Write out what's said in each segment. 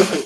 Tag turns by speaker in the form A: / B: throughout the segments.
A: Hello?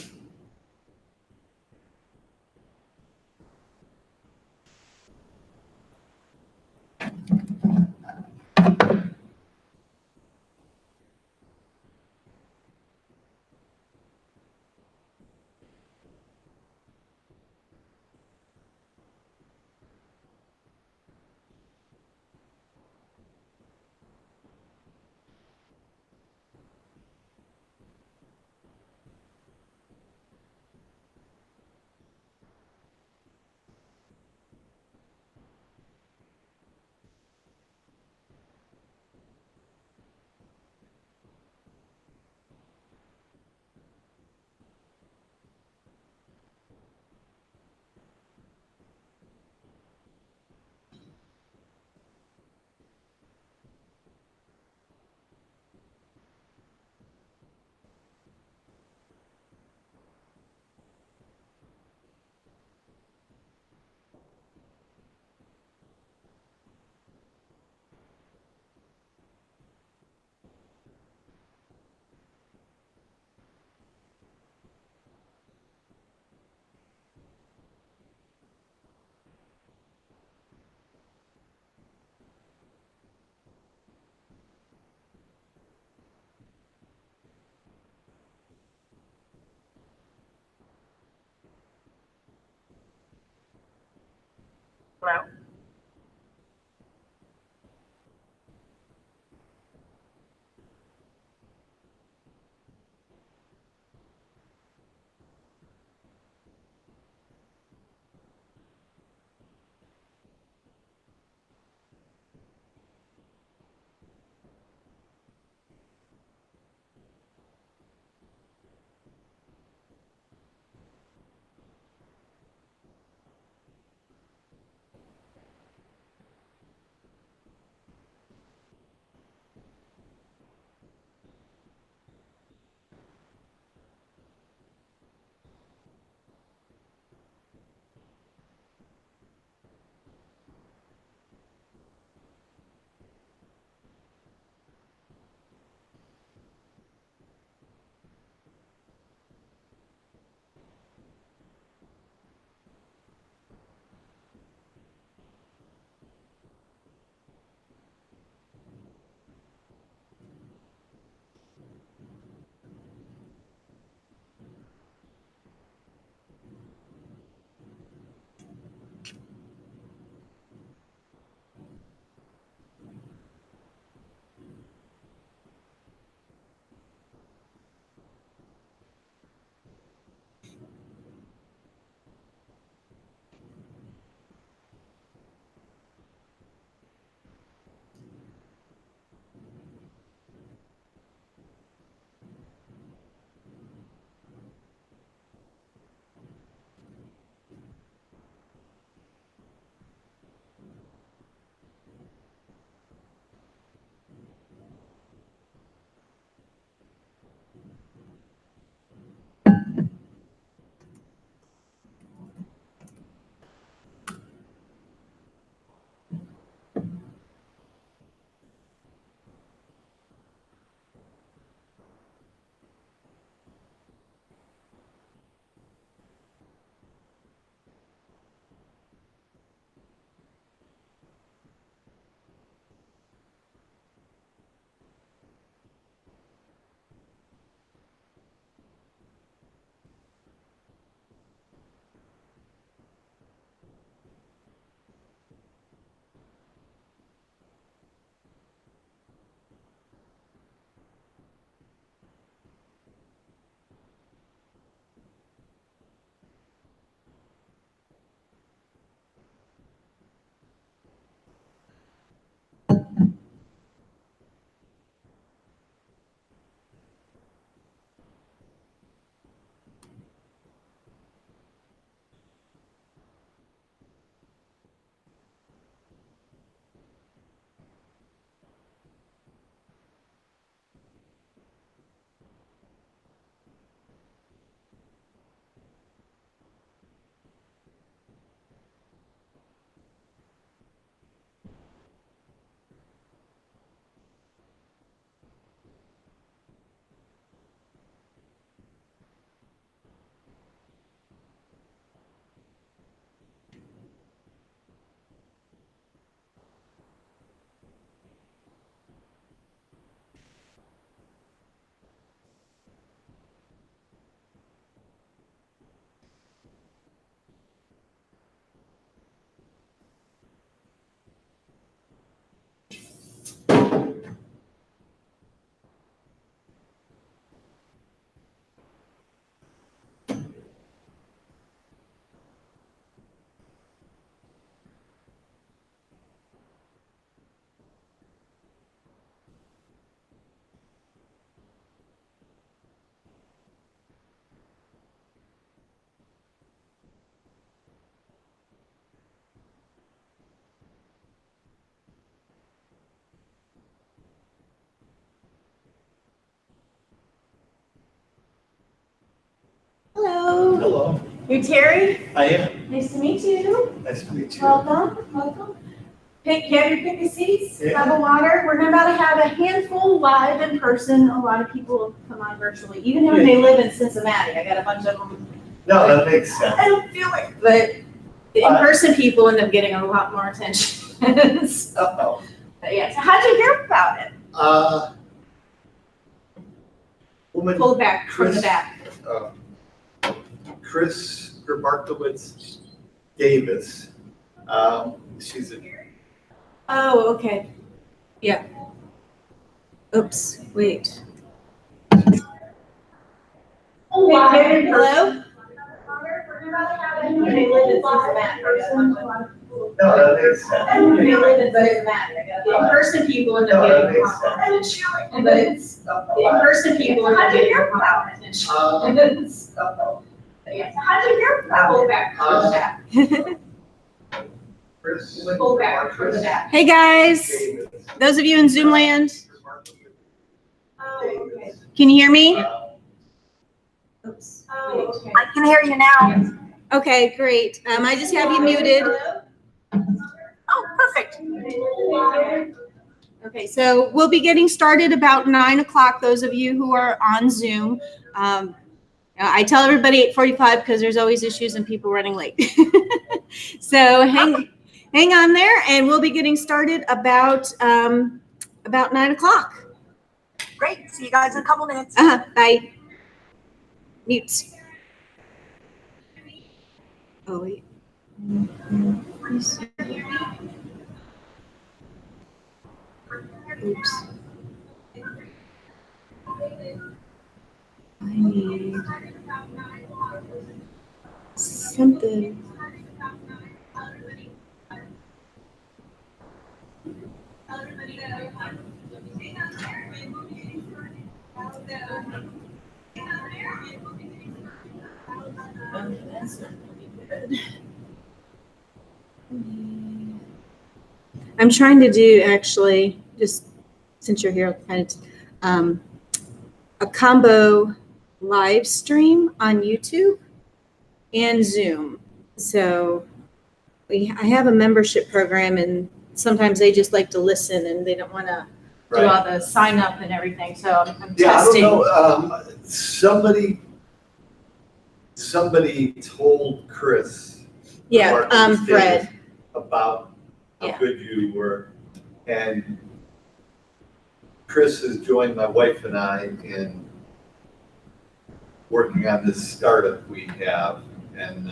A: Hello.
B: You're Terry?
A: I am.
B: Nice to meet you.
A: Nice to meet you.
B: Welcome, welcome. You have your pick of seats,
A: Yeah.
B: have a water. We're about to have a handful live in person. A lot of people have come on virtually, even though they live in Cincinnati. I got a bunch of them.
A: No, that makes sense.
B: I don't feel like, but the in-person people end up getting a lot more attention. So, but yeah, so how'd you hear about it?
A: Woman,
B: Pull back from the
A: Chris,
B: back.
A: Chris Gerbarkowitz Davis. She's a.
B: Oh, okay. Yeah. Oops, wait. Hello? They live in Cincinnati.
A: No, that makes sense.
B: They live in Cincinnati. The in-person people end up getting more attention. But it's, the in-person people end up getting more attention. Yeah. How'd you hear about it?
A: Chris.
B: Pull back from the back. Hey guys, those of you in Zoom land, can you hear me? Oops.
C: I can hear you now.
B: Okay, great. I just have you muted.
C: Oh, perfect.
B: Okay, so we'll be getting started about 9 o'clock, those of you who are on Zoom. I tell everybody 8:45 because there's always issues and people running late. So hang on there, and we'll be getting started about 9 o'clock.
C: Great. See you guys in a couple minutes.
B: Bye. Mute. Oh, wait. Oops. I need something. That's not gonna be good. I'm trying to do actually, just since you're here, kind of a combo live stream on YouTube and Zoom. So I have a membership program, and sometimes they just like to listen and they don't want to do all the sign up and everything. So I'm testing.
A: I don't know. Somebody told Chris.
B: Fred.
A: About how good you were, and Chris has joined my wife and I in working on this startup we have, and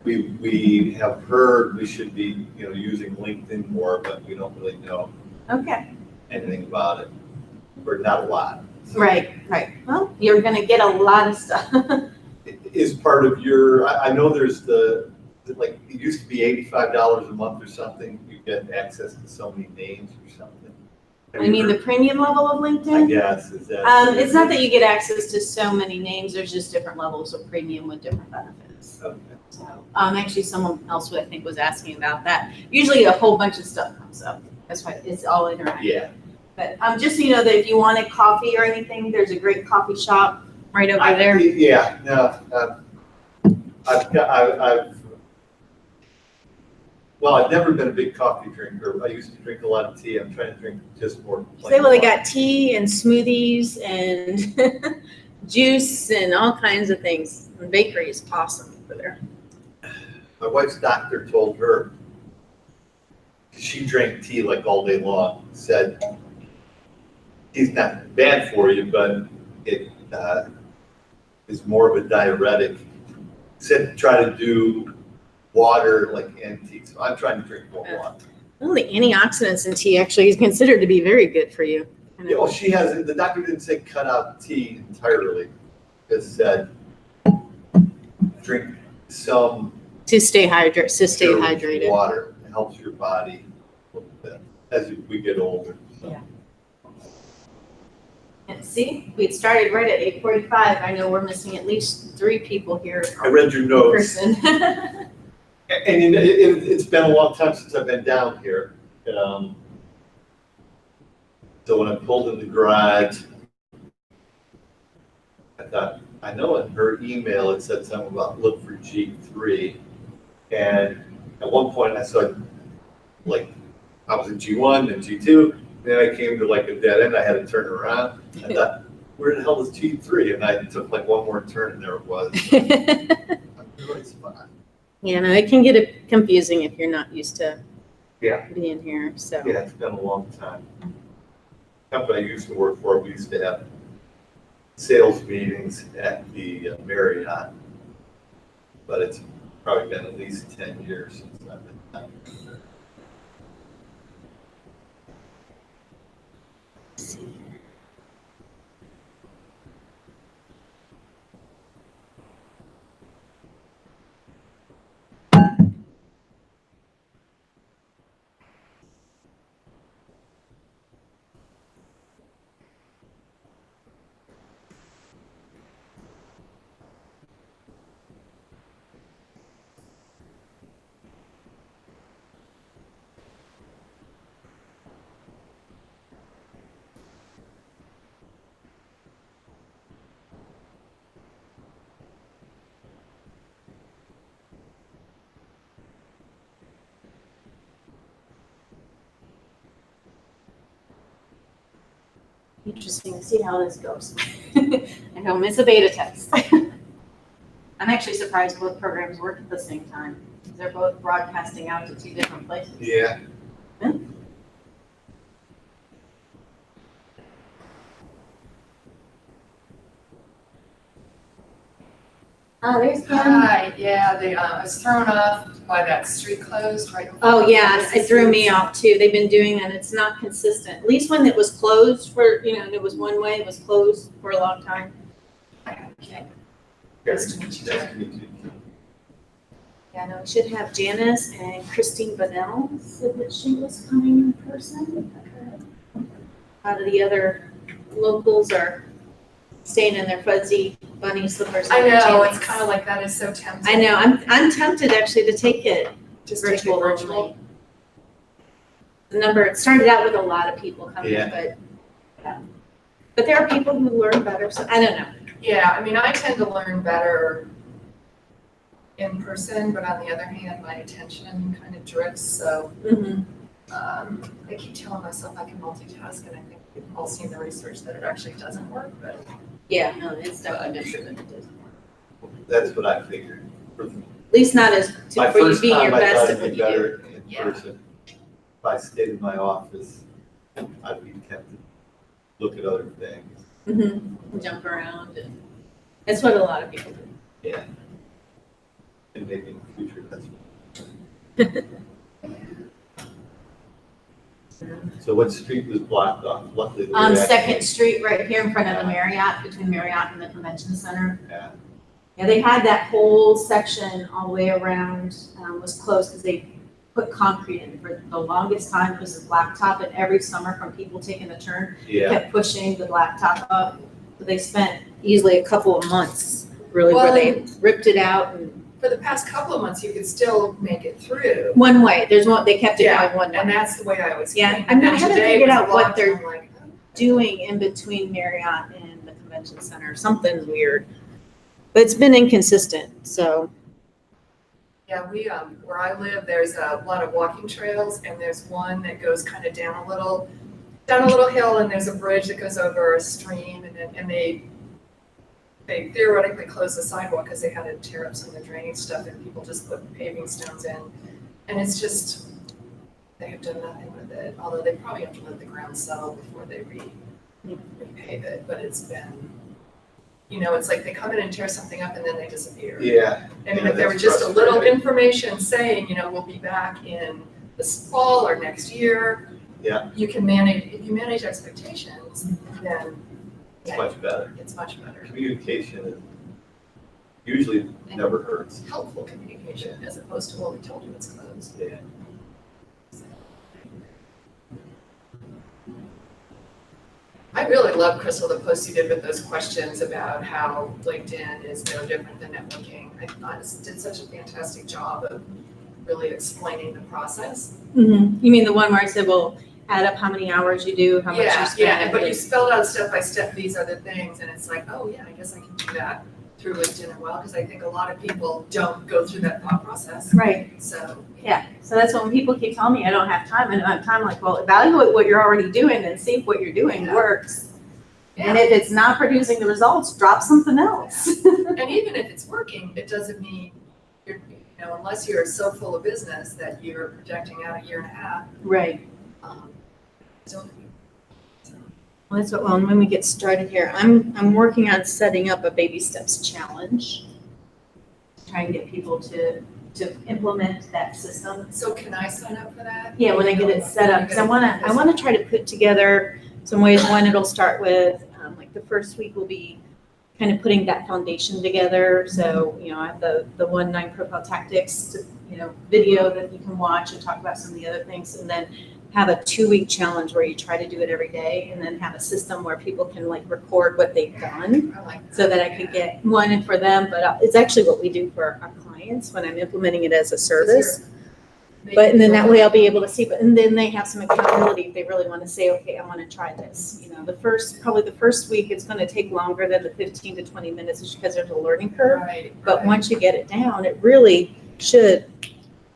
A: we have heard we should be using LinkedIn more, but we don't really know anything about it, or not a lot. So
B: Right. Well, you're going to get a lot of stuff.
A: is part of your, I know there's like, it used to be $85 a month or something. You get access to so many names or something.
B: I mean, the premium level of LinkedIn?
A: I guess, is that?
B: It's not that you get access to so many names. There's just different levels of premium with different benefits.
A: Okay.
B: So, actually, someone else I think was asking about that. Usually a whole bunch of stuff comes up. That's why it's all interactive.
A: Yeah.
B: But just so you know that if you wanted coffee or anything, there's a great coffee shop right over there.
A: Yeah, no, I've never been a big coffee drinker. I used to drink a lot of tea. I'm trying to drink just more plain
B: They
A: water.
B: got tea and smoothies and juice and all kinds of things. The bakery is awesome over there.
A: My wife's doctor told her, she drank tea like all day long, said, tea's not bad for you, but it is more of a diuretic. Said try to do water like and tea. So I'm trying to drink more water.
B: Well, the antioxidants in tea actually is considered to be very good for you.
A: Yeah, well, she has, the doctor didn't say cut out tea entirely. It said drink some
B: to stay hydrated.
A: Water. It helps your body a little bit as we get older. So.
B: Yeah. And see, we started right at 8:45. I know we're missing at least 3 people here.
A: I read your notes.
B: Person.
A: And it's been a long time since I've been down here. So when I pulled in the garage, I thought I know in her email, it said something about look for G3. And at one point I saw, like, I was in G1 and G2, then I came to like a dead end, I had to turn around. I thought, where the hell is G3? And I took like one more turn and there it was. So I'm in the right spot.
B: Yeah, no, it can get confusing if you're not used to
A: Yeah.
B: being here, so.
A: Yeah, it's been a long time. Company I used to work for, we used to have sales meetings at the Marriott, but it's probably been at least 10 years since I've been done.
B: Interesting to see how this goes. I know it's a beta test. I'm actually surprised both programs work at the same time. They're both broadcasting out to 2 different places.
A: Yeah.
B: Oh, there's Kim.
D: Hi, yeah, I was thrown off by that street closed right before.
B: Oh, yeah, it threw me off too. They've been doing that. It's not consistent. At least when it was closed for, and it was one way, it was closed for a long time.
D: Okay.
A: Nice to meet you.
B: Yeah, no, we should have Janice and Christine Bonnell said that she was coming in person. A lot of the other locals are staying in their fuzzy bunny slippers.
D: I know,
B: pajamas.
D: it's kind of like that is so tempting.
B: I know, I'm tempted actually to take it
D: Just take it
B: virtual
D: virtual.
B: only. The number, it started out with a lot of people coming,
A: Yeah.
B: but there are people who learn better, so I don't know.
D: Yeah, I mean, I tend to learn better in person, but on the other hand, my attention kind of drifts, so I keep telling myself I can multitask, and I think we've all seen the research that it actually doesn't work, but.
B: Yeah, no, it's definitely been proven it doesn't work.
A: That's what I figured.
B: At least not as,
A: My
B: for you
A: first
B: being your
A: time, I
B: best
A: thought
B: at
A: it'd
B: what
A: be
B: you do.
A: better in
D: Yeah.
A: person. If I stayed in my office, I'd be tempted to look at other things.
B: Jump around, and that's what a lot of people do.
A: Yeah. And maybe in the future, that's. So what street was blocked off? Luckily, the way I
B: Second
A: came-
B: Street, right here in front of the Marriott, between Marriott and the Convention Center.
A: Yeah.
B: Yeah, they had that whole section all the way around, was closed because they put concrete in for the longest time. It was a blacktop, and every summer from people taking a turn,
A: Yeah.
B: kept pushing the blacktop up. So they spent easily a couple of months, really, where they ripped it out and
D: For the past couple of months, you could still make it through.
B: one way. There's one, they kept it
D: Yeah,
B: going one
D: And
B: way.
D: that's the way I was.
B: Yeah,
D: feeling.
B: I mean, I
D: And
B: haven't
D: today
B: figured
D: was
B: out what
D: blocked,
B: they're
D: and I'm like, oh.
B: Doing in between Marriott and the Convention Center. Something's weird. But it's been inconsistent, so.
D: Yeah, we, where I live, there's a lot of walking trails, and there's one that goes kind of down a little hill, and there's a bridge that goes over a stream, and they theoretically closed the sidewalk because they had to tear up some of the drainage stuff, and people just put paving stones in. And it's just, they have done nothing with it, although they probably have to let the ground settle before they repave it, but it's been, it's like they come in and tear something up and then they disappear.
A: Yeah.
D: I mean,
A: Yeah,
D: if there were
A: that's
D: just a little
A: frustrating.
D: information saying, we'll be back in this fall or next year.
A: Yeah.
D: You can manage, if you manage expectations, then
A: It's much better.
D: it's much better.
A: Communication is usually never hurts.
D: Helpful communication as opposed to, well, we told you it's closed.
A: Yeah.
D: I really love, Crystal, the post you did with those questions about how LinkedIn is no different than networking. I thought it did such a fantastic job of really explaining the process.
B: You mean the one where I said, well, add up how many hours you do, how much you spend?
D: Yeah, but you spelled out step by step, these are the things, and it's like, oh yeah, I guess I can do that. through with dinner well, because I think a lot of people don't go through that thought process.
B: Right.
D: So,
B: Yeah, so that's when people keep telling me I don't have time, I don't have time, like, well, evaluate what you're already doing and see if what you're doing works. And if it's not producing the results, drop something else.
D: And even if it's working, it doesn't mean you're, unless you're so full of business that you're projecting out a year and a half.
B: Right.
D: Don't.
B: Well, that's what, well, when we get started here, I'm working on setting up a baby steps challenge. Try and get people to implement that system.
D: So can I sign up for that?
B: Yeah, when I get it set up, because I wanna try to put together some ways. One, it'll start with, like the first week will be kind of putting that foundation together. So, I have the 1-9 profile tactics, video that you can watch and talk about some of the other things. And then have a 2-week challenge where you try to do it every day, and then have a system where people can like record what they've done,
D: I like that.
B: so that I could get one for them. But it's actually what we do for our clients when I'm implementing it as a service. But and then that way I'll be able to see, and then they have some accountability if they really want to say, okay, I want to try this. Probably the first week, it's going to take longer than the 15 to 20 minutes just because there's a learning curve.
D: Right.
B: But once you get it down, it really should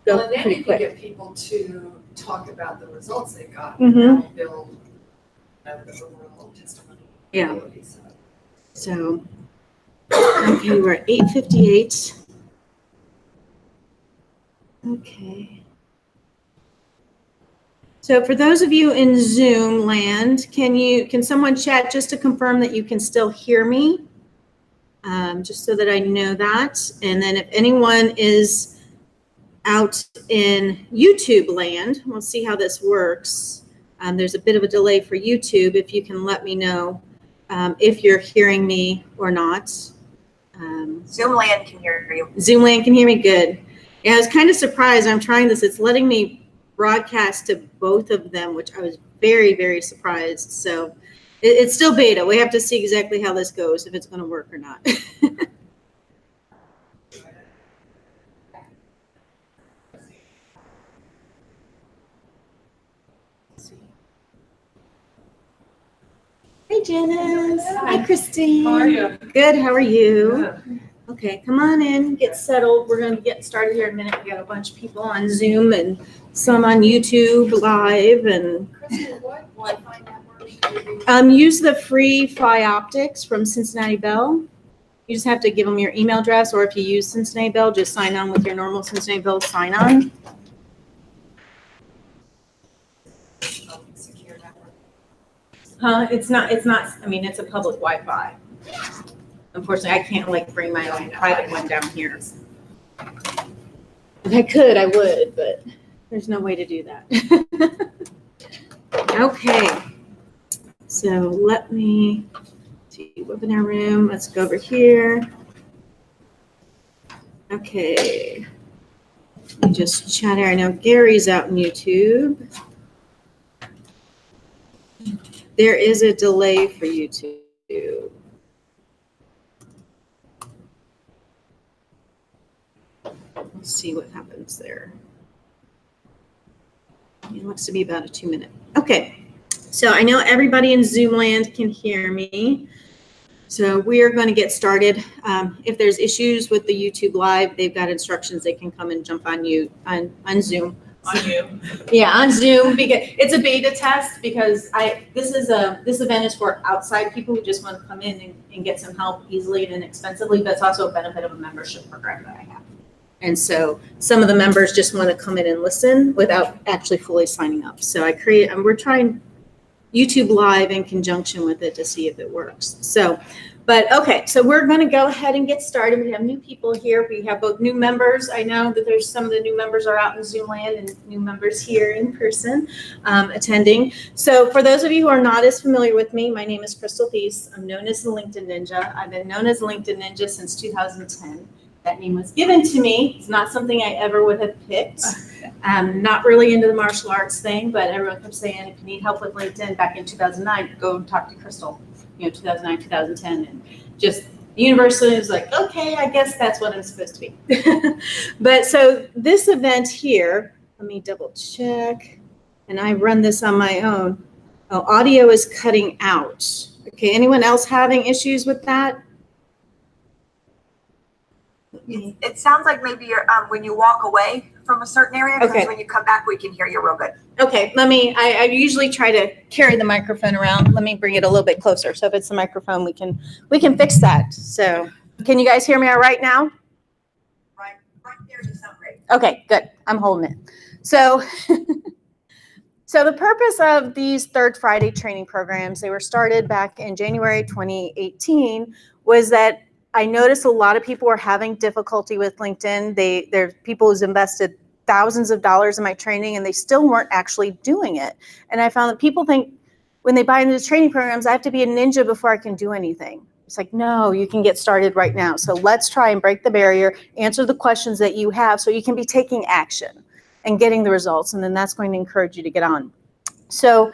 B: go
D: Well, and then
B: pretty
D: you can
B: quick.
D: get people to talk about the results they got.
B: Mhm.
D: And that'll build the overall testimony.
B: Yeah. So, okay, we're at 8:58. Okay. So for those of you in Zoom land, can someone chat just to confirm that you can still hear me? Just so that I know that. And then if anyone is out in YouTube land, we'll see how this works. There's a bit of a delay for YouTube. If you can let me know if you're hearing me or not.
C: Zoom land can hear you.
B: Zoom land can hear me good. Yeah, I was kind of surprised. I'm trying this. It's letting me broadcast to both of them, which I was very, very surprised. So it's still beta. We have to see exactly how this goes, if it's going to work or not. Hi, Janice. Hi, Christine.
D: How are you?
B: Good. How are you? Okay, come on in, get settled. We're going to get started here in a minute. We got a bunch of people on Zoom and some on YouTube live. And
D: Kristen, what Wi-Fi network should we use?
B: use the free Fi Optics from Cincinnati Bell. You just have to give them your email address, or if you use Cincinnati Bell, just sign on with your normal Cincinnati Bell sign on.
D: Secure network.
B: It's not, I mean, it's a public Wi-Fi. Unfortunately, I can't bring my own private one down here. If I could, I would, but there's no way to do that. Okay. So let me see, webinar room. Let's go over here. Okay. Let me just chat here. I know Gary's out in YouTube. There is a delay for YouTube. Let's see what happens there. It looks to be about a 2-minute. Okay, so I know everybody in Zoom land can hear me. So we are going to get started. If there's issues with the YouTube live, they've got instructions. They can come and jump on on Zoom.
D: On you.
B: Yeah, on Zoom, because it's a beta test, because this event is for outside people who just want to come in and get some help easily and inexpensively, but it's also a benefit of a membership program that I have. And so some of the members just want to come in and listen without actually fully signing up. So we're trying YouTube Live in conjunction with it to see if it works. So, but okay, so we're going to go ahead and get started. We have new people here. We have both new members. I know that there's some of the new members are out in Zoom land and new members here in person attending. So for those of you who are not as familiar with me, my name is Crystal Thies. I'm known as the LinkedIn Ninja. I've been known as LinkedIn Ninja since 2010. That name was given to me. It's not something I ever would have picked. Not really into the martial arts thing, but everyone kept saying, if you need help with LinkedIn back in 2009, go talk to Crystal, 2009, 2010. And just the universe is like, okay, I guess that's what I'm supposed to be. But so this event here, let me double check. And I run this on my own. Oh, audio is cutting out. Okay, anyone else having issues with that?
C: It sounds like maybe you're, when you walk away from a certain area, because
B: Okay.
C: when you come back, we can hear you real good.
B: Okay, I usually try to carry the microphone around. Let me bring it a little bit closer. So if it's the microphone, we can fix that. So can you guys hear me all right now?
C: Right there, you sound great.
B: Okay, good. I'm holding it. So, so the purpose of these Third Friday training programs, they were started back in January 2018, was that I noticed a lot of people were having difficulty with LinkedIn. There's people who's invested thousands of dollars in my training and they still weren't actually doing it. And I found that people think when they buy into these training programs, I have to be a ninja before I can do anything. It's like, no, you can get started right now. So let's try and break the barrier, answer the questions that you have so you can be taking action and getting the results. And then that's going to encourage you to get on. So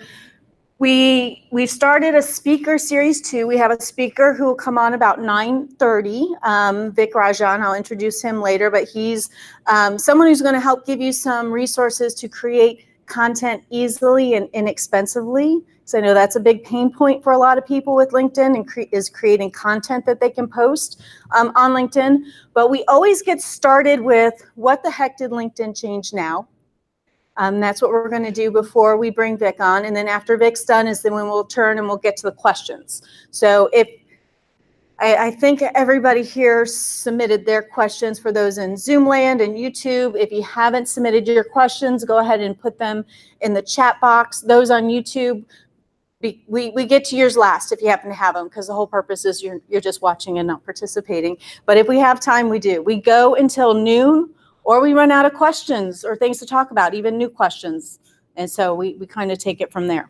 B: we started a speaker series too. We have a speaker who will come on about 9:30, Vic Rajan. I'll introduce him later, but he's someone who's going to help give you some resources to create content easily and inexpensively. So I know that's a big pain point for a lot of people with LinkedIn and is creating content that they can post on LinkedIn. But we always get started with what the heck did LinkedIn change now? That's what we're going to do before we bring Vic on. And then after Vic's done is then when we'll turn and we'll get to the questions. So if I think everybody here submitted their questions for those in Zoom land and YouTube. If you haven't submitted your questions, go ahead and put them in the chat box. Those on YouTube, we get to yours last if you happen to have them, because the whole purpose is you're just watching and not participating. But if we have time, we do. We go until noon, or we run out of questions or things to talk about, even new questions. And so we kind of take it from there.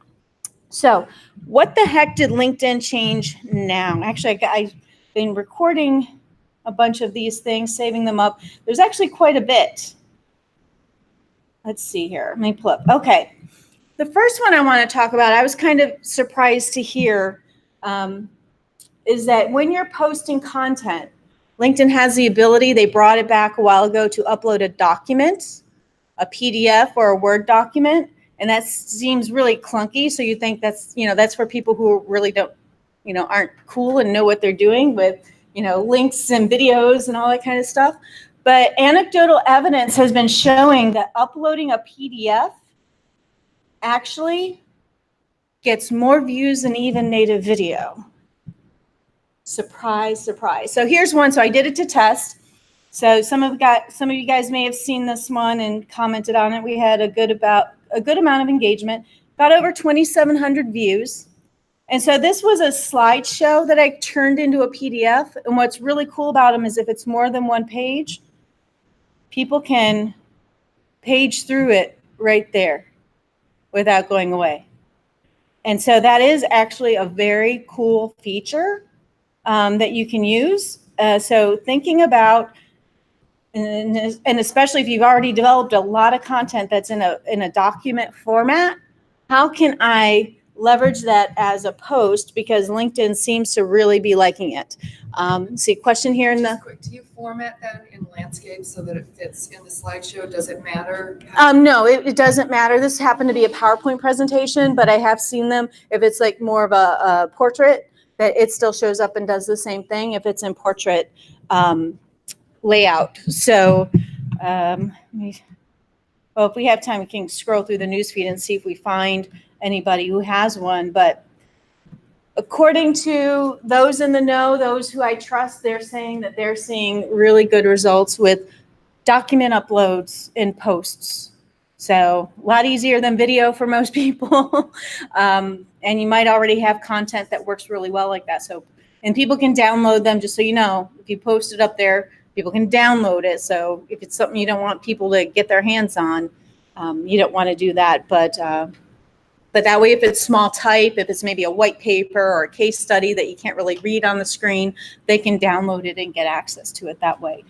B: So what the heck did LinkedIn change now? Actually, I've been recording a bunch of these things, saving them up. There's actually quite a bit. Let's see here. Let me pull up. Okay. The first one I want to talk about, I was kind of surprised to hear, is that when you're posting content, LinkedIn has the ability, they brought it back a while ago, to upload a document, a PDF or a Word document. And that seems really clunky. So you think that's for people who really don't, aren't cool and know what they're doing with, links and videos and all that kind of stuff. But anecdotal evidence has been showing that uploading a PDF actually gets more views than even native video. Surprise, surprise. So here's one. So I did it to test. So some of you guys may have seen this one and commented on it. We had a good amount of engagement, got over 2,700 views. And so this was a slideshow that I turned into a PDF. And what's really cool about them is if it's more than one page, people can page through it right there without going away. And so that is actually a very cool feature that you can use. So thinking about, and especially if you've already developed a lot of content that's in a document format, how can I leverage that as a post? Because LinkedIn seems to really be liking it. See, question here in the.
D: Just quick, do you format that in landscape so that it fits in the slideshow? Does it matter?
B: No, it doesn't matter. This happened to be a PowerPoint presentation, but I have seen them. If it's like more of a portrait, that it still shows up and does the same thing if it's in portrait layout. So, well, if we have time, we can scroll through the newsfeed and see if we find anybody who has one. But according to those in the know, those who I trust, they're saying that they're seeing really good results with document uploads and posts. So a lot easier than video for most people. And you might already have content that works really well like that. So, and people can download them, just so you know, if you post it up there, people can download it. So if it's something you don't want people to get their hands on, you don't want to do that. But that way, if it's small type, if it's maybe a white paper or a case study that you can't really read on the screen, they can download it and get access to it that way.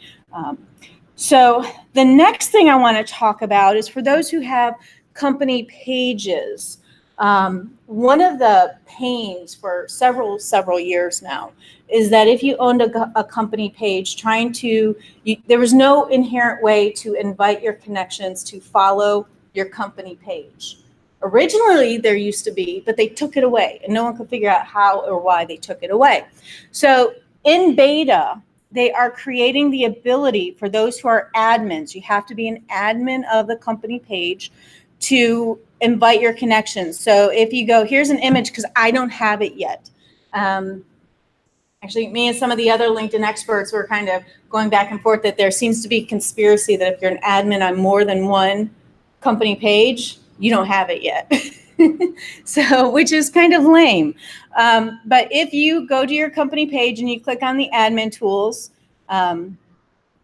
B: So the next thing I want to talk about is for those who have company pages. One of the pains for several years now is that if you owned a company page, there was no inherent way to invite your connections to follow your company page. Originally, there used to be, but they took it away, and no one could figure out how or why they took it away. So in beta, they are creating the ability for those who are admins, you have to be an admin of the company page, to invite your connections. So if you go, here's an image, because I don't have it yet. Actually, me and some of the other LinkedIn experts were kind of going back and forth that there seems to be conspiracy that if you're an admin on more than one company page, you don't have it yet. So, which is kind of lame. But if you go to your company page and you click on the admin tools, let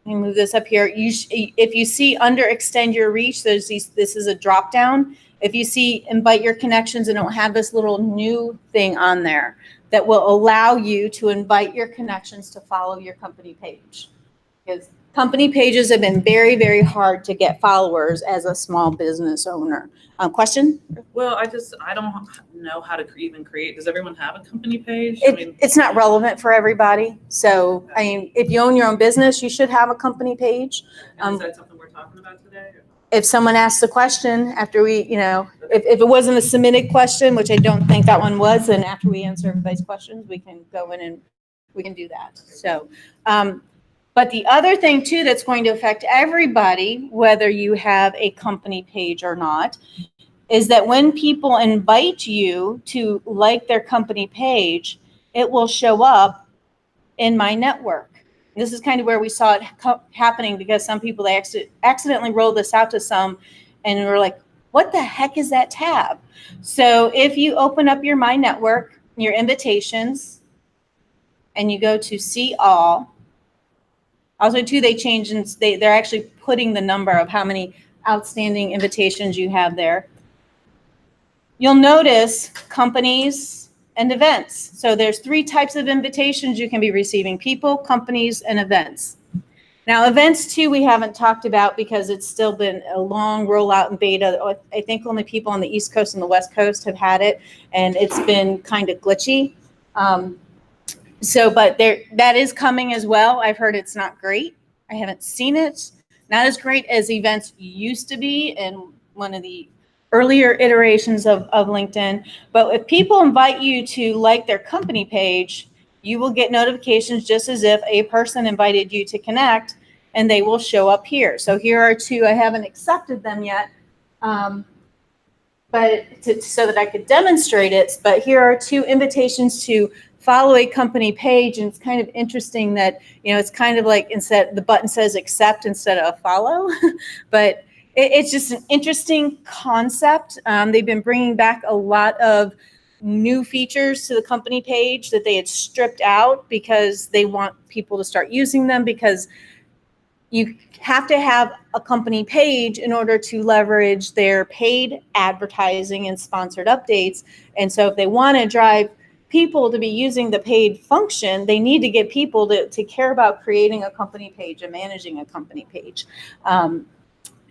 B: me move this up here. If you see under extend your reach, this is a drop down. If you see invite your connections, and it'll have this little new thing on there that will allow you to invite your connections to follow your company page. Because company pages have been very, very hard to get followers as a small business owner. Question?
E: Well, I don't know how to even create. Does everyone have a company page?
B: It's not relevant for everybody. So, I mean, if you own your own business, you should have a company page.
E: And is that something we're talking about today?
B: If someone asks a question after we, if it wasn't a submitted question, which I don't think that one was, then after we answer everybody's questions, we can go in and we can do that. So, but the other thing too that's going to affect everybody, whether you have a company page or not, is that when people invite you to like their company page, it will show up in my network. This is kind of where we saw it happening, because some people, they accidentally rolled this out to some, and we were like, what the heck is that tab? So if you open up your My Network, your invitations, and you go to see all, also too, they changed, and they're actually putting the number of how many outstanding invitations you have there. You'll notice companies and events. So there's 3 types of invitations you can be receiving: people, companies, and events. Now, events too, we haven't talked about because it's still been a long rollout in beta. I think only people on the East Coast and the West Coast have had it, and it's been kind of glitchy. But that is coming as well. I've heard it's not great. I haven't seen it. Not as great as events used to be in one of the earlier iterations of LinkedIn. But if people invite you to like their company page, you will get notifications just as if a person invited you to connect, and they will show up here. So here are 2. I haven't accepted them yet, but so that I could demonstrate it. But here are 2 invitations to follow a company page, and it's kind of interesting that, it's kind of like instead the button says accept instead of follow, but it's just an interesting concept. They've been bringing back a lot of new features to the company page that they had stripped out because they want people to start using them, because you have to have a company page in order to leverage their paid advertising and sponsored updates. And so if they want to drive people to be using the paid function, they need to get people to care about creating a company page and managing a company page.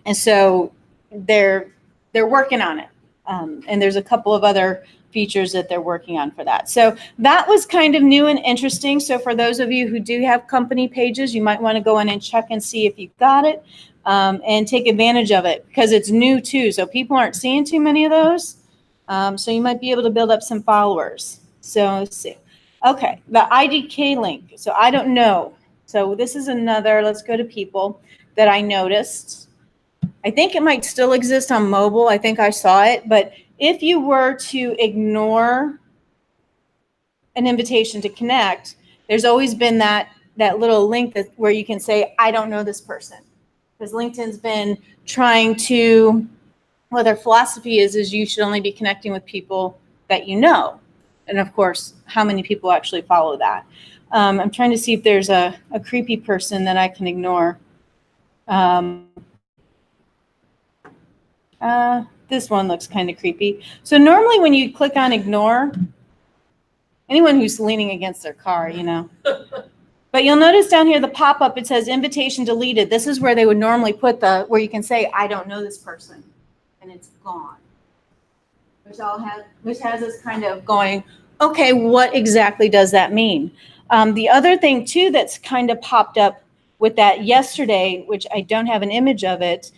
B: And so they're working on it. And there's a couple of other features that they're working on for that. So that was kind of new and interesting. So for those of you who do have company pages, you might want to go in and check and see if you got it, and take advantage of it, because it's new too. So people aren't seeing too many of those. So you might be able to build up some followers. So let's see. Okay, the IDK link. So I don't know. So this is another, let's go to people that I noticed. I think it might still exist on mobile. I think I saw it. But if you were to ignore an invitation to connect, there's always been that little link where you can say, I don't know this person. Because LinkedIn's been trying to, well, their philosophy is you should only be connecting with people that you know. And of course, how many people actually follow that? I'm trying to see if there's a creepy person that I can ignore. This one looks kind of creepy. So normally when you click on ignore, anyone who's leaning against their car, But you'll notice down here, the pop-up, it says invitation deleted. This is where they would normally put where you can say, I don't know this person, and it's gone. Which has us kind of going, okay, what exactly does that mean? The other thing too that's kind of popped up with that yesterday, which I don't have an image of it,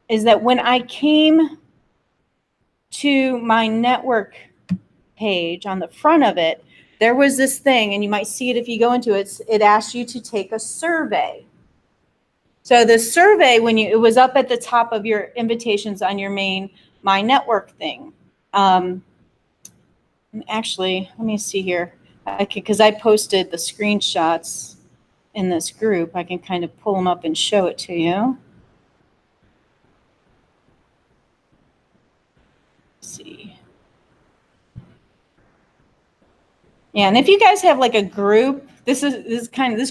B: is that when I came to my network page on the front of it, there was this thing, and you might see it if you go into it, it asked you to take a survey. So the survey, it was up at the top of your invitations on your main My Network thing. And actually, let me see here. Because I posted the screenshots in this group, I can kind of pull them up and show it to you. Let's see. Yeah, and if you guys have like a group, this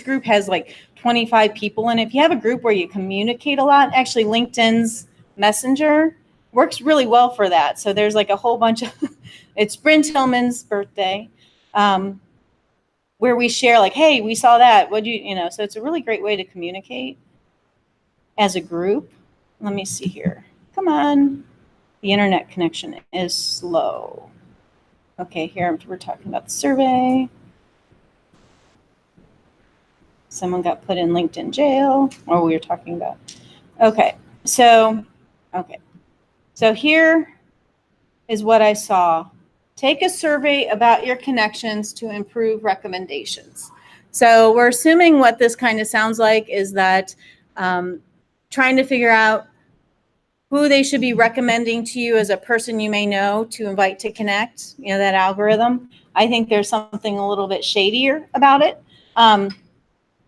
B: group has like 25 people in it. If you have a group where you communicate a lot, actually LinkedIn's Messenger works really well for that. So there's like a whole bunch of, it's Bryn Tillman's birthday, where we share like, hey, we saw that. What'd you know, so it's a really great way to communicate as a group. Let me see here. Come on. The internet connection is slow. Okay, here we're talking about the survey. Someone got put in LinkedIn jail, or we were talking about. Okay, so here is what I saw. Take a survey about your connections to improve recommendations. So we're assuming what this kind of sounds like is that trying to figure out who they should be recommending to you as a person you may know to invite to connect, you know, that algorithm. I think there's something a little bit shadier about it.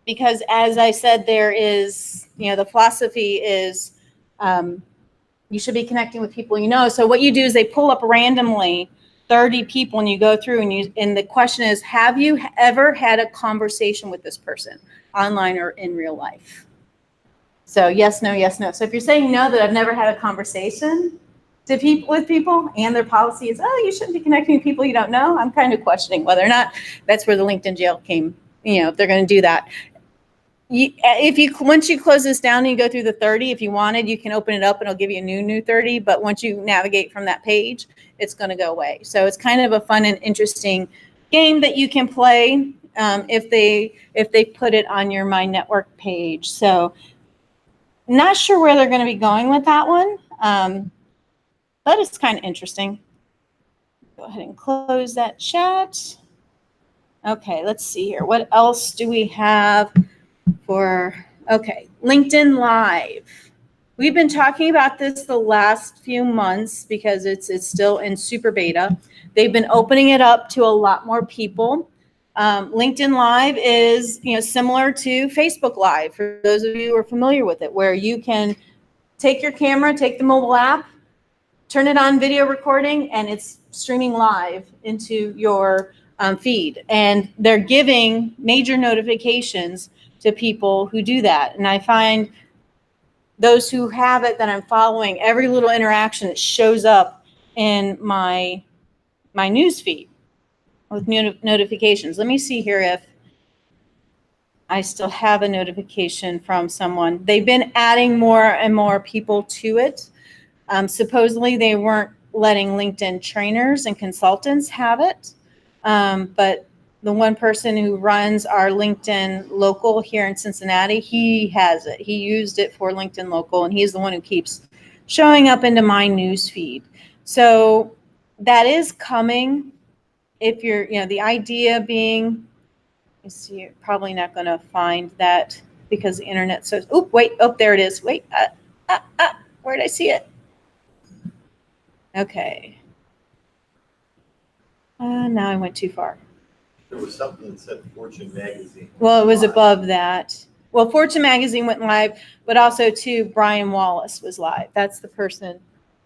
B: Because as I said, there is, you know, the philosophy is you should be connecting with people you know. So what you do is they pull up randomly 30 people and you go through and the question is, have you ever had a conversation with this person online or in real life? So yes, no, yes, no. So if you're saying no, that I've never had a conversation with people and their policy is, oh, you shouldn't be connecting with people you don't know, I'm kind of questioning whether or not that's where the LinkedIn jail came, you know, if they're going to do that. Once you close this down and you go through the 30, if you wanted, you can open it up and it'll give you a new 30. But once you navigate from that page, it's going to go away. So it's kind of a fun and interesting game that you can play if they put it on your My Network page. So not sure where they're going to be going with that one, but it's kind of interesting. Go ahead and close that chat. Okay, let's see here. What else do we have? LinkedIn Live. We've been talking about this the last few months because it's still in super beta. They've been opening it up to a lot more people. LinkedIn Live is, you know, similar to Facebook Live for those of you who are familiar with it, where you can take your camera, take the mobile app, turn it on video recording, and it's streaming live into your feed. And they're giving major notifications to people who do that. And I find those who have it that I'm following, every little interaction that shows up in my news feed with notifications. Let me see here if I still have a notification from someone. They've been adding more and more people to it. Supposedly they weren't letting LinkedIn trainers and consultants have it, but the one person who runs our LinkedIn Local here in Cincinnati, he has it. He used it for LinkedIn Local, and he's the one who keeps showing up into my news feed. So that is coming. If you're, you know, the idea being, you see, you're probably not going to find that because the internet says, there it is. Wait, where did I see it? Okay. Now I went too far.
A: There was something that said Fortune magazine.
B: Well, it was above that. Well, Fortune magazine went live, but also too, Brian Wallace was live. That's the person.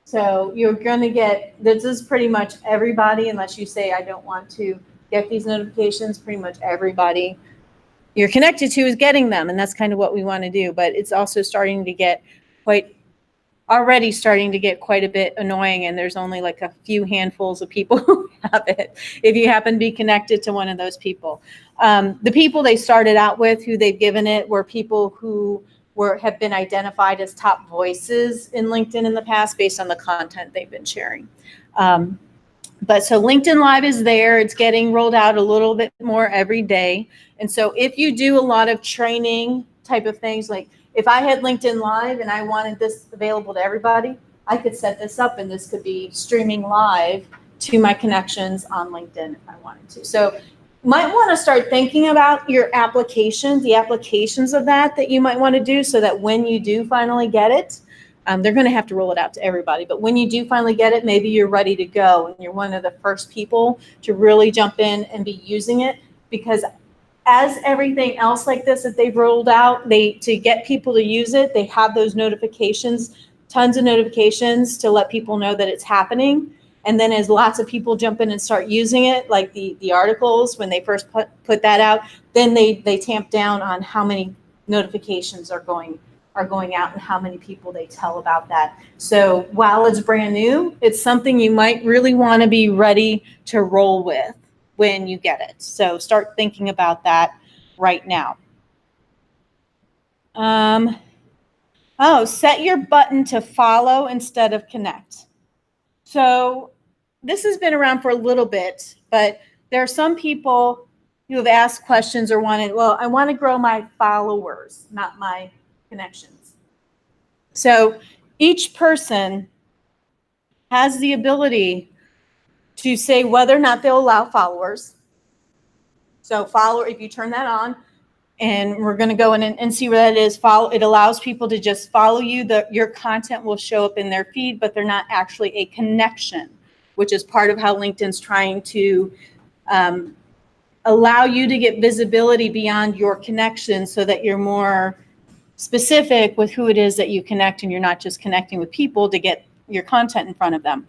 B: So you're going to get, this is pretty much everybody, unless you say, I don't want to get these notifications, pretty much everybody you're connected to is getting them. And that's kind of what we want to do. But it's also starting to get already starting to get quite a bit annoying, and there's only like a few handfuls of people who have it if you happen to be connected to one of those people. The people they started out with who they've given it were people who have been identified as top voices in LinkedIn in the past based on the content they've been sharing. But so LinkedIn Live is there. It's getting rolled out a little bit more every day. And so if you do a lot of training type of things, like if I had LinkedIn Live and I wanted this available to everybody, I could set this up and this could be streaming live to my connections on LinkedIn if I wanted to. So might want to start thinking about your applications, the applications of that you might want to do, so that when you do finally get it, they're going to have to roll it out to everybody. But when you do finally get it, maybe you're ready to go and you're one of the first people to really jump in and be using it, because as everything else like this that they've rolled out, to get people to use it, they have those notifications, tons of notifications to let people know that it's happening. And then as lots of people jump in and start using it, like the articles, when they first put that out, then they tamp down on how many notifications are going out and how many people they tell about that. So while it's brand new, it's something you might really want to be ready to roll with when you get it. So start thinking about that right now. Set your button to follow instead of connect. So this has been around for a little bit, but there are some people who have asked questions or I want to grow my followers, not my connections. So each person has the ability to say whether or not they'll allow followers. So if you turn that on, and we're going to go in and see where that is. It allows people to just follow you. Your content will show up in their feed, but they're not actually a connection, which is part of how LinkedIn's trying to allow you to get visibility beyond your connections, so that you're more specific with who it is that you connect, and you're not just connecting with people to get your content in front of them.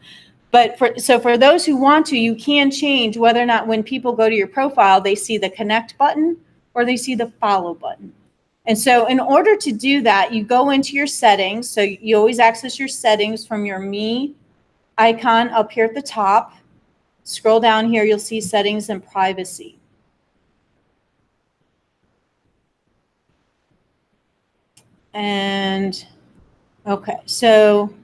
B: But for those who want to, you can change whether or not when people go to your profile, they see the connect button or they see the follow button. And so in order to do that, you go into your settings. So you always access your settings from your Me icon up here at the top. Scroll down here, you'll see settings and privacy. And okay, so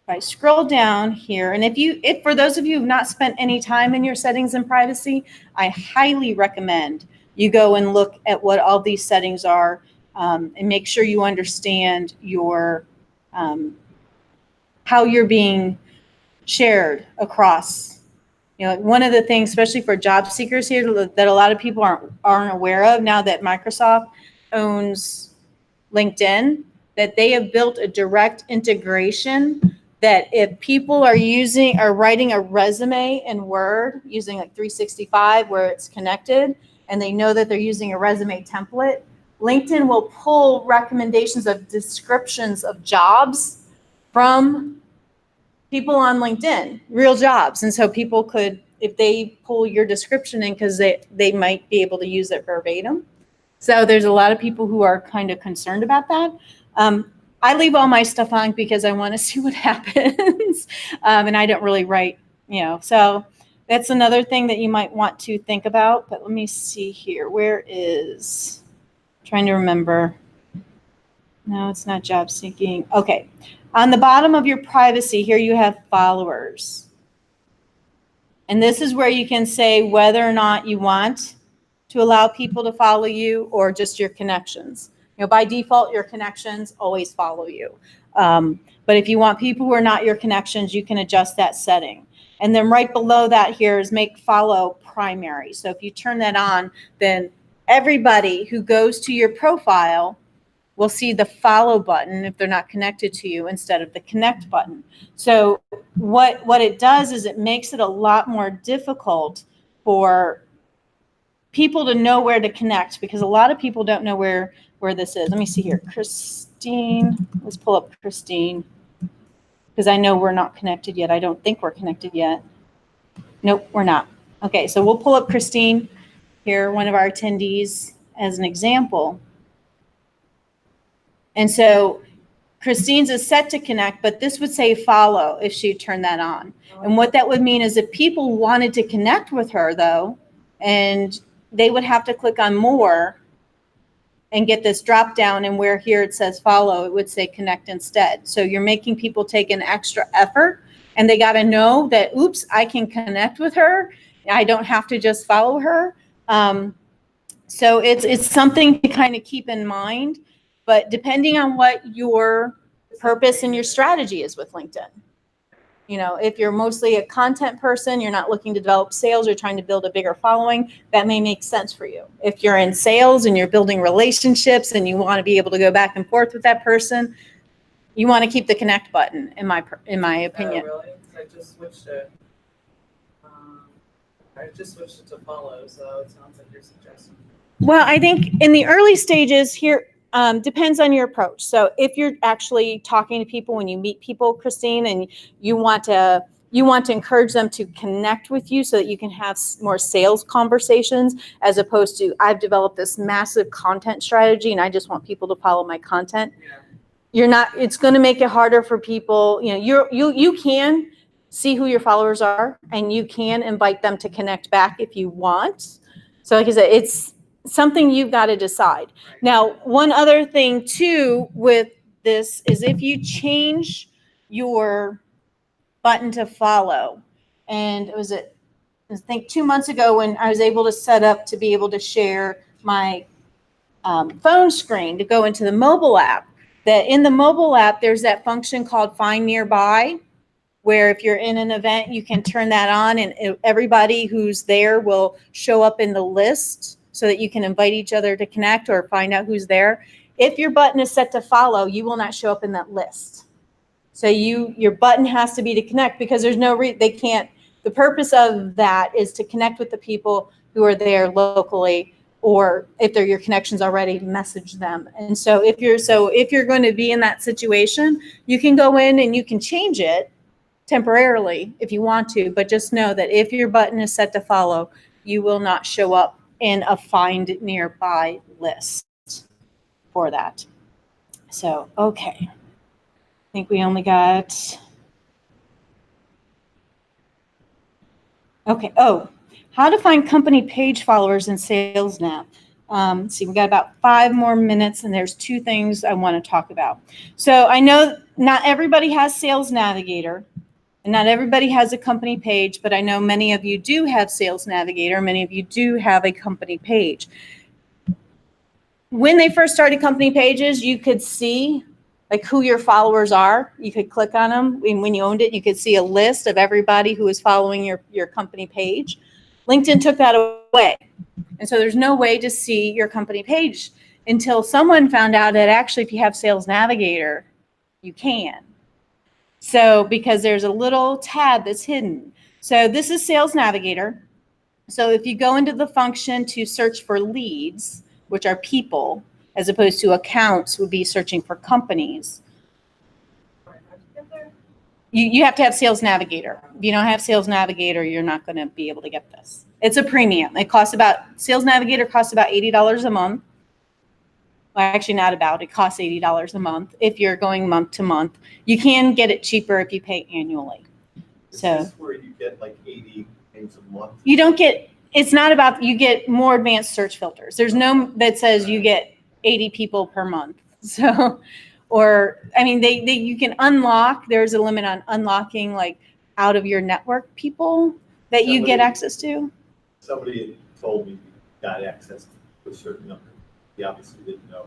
B: if I scroll down here, and if for those of you who've not spent any time in your settings and privacy, I highly recommend you go and look at what all these settings are, and make sure you understand your how you're being shared across. One of the things, especially for job seekers here, that a lot of people aren't aware of now that Microsoft owns LinkedIn, that they have built a direct integration that if people are writing a resume in Word using like 365 where it's connected, and they know that they're using a resume template, LinkedIn will pull recommendations of descriptions of jobs from people on LinkedIn, real jobs. And so people could, if they pull your description in, because they might be able to use it verbatim. So there's a lot of people who are kind of concerned about that. I leave all my stuff on because I want to see what happens. And I don't really write, so that's another thing that you might want to think about. But let me see here. Trying to remember. No, it's not job seeking. Okay. On the bottom of your privacy here, you have followers. And this is where you can say whether or not you want to allow people to follow you or just your connections. By default, your connections always follow you. But if you want people who are not your connections, you can adjust that setting. And then right below that here is make follow primary. So if you turn that on, then everybody who goes to your profile will see the follow button if they're not connected to you instead of the connect button. So what it does is it makes it a lot more difficult for people to know where to connect, because a lot of people don't know where this is. Let me see here. Christine, let's pull up Christine, because I know we're not connected yet. I don't think we're connected yet. Nope, we're not. Okay, so we'll pull up Christine here, one of our attendees, as an example. And so Christine's is set to connect, but this would say follow if she turned that on. And what that would mean is if people wanted to connect with her, though, and they would have to click on more and get this drop down, and where here it says follow, it would say connect instead. So you're making people take an extra effort, and they got to know that, oops, I can connect with her. I don't have to just follow her. So it's something to kind of keep in mind, but depending on what your purpose and your strategy is with LinkedIn. You know, if you're mostly a content person, you're not looking to develop sales, you're trying to build a bigger following, that may make sense for you. If you're in sales and you're building relationships and you want to be able to go back and forth with that person, you want to keep the connect button, in my opinion.
E: Oh, really? 'Cause I just switched it. I just switched it to follow, so it sounds like you're suggesting.
B: Well, I think in the early stages here, depends on your approach. So if you're actually talking to people when you meet people, Christine, and you want to encourage them to connect with you so that you can have more sales conversations, as opposed to I've developed this massive content strategy and I just want people to follow my content.
E: Yeah.
B: You're not. It's going to make it harder for people. You know, you can see who your followers are and you can invite them to connect back if you want. So like I said, it's something you've got to decide.
E: Right.
B: Now, one other thing too with this is if you change your button to follow, and I think 2 months ago when I was able to set up to be able to share my phone screen to go into the mobile app, that in the mobile app, there's that function called Find Nearby, where if you're in an event, you can turn that on and everybody who's there will show up in the list so that you can invite each other to connect or find out who's there. If your button is set to follow, you will not show up in that list. So your button has to be to connect, because there's no they can't. The purpose of that is to connect with the people who are there locally, or if they're your connections already, message them. And so if you're going to be in that situation, you can go in and you can change it temporarily if you want to, but just know that if your button is set to follow, you will not show up in a Find Nearby list for that. So, okay. I think we only got, okay. Oh, how to find company page followers in Sales Nav. See, we got about 5 more minutes and there's 2 things I want to talk about. So I know not everybody has Sales Navigator. And not everybody has a company page, but I know many of you do have Sales Navigator. Many of you do have a company page. When they first started company pages, you could see like who your followers are. You could click on them. And when you owned it, you could see a list of everybody who was following your company page. LinkedIn took that away. And so there's no way to see your company page until someone found out that actually if you have Sales Navigator, you can. So because there's a little tab that's hidden. So this is Sales Navigator. So if you go into the function to search for leads, which are people, as opposed to accounts would be searching for companies. You have to have Sales Navigator. If you don't have Sales Navigator, you're not going to be able to get this. It's a premium. Sales Navigator costs about $80 a month. Well, actually not about, it costs $80 a month if you're going month to month. You can get it cheaper if you pay annually.
A: Is
B: So
A: this where you get like 80 names a month?
B: you don't get, it's not about, you get more advanced search filters. There's no that says you get 80 people per month. So, or, I mean, you can unlock, there's a limit on unlocking like out of your network people that you get access to.
A: Somebody had told me you got access to a certain number. He obviously didn't know.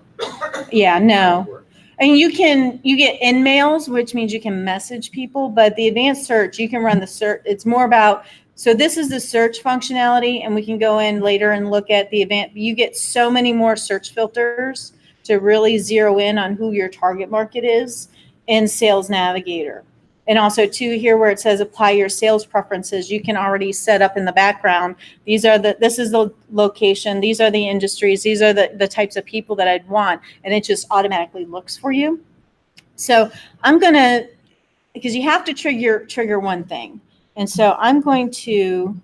B: Yeah, no.
A: how it worked.
B: And you get in mails, which means you can message people, but the advanced search, you can run the search. It's more about, so this is the search functionality, and we can go in later and look at the event. You get so many more search filters to really zero in on who your target market is in Sales Navigator. And also too, here where it says apply your sales preferences, you can already set up in the background. This is the location, these are the industries, these are the types of people that I'd want, and it just automatically looks for you. So I'm gonna, because you have to trigger one thing. And so I'm going to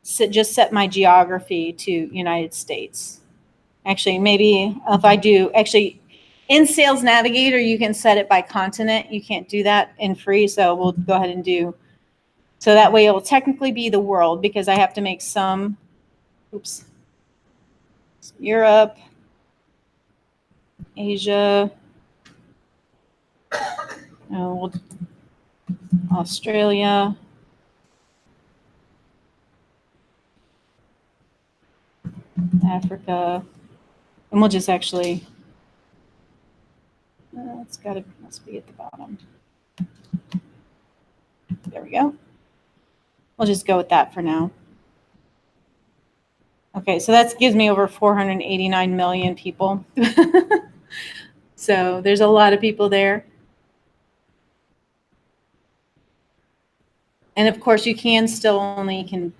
B: just set my geography to United States. Actually, maybe if I do, actually, in Sales Navigator, you can set it by continent. You can't do that in free, so we'll go ahead and do. So that way it will technically be the world, because I have to make some, oops, Europe, Asia, Australia, Africa, and we'll just actually, must be at the bottom. There we go. We'll just go with that for now. Okay, so that gives me over 489 million people. So there's a lot of people there. And of course, you can still only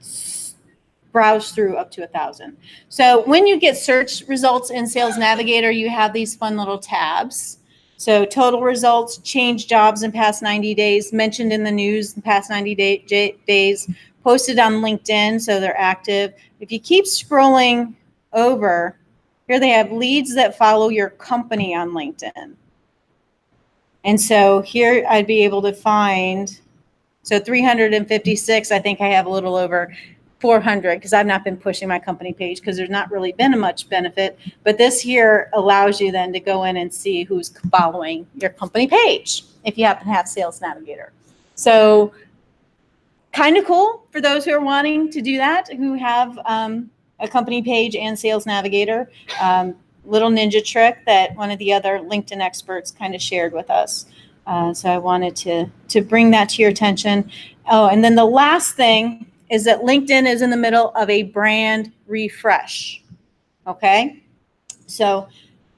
B: browse through up to 1,000. So when you get search results in Sales Navigator, you have these fun little tabs. So total results, change jobs in past 90 days, mentioned in the news in past 90 days, posted on LinkedIn, so they're active. If you keep scrolling over, here they have leads that follow your company on LinkedIn. And so here I'd be able to find, so 356, I think I have a little over 400 because I've not been pushing my company page because there's not really been much benefit. But this here allows you then to go in and see who's following your company page if you happen to have Sales Navigator. So kind of cool for those who are wanting to do that, who have a company page and Sales Navigator. Little ninja trick that one of the other LinkedIn experts kind of shared with us. So I wanted to bring that to your attention. Oh, and then the last thing is that LinkedIn is in the middle of a brand refresh. Okay? So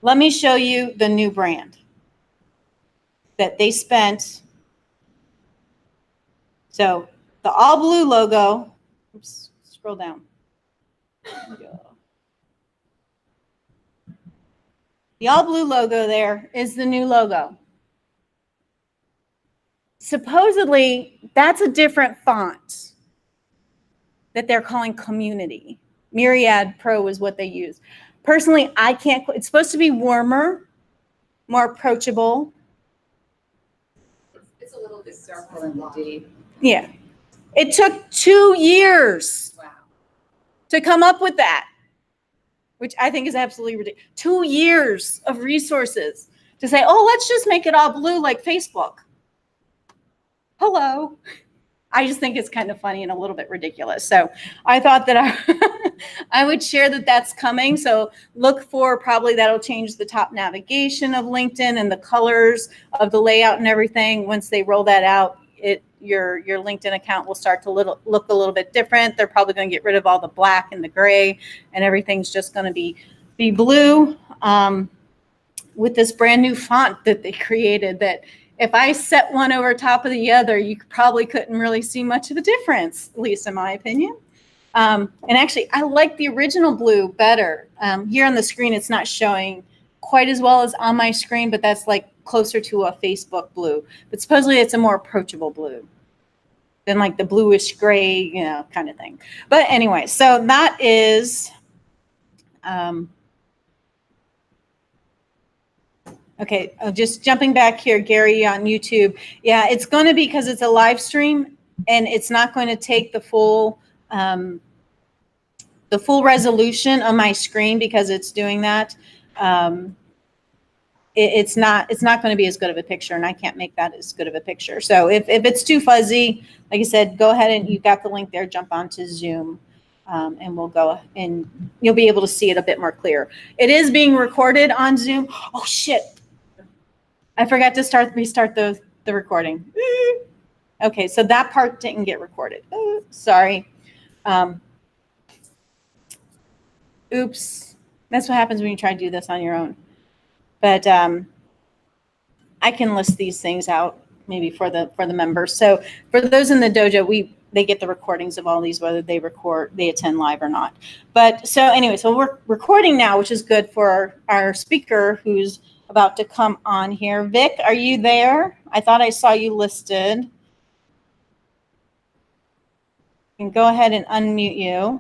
B: let me show you the new brand that they spent. So the all blue logo, oops, scroll down. The all blue logo there is the new logo. Supposedly, that's a different font that they're calling Community. Myriad Pro is what they use. Personally, I can't, it's supposed to be warmer, more approachable.
D: It's a little bit darker than the D.
B: Yeah. It took 2 years to come up with that, which I think is absolutely ridiculous. 2 years of resources to say, oh, let's just make it all blue like Facebook. Hello. I just think it's kind of funny and a little bit ridiculous. So I thought that I would share that that's coming. So look for, probably that'll change the top navigation of LinkedIn and the colors of the layout and everything. Once they roll that out, your LinkedIn account will start to look a little bit different. They're probably going to get rid of all the black and the gray, and everything's just going to be blue with this brand new font that they created that if I set one over top of the other, you probably couldn't really see much of a difference, at least in my opinion. And actually, I like the original blue better. Here on the screen, it's not showing quite as well as on my screen, but that's like closer to a Facebook blue. But supposedly it's a more approachable blue than like the bluish gray, you know, kind of thing. But anyway, so that is... Okay, just jumping back here, Gary, on YouTube. Yeah, it's going to be, because it's a live stream, and it's not going to take the full resolution on my screen because it's doing that. It's not going to be as good of a picture, and I can't make that as good of a picture. So if it's too fuzzy, like I said, go ahead and you've got the link there. Jump onto Zoom. And we'll go and you'll be able to see it a bit more clear. It is being recorded on Zoom. Oh, shit. I forgot to restart the recording. Okay, so that part didn't get recorded. Sorry. Oops. That's what happens when you try to do this on your own. But I can list these things out maybe for the members. So for those in the dojo, they get the recordings of all these, whether they attend live or not. But so anyway, so we're recording now, which is good for our speaker who's about to come on here. Vic, are you there? I thought I saw you listed. You can go ahead and unmute you.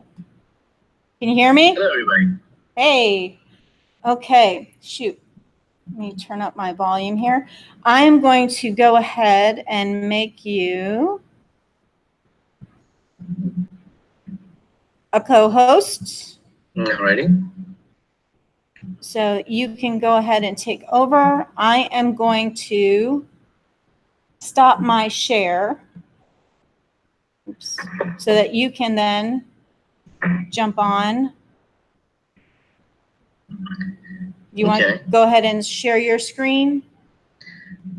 B: Can you hear me?
F: Hello, everybody.
B: Hey. Okay, shoot. Let me turn up my volume here. I'm going to go ahead and make you a co-host.
F: Alrighty.
B: So you can go ahead and take over. I am going to stop my share. Oops, so that you can then jump on. You want to go ahead and share your screen?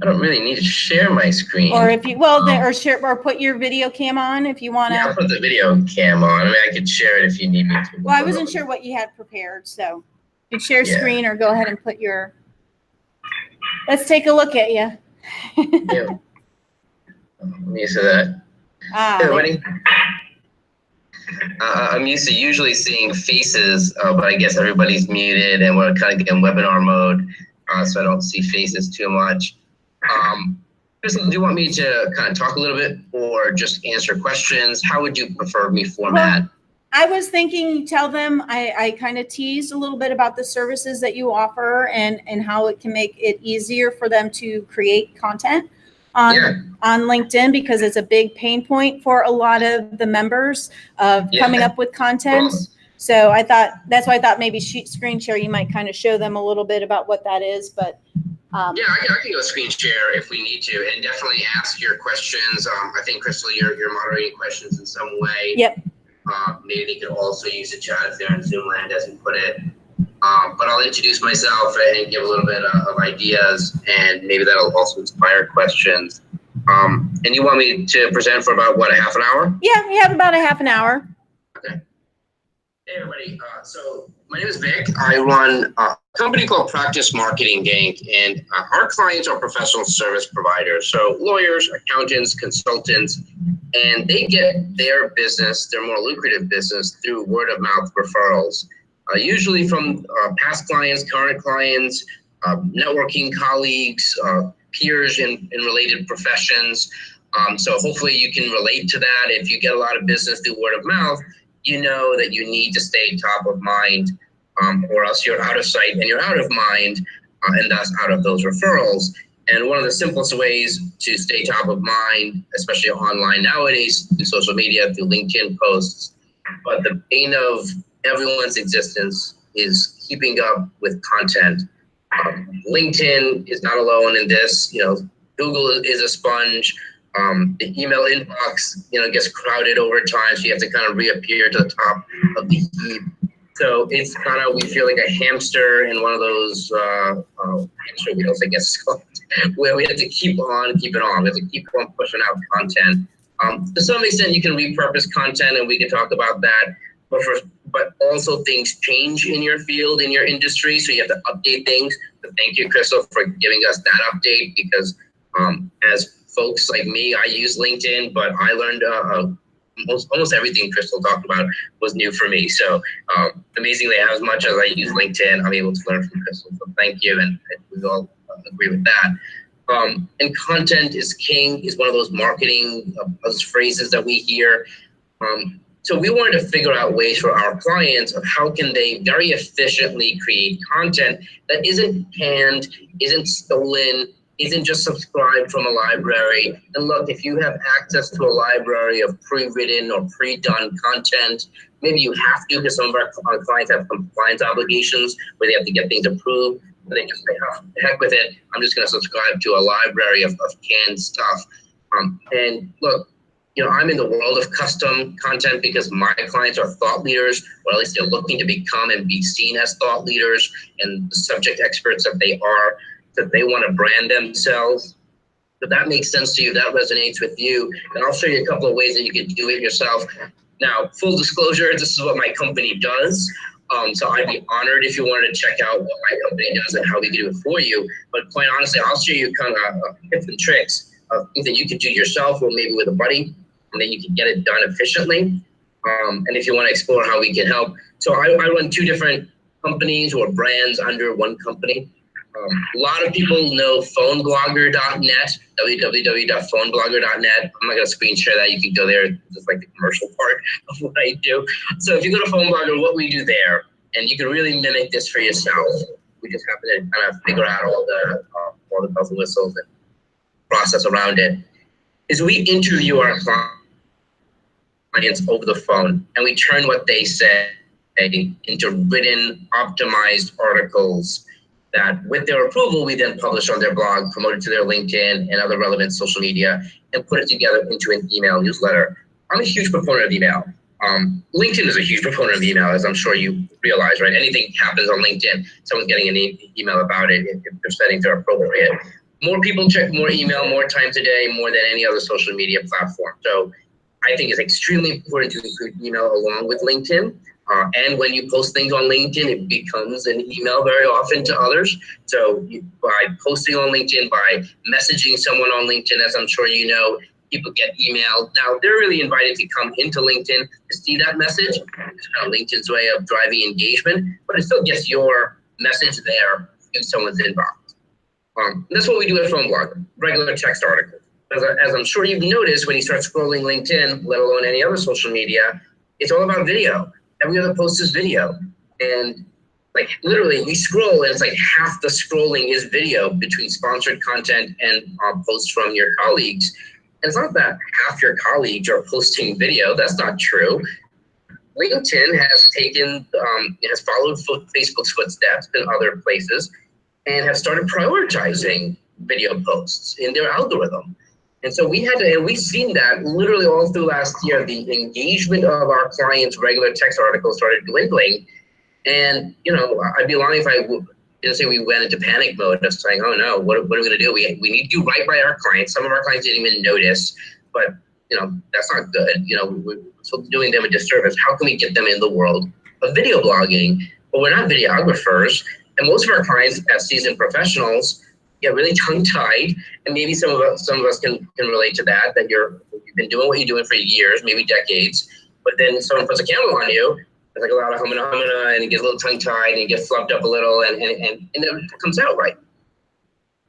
F: I don't really need to share my screen.
B: Or if you, or share, or put your video cam on if you want
F: Yeah, I'll
B: to.
F: put the video cam on. I mean, I could share it if you need me to.
B: Well, I wasn't sure what you had prepared, so you can share
F: Yeah.
B: screen or go ahead and put your, let's take a look at you.
F: Yeah. I'm used to that.
B: Ah,
F: Hey,
B: there-
F: everybody. I'm used to usually seeing faces, but I guess everybody's muted and we're kind of in webinar mode, so I don't see faces too much. Crystal, do you want me to kind of talk a little bit or just answer questions? How would you prefer me format?
B: Well, I was thinking you tell them, I kind of teased a little bit about the services that you offer and how it can make it easier for them to create content on LinkedIn, because it's a big pain point for a lot of the members of coming up with content. So I thought, that's why I thought maybe screen share, you might kind of show them a little bit about what that is, but.
F: Yeah, I can go screen share if we need to, and definitely ask your questions. I think, Crystal, you're moderating questions in some way.
B: Yep.
F: Maybe they could also use the chat if they're in Zoom land, as you put it. But I'll introduce myself and give a little bit of ideas, and maybe that'll also inspire questions. And you want me to present for about, what, a half an hour?
B: Yeah, we have about a half an hour.
F: Okay. Hey, everybody. So my name is Vic. I run a company called Practice Marketing Inc. And our clients are professional service providers. So lawyers, accountants, consultants, and they get their business, their more lucrative business, through word of mouth referrals, usually from past clients, current clients, networking colleagues, peers in related professions. So hopefully you can relate to that. If you get a lot of business through word of mouth, you know that you need to stay top of mind, or else you're out of sight and you're out of mind, and thus out of those referrals. And one of the simplest ways to stay top of mind, especially online nowadays, through social media, through LinkedIn posts, but the bane of everyone's existence is keeping up with content. LinkedIn is not alone in this. You know, Google is a sponge. The email inbox, gets crowded over time, so you have to kind of reappear to the top of the heap. So it's kind of, we feel like a hamster in one of those hamster wheels, I guess it's called, where we have to keep on keeping on. We have to keep on pushing out content. To some extent, you can repurpose content, and we can talk about that. But also things change in your field, in your industry, so you have to update things. So thank you, Crystal, for giving us that update, because as folks like me, I use LinkedIn, but I learned almost everything Crystal talked about was new for me. So amazingly, as much as I use LinkedIn, I'm able to learn from Crystal. So thank you, and we all agree with that. And content is king is one of those marketing those phrases that we hear. So we wanted to figure out ways for our clients of how can they very efficiently create content that isn't canned, isn't stolen, isn't just subscribed from a library. And look, if you have access to a library of pre-written or pre-done content, maybe you have to, because some of our clients have compliance obligations where they have to get things approved. But they just say, oh, the heck with it. I'm just going to subscribe to a library of canned stuff. And look, I'm in the world of custom content because my clients are thought leaders, or at least they're looking to become and be seen as thought leaders and the subject experts that they are, that they want to brand themselves. If that makes sense to you, that resonates with you, and I'll show you a couple of ways that you can do it yourself. Now, full disclosure, this is what my company does. So I'd be honored if you wanted to check out what my company does and how we can do it for you. But quite honestly, I'll show you kind of tips and tricks of things that you could do yourself or maybe with a buddy, and then you can get it done efficiently. And if you want to explore how we can help. So I run two different companies or brands under one company. A lot of people know phoneblogger.net, www.phoneblogger.net. I'm not going to screen share that. You can go there. This is like the commercial part of what I do. So if you go to PhoneBlogger, what we do there, and you can really mimic this for yourself. We just have to kind of figure out all the bells and whistles and process around it, is we interview our clients over the phone, and we turn what they say into written, optimized articles that, with their approval, we then publish on their blog, promote it to their LinkedIn and other relevant social media, and put it together into an email newsletter. I'm a huge proponent of email. LinkedIn is a huge proponent of email, as I'm sure you realize, right? Anything happens on LinkedIn, someone's getting an email about it if their settings are appropriate. more people check more email more times a day, more than any other social media platform. So I think it's extremely important to include email along with LinkedIn. And when you post things on LinkedIn, it becomes an email very often to others. So by posting on LinkedIn, by messaging someone on LinkedIn, as I'm sure you know, people get emailed. Now, they're really invited to come into LinkedIn to see that message. It's kind of LinkedIn's way of driving engagement, but it still gets your message there in someone's inbox. That's what we do at PhoneBlog, regular text articles. As I'm sure you've noticed when you start scrolling LinkedIn, let alone any other social media, it's all about video. Every other post is video. And like literally we scroll and it's like half the scrolling is video between sponsored content and posts from your colleagues. And it's not that half your colleagues are posting video. That's not true. LinkedIn has has followed Facebook's footsteps in other places and have started prioritizing video posts in their algorithm. And so we've seen that literally all through last year, the engagement of our clients' regular text articles started dwindling. And, I'd be lying if I didn't say we went into panic mode of saying, oh no, what are we gonna do? We need to do right by our clients. Some of our clients didn't even notice, but that's not good. We're still doing them a disservice. How can we get them in the world of video blogging? But we're not videographers. And most of our clients as seasoned professionals get really tongue-tied, and maybe some of us can relate to that you've been doing what you're doing for years, maybe decades, but then someone puts a camera on you, there's like a lot of humana, and it gets a little tongue-tied, and it gets flubbed up a little, and it comes out right.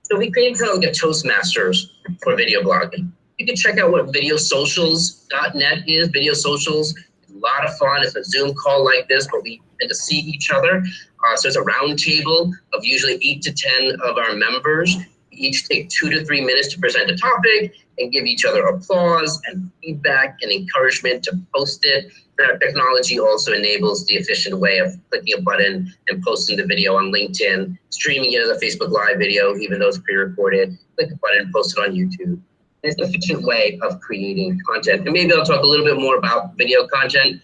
F: So we created kind of like a Toastmasters for video blogging. You can check out what videosocials.net is. Video Socials is a lot of fun. It's a Zoom call like this, but we tend to see each other. So it's a round table of usually 8 to 10 of our members. We each take 2 to 3 minutes to present a topic and give each other applause and feedback and encouragement to post it. And our technology also enables the efficient way of clicking a button and posting the video on LinkedIn, streaming it as a Facebook Live video, even though it's pre-recorded. Click the button and post it on YouTube. And it's an efficient way of creating content. And maybe I'll talk a little bit more about video content,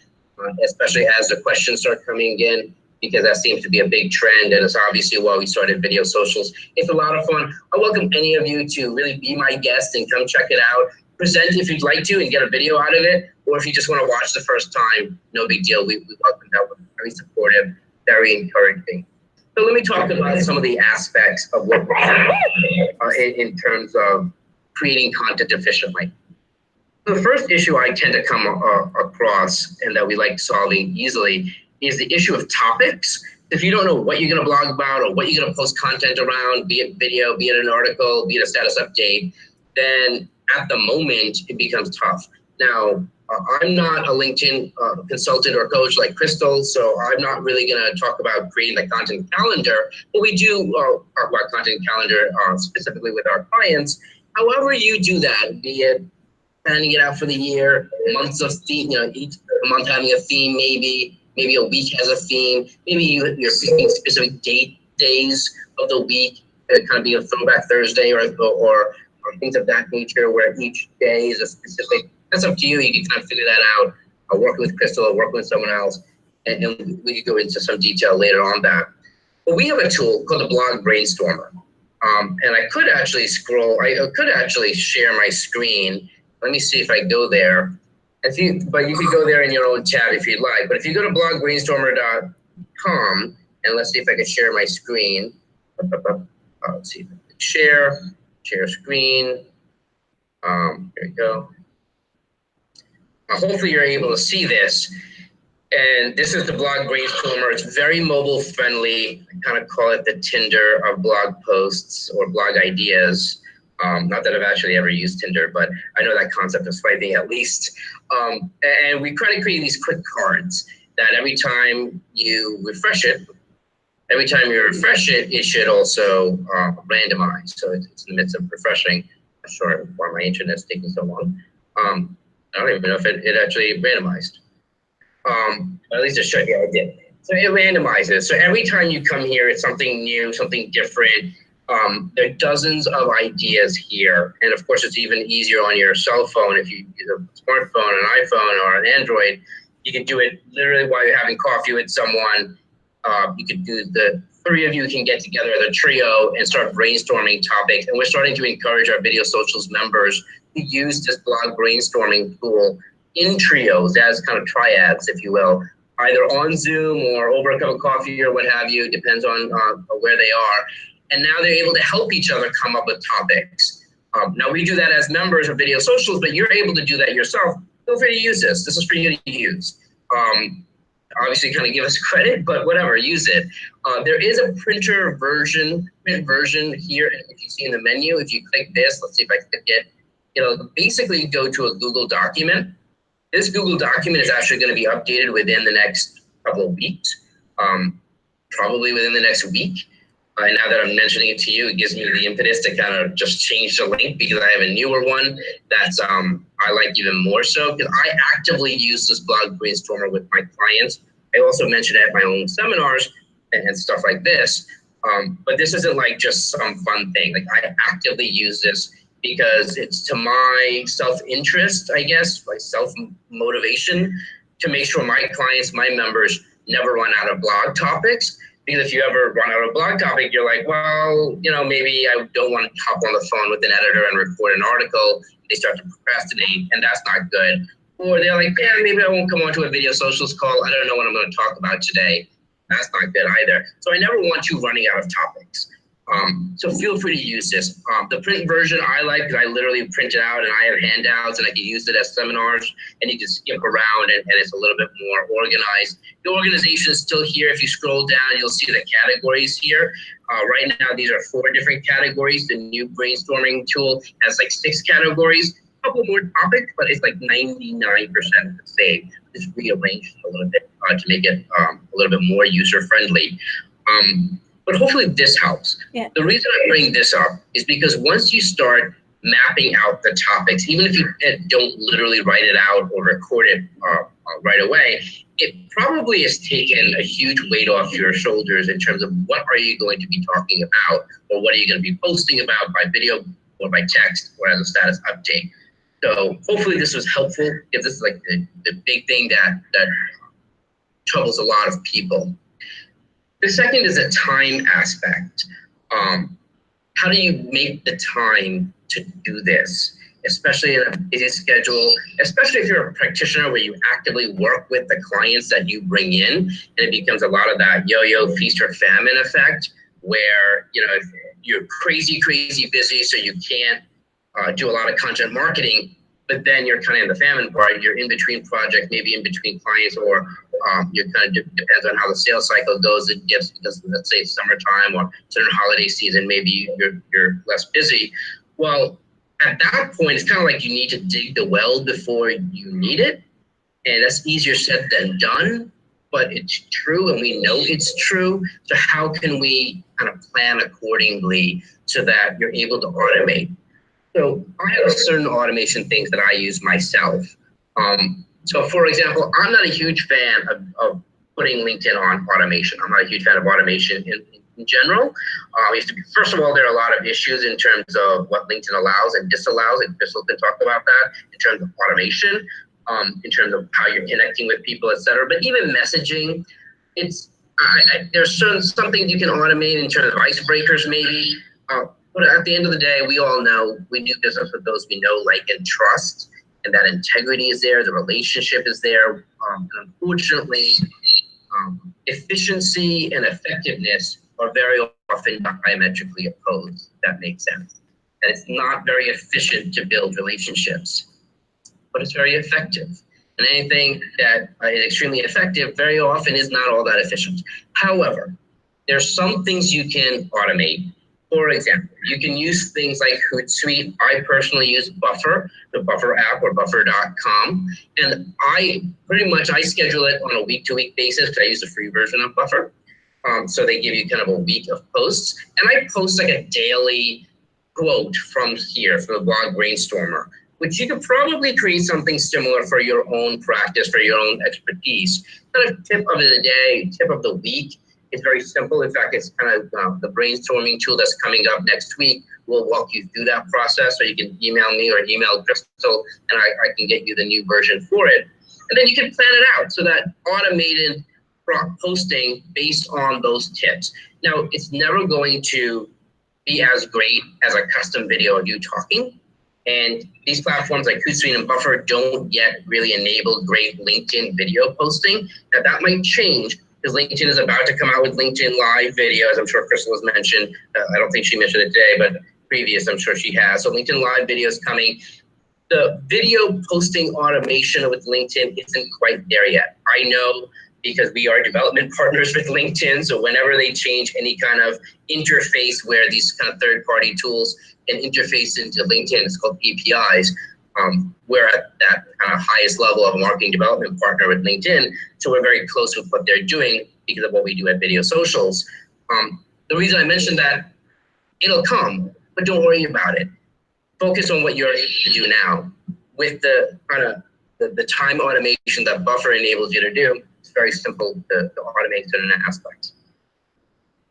F: especially as the questions start coming in, because that seems to be a big trend, and it's obviously why we started Video Socials. It's a lot of fun. I welcome any of you to really be my guest and come check it out. Present if you'd like to and get a video out of it, or if you just want to watch the first time, no big deal. We welcome that. We're very supportive, very encouraging. So let me talk about some of the aspects of what we're in terms of creating content efficiently. The first issue I tend to come across and that we like solving easily is the issue of topics. If you don't know what you're gonna blog about or what you're gonna post content around, be it video, be it an article, be it a status update, then at the moment it becomes tough. Now, I'm not a LinkedIn consultant or coach like Crystal, so I'm not really gonna talk about creating the content calendar, but we do talk about content calendar specifically with our clients. However you do that, be it planning it out for the year, months of theme, each month having a theme, maybe a week has a theme, maybe you're picking specific days of the week, it kind of be a throwback Thursday or things of that nature where each day is a specific, that's up to you. You can kind of figure that out. I'll work with Crystal, I'll work with someone else, and we can go into some detail later on that. But we have a tool called the Blog Brainstormer. And I could actually share my screen. Let me see if I go there. But you could go there in your own tab if you'd like. But if you go to blogbrainstormer.com, and let's see if I can share my screen. Let's see if I can share screen. Here we go. Hopefully you're able to see this. And this is the Blog Brainstormer. It's very mobile friendly. I kind of call it the Tinder of blog posts or blog ideas. Not that I've actually ever used Tinder, but I know that concept of swiping at least. And we try to create these quick cards that every time you refresh it, it should also randomize. So it's in the midst of refreshing. I'm not sure why my internet's taking so long. I don't even know if it actually randomized. At least it should, yeah, it did. So it randomizes. So every time you come here, it's something new, something different. There are dozens of ideas here. And of course, it's even easier on your cell phone. If you use a smartphone, an iPhone, or an Android, you can do it literally while you're having coffee with someone. You could do the 3 of you can get together as a trio and start brainstorming topics. And we're starting to encourage our Video Socials members to use this blog brainstorming tool in trios as kind of triads, if you will, either on Zoom or over a cup of coffee or what have you, depends on where they are. And now they're able to help each other come up with topics. Now we do that as members of Video Socials, but you're able to do that yourself. Feel free to use this. This is for you to use. Obviously kind of give us credit, but whatever, use it. There is a print version here. If you see in the menu, if you click this, let's see if I click it, it'll basically go to a Google document. This Google document is actually going to be updated within the next couple of weeks, probably within the next week. And now that I'm mentioning it to you, it gives me the impetus to kind of just change the link because I have a newer one that's I like even more so because I actively use this blog brainstormer with my clients. I also mention it at my own seminars and stuff like this. But this isn't like just some fun thing. Like I actively use this because it's to my self-interest, I guess, my self-motivation to make sure my clients, my members never run out of blog topics. Because if you ever run out of a blog topic, you're like, well, maybe I don't want to hop on the phone with an editor and record an article. They start to procrastinate, and that's not good. Or they're like, yeah, maybe I won't come onto a Video Socials call. I don't know what I'm going to talk about today. That's not good either. So I never want you running out of topics. So feel free to use this. The print version I like because I literally print it out and I have handouts and I can use it as seminars and you can skip around and it's a little bit more organized. The organization is still here. If you scroll down, you'll see the categories here. Right now, these are 4 different categories. The new brainstorming tool has like 6 categories, a couple more topics, but it's like 99% the same. Just rearranged a little bit to make it a little bit more user-friendly. But hopefully this helps. Yeah. The reason I bring this up is because once you start mapping out the topics, even if you don't literally write it out or record it right away, it probably has taken a huge weight off your shoulders in terms of what are you going to be talking about or what are you going to be posting about by video or by text or as a status update. So hopefully this was helpful because this is like the big thing that troubles a lot of people. The second is a time aspect. How do you make the time to do this, especially in a busy schedule, especially if you're a practitioner where you actively work with the clients that you bring in, and it becomes a lot of that yo-yo feast or famine effect where if you're crazy busy so you can't do a lot of content marketing, but then you're kind of in the famine part, you're in between projects, maybe in between clients, or you kind of depends on how the sales cycle goes. It gets, because let's say it's summertime or certain holiday season, maybe you're less busy. Well, at that point, it's kind of like you need to dig the well before you need it. And that's easier said than done, but it's true and we know it's true. So how can we kind of plan accordingly so that you're able to automate? So I have certain automation things that I use myself. So for example, I'm not a huge fan of putting LinkedIn on automation. I'm not a huge fan of automation in general. First of all, there are a lot of issues in terms of what LinkedIn allows and disallows, and Crystal can talk about that in terms of automation, in terms of how you're connecting with people, et cetera. But even messaging, there's some things you can automate in terms of icebreakers maybe. But at the end of the day, we all know we do business with those we know, like, and trust, and that integrity is there, the relationship is there. And unfortunately, efficiency and effectiveness are very often diametrically opposed, if that makes sense. And it's not very efficient to build relationships, but it's very effective. And anything that is extremely effective very often is not all that efficient. However, there's some things you can automate. For example, you can use things like Hootsuite. I personally use Buffer, the Buffer app, or buffer.com. And I schedule it on a week-to-week basis because I use the free version of Buffer. So they give you kind of a week of posts. And I post like a daily quote from here, from the blog Brainstormer, which you could probably create something similar for your own practice, for your own expertise. Kind of tip of the day, tip of the week. It's very simple. In fact, it's kind of the brainstorming tool that's coming up next week. We'll walk you through that process, so you can email me or email Crystal, and I can get you the new version for it. And then you can plan it out so that automated posting based on those tips. Now, it's never going to be as great as a custom video of you talking. And these platforms like Hootsuite and Buffer don't yet really enable great LinkedIn video posting. Now that might change because LinkedIn is about to come out with LinkedIn Live video, as I'm sure Crystal has mentioned. I don't think she mentioned it today, but previous, I'm sure she has. So LinkedIn Live video is coming. The video posting automation with LinkedIn isn't quite there yet. I know because we are development partners with LinkedIn. So whenever they change any kind of interface where these kind of third-party tools can interface into LinkedIn, it's called APIs. We're at that kind of highest level of a marketing development partner with LinkedIn. So we're very close with what they're doing because of what we do at Video Socials. The reason I mentioned that, it'll come, but don't worry about it. Focus on what you're able to do now with the kind of the time automation that Buffer enables you to do. It's very simple to automate certain aspects.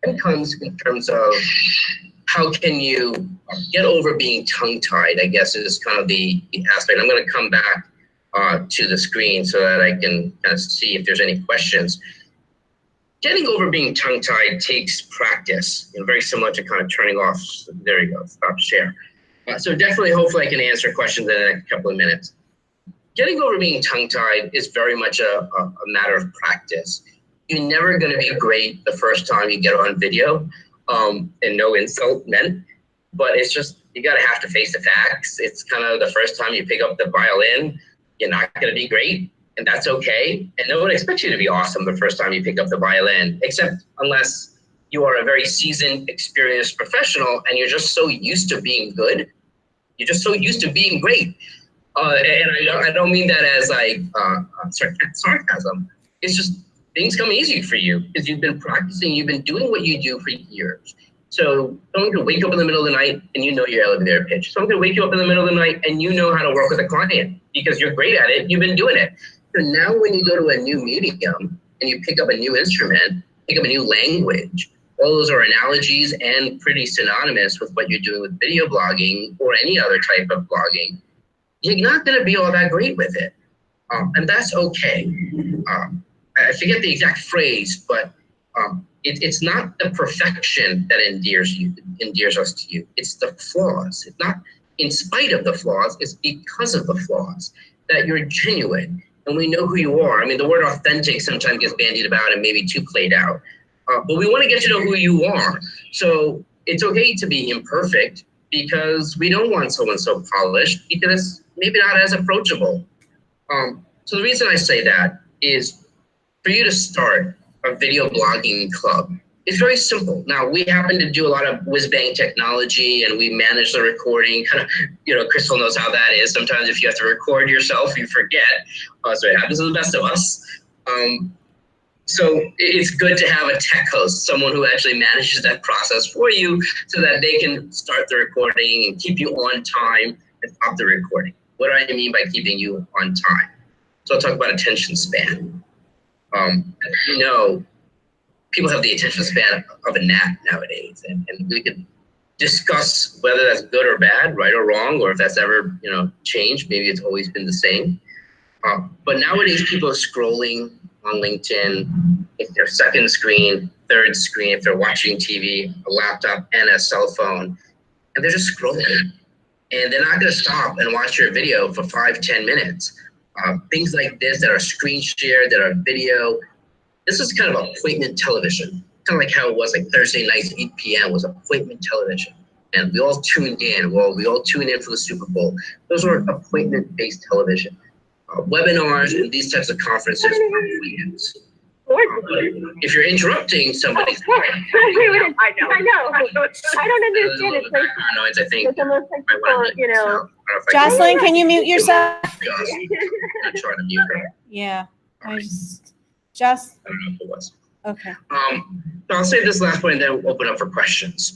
F: It comes in terms of how can you get over being tongue-tied, I guess is kind of the aspect. I'm going to come back to the screen so that I can kind of see if there's any questions. Getting over being tongue-tied takes practice, very similar to kind of turning off. There you go, stop share. So definitely, hopefully I can answer questions in the next couple of minutes. Getting over being tongue-tied is very much a matter of practice. You're never going to be great the first time you get on video, and no insult meant, but it's just, you got to have to face the facts. It's kind of the first time you pick up the violin, you're not going to be great, and that's okay. And no one expects you to be awesome the first time you pick up the violin, except unless you are a very seasoned, experienced professional and you're just so used to being good. You're just so used to being great. And I don't mean that as like sarcasm. It's just things come easy for you because you've been practicing, you've been doing what you do for years. So someone can wake up in the middle of the night and you know your elevator pitch. Someone can wake you up in the middle of the night and you know how to work with a client because you're great at it, you've been doing it. So now when you go to a new medium and you pick up a new instrument, pick up a new language, all those are analogies and pretty synonymous with what you're doing with video blogging or any other type of blogging. You're not going to be all that great with it. And that's okay. I forget the exact phrase, but it's not the perfection that endears us to you. It's the flaws. It's not in spite of the flaws, it's because of the flaws that you're genuine and we know who you are. I mean, the word authentic sometimes gets bandied about and maybe too played out. But we want to get to know who you are. So it's okay to be imperfect because we don't want someone so polished because maybe not as approachable. So the reason I say that is for you to start a video blogging club. It's very simple. Now, we happen to do a lot of whiz-bang technology and we manage the recording. Kind of, Crystal knows how that is. Sometimes if you have to record yourself, you forget. So it happens to the best of us. So it's good to have a tech host, someone who actually manages that process for you so that they can start the recording and keep you on time and stop the recording. What do I mean by keeping you on time? So I'll talk about attention span. As you know, people have the attention span of a gnat nowadays, and we could discuss whether that's good or bad, right or wrong, or if that's ever changed. Maybe it's always been the same. But nowadays, people are scrolling on LinkedIn, if their second screen, third screen, if they're watching TV, a laptop, and a cell phone, and they're just scrolling. And they're not going to stop and watch your video for 5-10 minutes. Things like this that are screen shared, that are video. This is kind of appointment television, kind of like how it was like Thursday nights, 8 p.m. was appointment television. And we all tuned in. Well, we all tuned in for the Super Bowl. Those were appointment-based television. Webinars and these types of conferences are appointments. If you're interrupting somebody,
G: I know. I don't understand. It's like
F: noise, I think.
G: it's almost like
B: Jocelyn, can you mute yourself?
F: I'm trying to mute her.
B: Yeah,
F: I
B: just,
F: don't know if it was.
B: okay.
F: So I'll say this last point and then we'll open up for questions.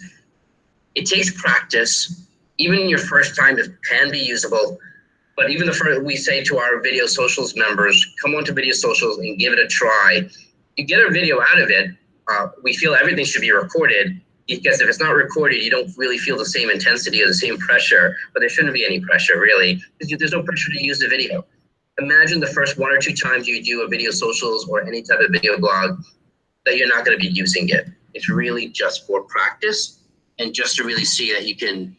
F: It takes practice. Even your first time can be usable. But even the first, we say to our Video Socials members, come on to Video Socials and give it a try. You get a video out of it. We feel everything should be recorded because if it's not recorded, you don't really feel the same intensity or the same pressure, but there shouldn't be any pressure really, because there's no pressure to use the video. Imagine the first 1 or 2 times you do a Video Socials or any type of video blog that you're not going to be using it. It's really just for practice and just to really see that you can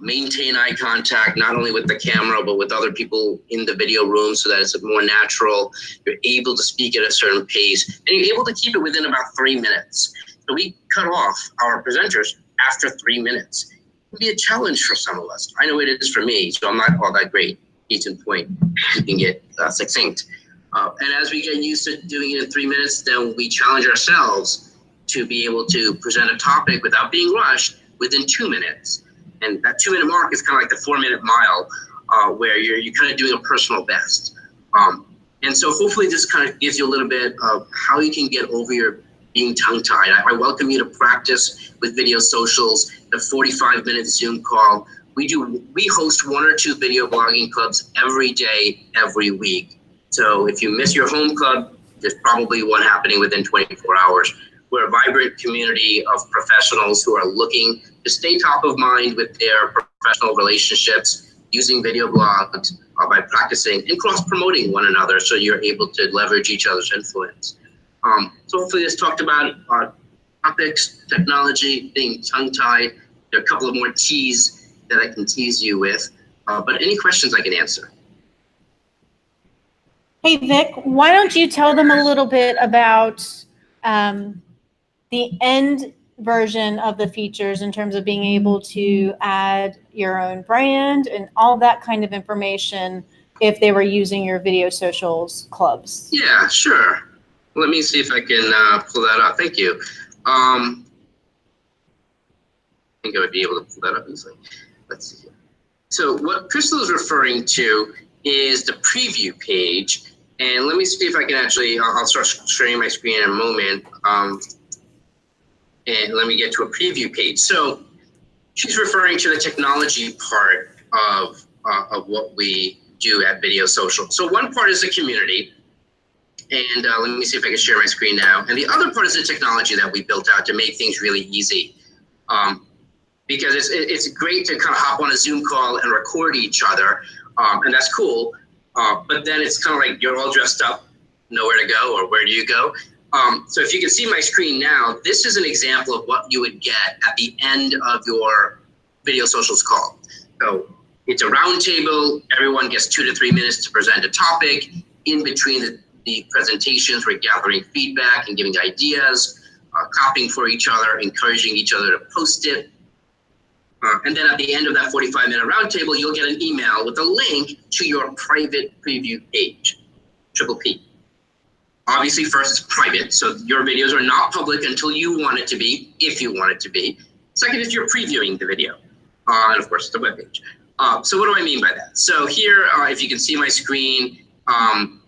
F: maintain eye contact, not only with the camera, but with other people in the video room so that it's more natural. You're able to speak at a certain pace and you're able to keep it within about 3 minutes. So we cut off our presenters after 3 minutes. It can be a challenge for some of us. I know it is for me, so I'm not all that great. Case in point, you can get succinct. And as we get used to doing it in 3 minutes, then we challenge ourselves to be able to present a topic without being rushed within 2 minutes. And that 2 minute mark is kind of like the 4 minute mile where you're kind of doing a personal best. And so hopefully this kind of gives you a little bit of how you can get over your being tongue-tied. I welcome you to practice with video socials, the 45-minute Zoom call. We host 1 or 2 video blogging clubs every day, every week. So if you miss your home club, there's probably one happening within 24 hours. We're a vibrant community of professionals who are looking to stay top of mind with their professional relationships, using video blogs by practicing and cross-promoting one another so you're able to leverage each other's influence. So hopefully this talked about topics, technology, being tongue-tied. There are a couple of more T's that I can tease you with, but any questions I can answer.
H: Hey, Vic, why don't you tell them a little bit about the end version of the features in terms of being able to add your own brand and all that kind of information if they were using your video socials clubs?
F: Yeah, sure. Let me see if I can pull that up. Thank you. I think I would be able to pull that up easily. Let's see. So what Crystal is referring to is the preview page. And let me see if I can actually, I'll start sharing my screen in a moment. And let me get to a preview page. So she's referring to the technology part of what we do at Video Social. So one part is the community. And let me see if I can share my screen now. And the other part is the technology that we built out to make things really easy. Because it's great to kind of hop on a Zoom call and record each other. And that's cool. But then it's kind of like you're all dressed up, nowhere to go, or where do you go? So if you can see my screen now, this is an example of what you would get at the end of your Video Socials call. So it's a round table. Everyone gets 2 to 3 minutes to present a topic. In between the presentations, we're gathering feedback and giving ideas, copying for each other, encouraging each other to post it. And then at the end of that 45-minute roundtable, you'll get an email with a link to your private preview page, Triple P. Obviously, first, it's private, so your videos are not public until you want it to be, if you want it to be. Second is you're previewing the video, and of course, the webpage. So what do I mean by that? So here, if you can see my screen,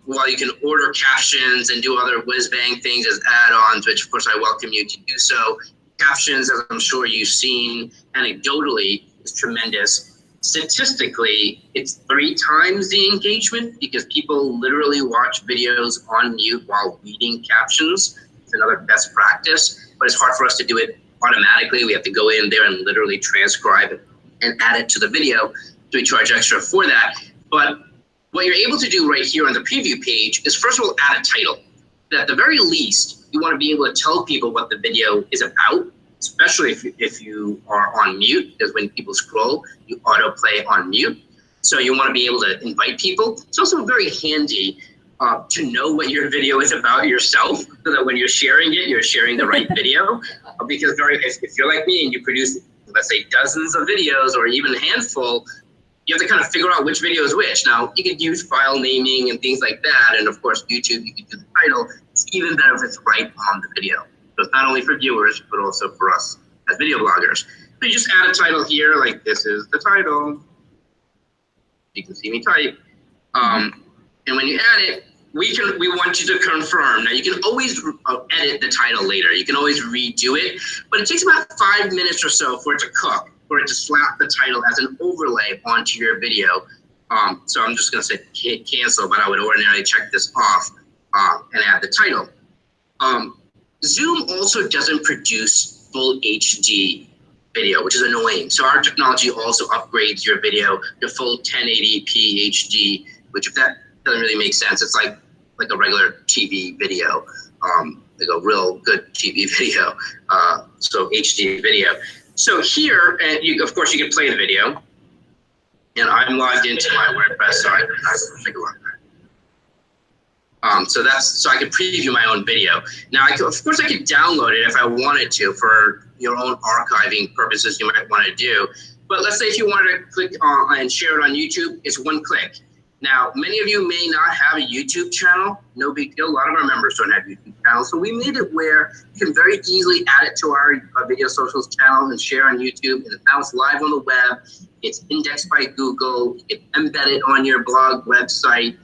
F: while you can order captions and do other whiz-bang things as add-ons, which of course I welcome you to do so, captions, as I'm sure you've seen anecdotally, is tremendous. Statistically, it's 3 times the engagement because people literally watch videos on mute while reading captions. It's another best practice, but it's hard for us to do it automatically. We have to go in there and literally transcribe it and add it to the video. So we charge extra for that. But what you're able to do right here on the preview page is, first of all, add a title. At the very least, you want to be able to tell people what the video is about, especially if you are on mute, because when people scroll, you autoplay on mute. So you want to be able to invite people. It's also very handy to know what your video is about yourself, so that when you're sharing it, you're sharing the right video. Because if you're like me and you produce, let's say, dozens of videos or even a handful, you have to kind of figure out which video is which. Now, you could use file naming and things like that. And of course, YouTube, you could do the title. It's even better if it's right on the video. So it's not only for viewers, but also for us as video bloggers. So you just add a title here, like this is the title. You can see me type. And when you add it, we want you to confirm. Now, you can always edit the title later. You can always redo it, but it takes about 5 minutes or so for it to cook, for it to slap the title as an overlay onto your video. So I'm just gonna say cancel, but I would ordinarily check this off and add the title. Zoom also doesn't produce full HD video, which is annoying. So our technology also upgrades your video to full 1080p HD, which if that doesn't really make sense, it's like a regular TV video. like a real good TV video, so HD video. So here, and of course you can play the video, and I'm logged into my WordPress, so I can take a look. So I can preview my own video. Now, of course I could download it if I wanted to for your own archiving purposes you might want to do. But let's say if you wanted to click on and share it on YouTube, it's one click. Now, many of you may not have a YouTube channel. No big deal. A lot of our members don't have YouTube channels. So we made it where you can very easily add it to our Video Socials channel and share on YouTube. And now it's live on the web. It's indexed by Google. You can embed it on your blog website.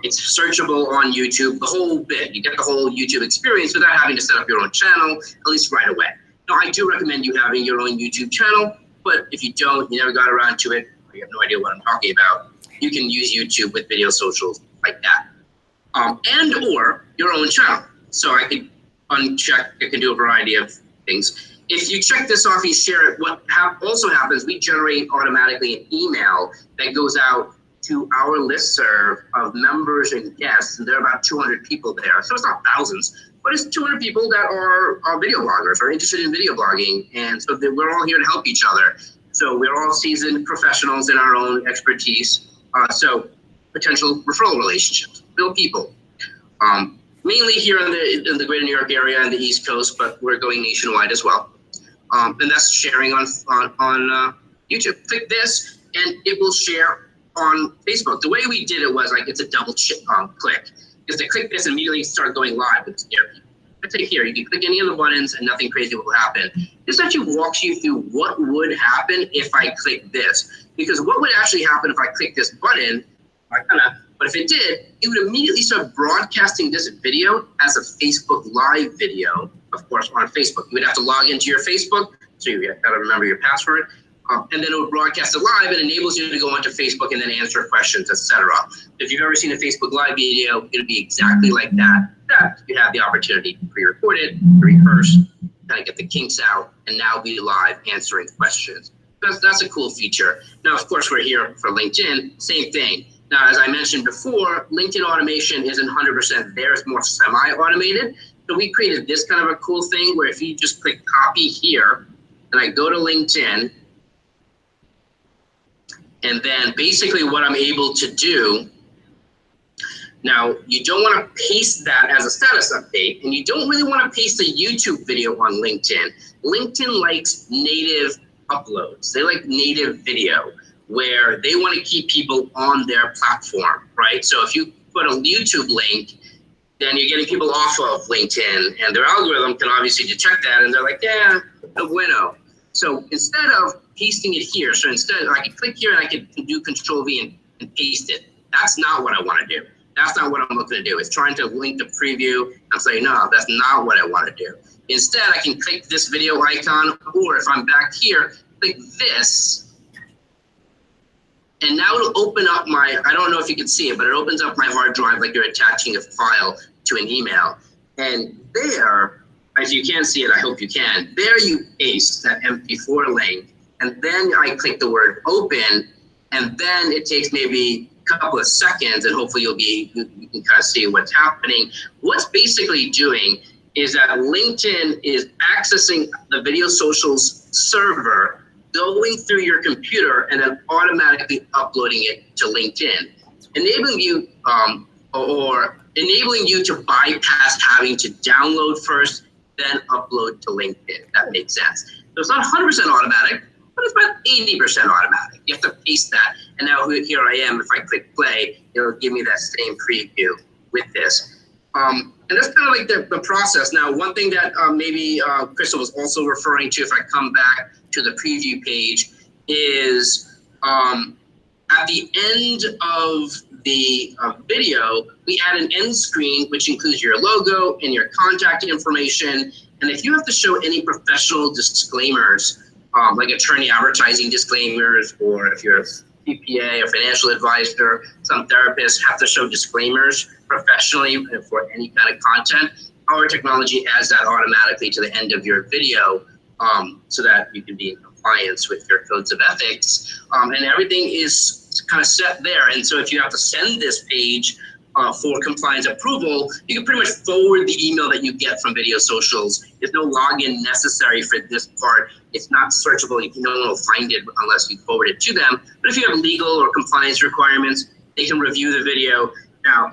F: It's searchable on YouTube, the whole bit. You get the whole YouTube experience without having to set up your own channel, at least right away. Now, I do recommend you having your own YouTube channel, but if you don't, you never got around to it, or you have no idea what I'm talking about, you can use YouTube with Video Socials like that. And or your own channel. So I could uncheck, I can do a variety of things. If you check this off, you share it, what also happens, we generate automatically an email that goes out to our listserv of members and guests, and there are about 200 people there. So it's not thousands, but it's 200 people that are video bloggers or interested in video blogging. And so we're all here to help each other. So we're all seasoned professionals in our own expertise. So potential referral relationships, real people. Mainly here in the greater New York area and the East Coast, but we're going nationwide as well. And that's sharing on YouTube. Click this and it will share on Facebook. The way we did it was like it's a double click. Because to click this and immediately start going live would scare people. Let's say here, you can click any of the buttons and nothing crazy will happen. This actually walks you through what would happen if I click this. Because what would actually happen if I click this button, but if it did, it would immediately start broadcasting this video as a Facebook Live video, of course, on Facebook. You would have to log into your Facebook, so you gotta remember your password. And then it will broadcast it live and enables you to go onto Facebook and then answer questions, etc. If you've ever seen a Facebook Live video, it'll be exactly like that. You have the opportunity to pre-record it, rehearse, kind of get the kinks out, and now be live answering questions. That's a cool feature. Now, of course, we're here for LinkedIn, same thing. Now, as I mentioned before, LinkedIn automation isn't 100% there, it's more semi-automated. So we created this kind of a cool thing where if you just click copy here, and I go to LinkedIn, and then basically what I'm able to do, now you don't want to paste that as a status update, and you don't really want to paste a YouTube video on LinkedIn. LinkedIn likes native uploads. They like native video where they want to keep people on their platform, right? So if you put a YouTube link, then you're getting people off of LinkedIn, and their algorithm can obviously detect that, and they're like, yeah, no bueno. So instead of pasting it here, so instead I can click here and I can do Control V and paste it. That's not what I want to do. That's not what I'm looking to do. It's trying to link the preview and say, no, that's not what I want to do. Instead, I can click this video icon, or if I'm back here, click this. And now it'll open up my, I don't know if you can see it, but it opens up my hard drive like you're attaching a file to an email. And there, if you can see it, I hope you can, there you paste that MP4 link. And then I click the word open, and then it takes maybe a couple of seconds, and hopefully you can kind of see what's happening. What's basically doing is that LinkedIn is accessing the Video Socials server, going through your computer, and then automatically uploading it to LinkedIn, enabling you enabling you to bypass having to download first, then upload to LinkedIn. That makes sense. So it's not 100% automatic, but it's about 80% automatic. You have to paste that. And now here I am. If I click play, it'll give me that same preview with this. And that's kind of like the process. Now, one thing that maybe Crystal was also referring to, if I come back to the preview page, is at the end of the video, we add an end screen, which includes your logo and your contact information. And if you have to show any professional disclaimers, like attorney advertising disclaimers, or if you're a CPA or financial advisor, some therapists have to show disclaimers professionally for any kind of content. Our technology adds that automatically to the end of your video, so that you can be in compliance with your codes of ethics. And everything is kind of set there. And so if you have to send this page for compliance approval, you can pretty much forward the email that you get from Video Socials. There's no login necessary for this part. It's not searchable. No one will find it unless you forward it to them. But if you have legal or compliance requirements, they can review the video. Now,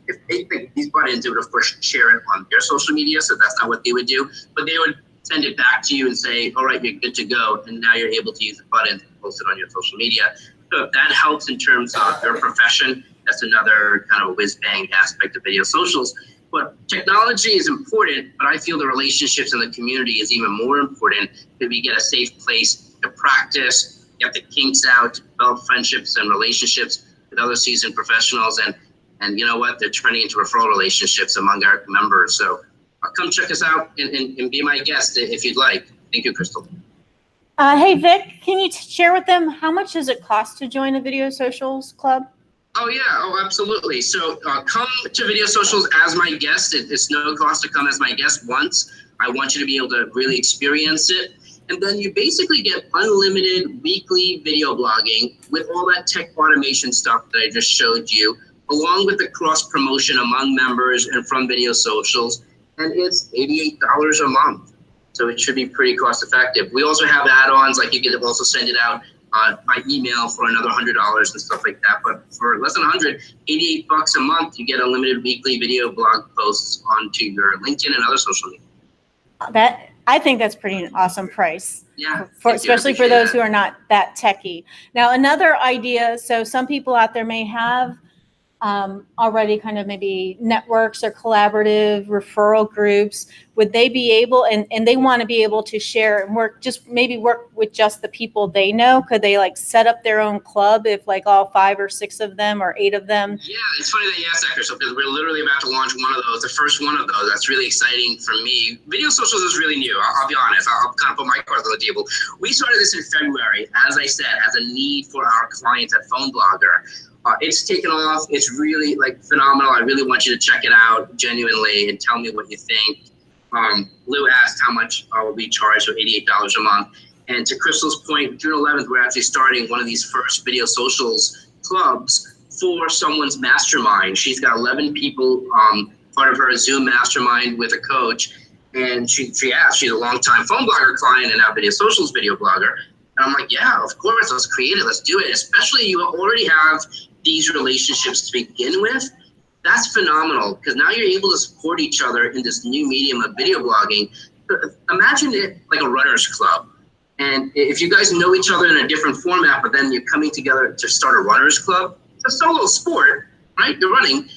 F: if they pick these buttons, they would of course share it on their social media, so that's not what they would do. But they would send it back to you and say, all right, you're good to go. And now you're able to use the button to post it on your social media. So if that helps in terms of your profession, that's another kind of a whiz-bang aspect of Video Socials. But technology is important, but I feel the relationships in the community is even more important that we get a safe place to practice, get the kinks out, develop friendships and relationships with other seasoned professionals. And you know what? They're turning into referral relationships among our members. So come check us out and be my guest if you'd like. Thank you, Crystal.
H: Hey, Vic, can you share with them how much does it cost to join a Video Socials club?
F: Oh, yeah. Oh, absolutely. So come to Video Socials as my guest. It's no cost to come as my guest once. I want you to be able to really experience it. And then you basically get unlimited weekly video blogging with all that tech automation stuff that I just showed you, along with the cross promotion among members and from Video Socials. And it's $88 a month. So it should be pretty cost effective. We also have add-ons, like you can also send it out by email for another $100 and stuff like that. But for less than $100, $88 a month, you get unlimited weekly video blog posts onto your LinkedIn and other social media.
H: I think that's pretty awesome price.
F: Yeah.
H: Especially for those who are not that techie. Now, another idea, so some people out there may have already kind of maybe networks or collaborative referral groups. Would they be able, and they want to be able to share and work with just the people they know? Could they like set up their own club if like all 5 or 6 of them or 8 of them?
F: Yeah, it's funny that you asked that, Crystal, because we're literally about to launch one of those, the first one of those. That's really exciting for me. Video Socials is really new. I'll be honest. I'll kind of put my cards on the table. We started this in February, as I said, as a need for our clients at Phone Blogger. It's taken off. It's really like phenomenal. I really want you to check it out genuinely and tell me what you think. Lou asked how much we charge, so $88 a month. And to Crystal's point, June 11th, we're actually starting one of these first Video Socials clubs for someone's mastermind. She's got 11 people, part of her Zoom mastermind with a coach. And she asked, she's a longtime Phone Blogger client and now Video Socials video blogger. And I'm like, yeah, of course, let's create it. Let's do it. Especially you already have these relationships to begin with. That's phenomenal because now you're able to support each other in this new medium of video blogging. Imagine it like a runner's club. And if you guys know each other in a different format, but then you're coming together to start a runner's club, it's a solo sport, right? You're running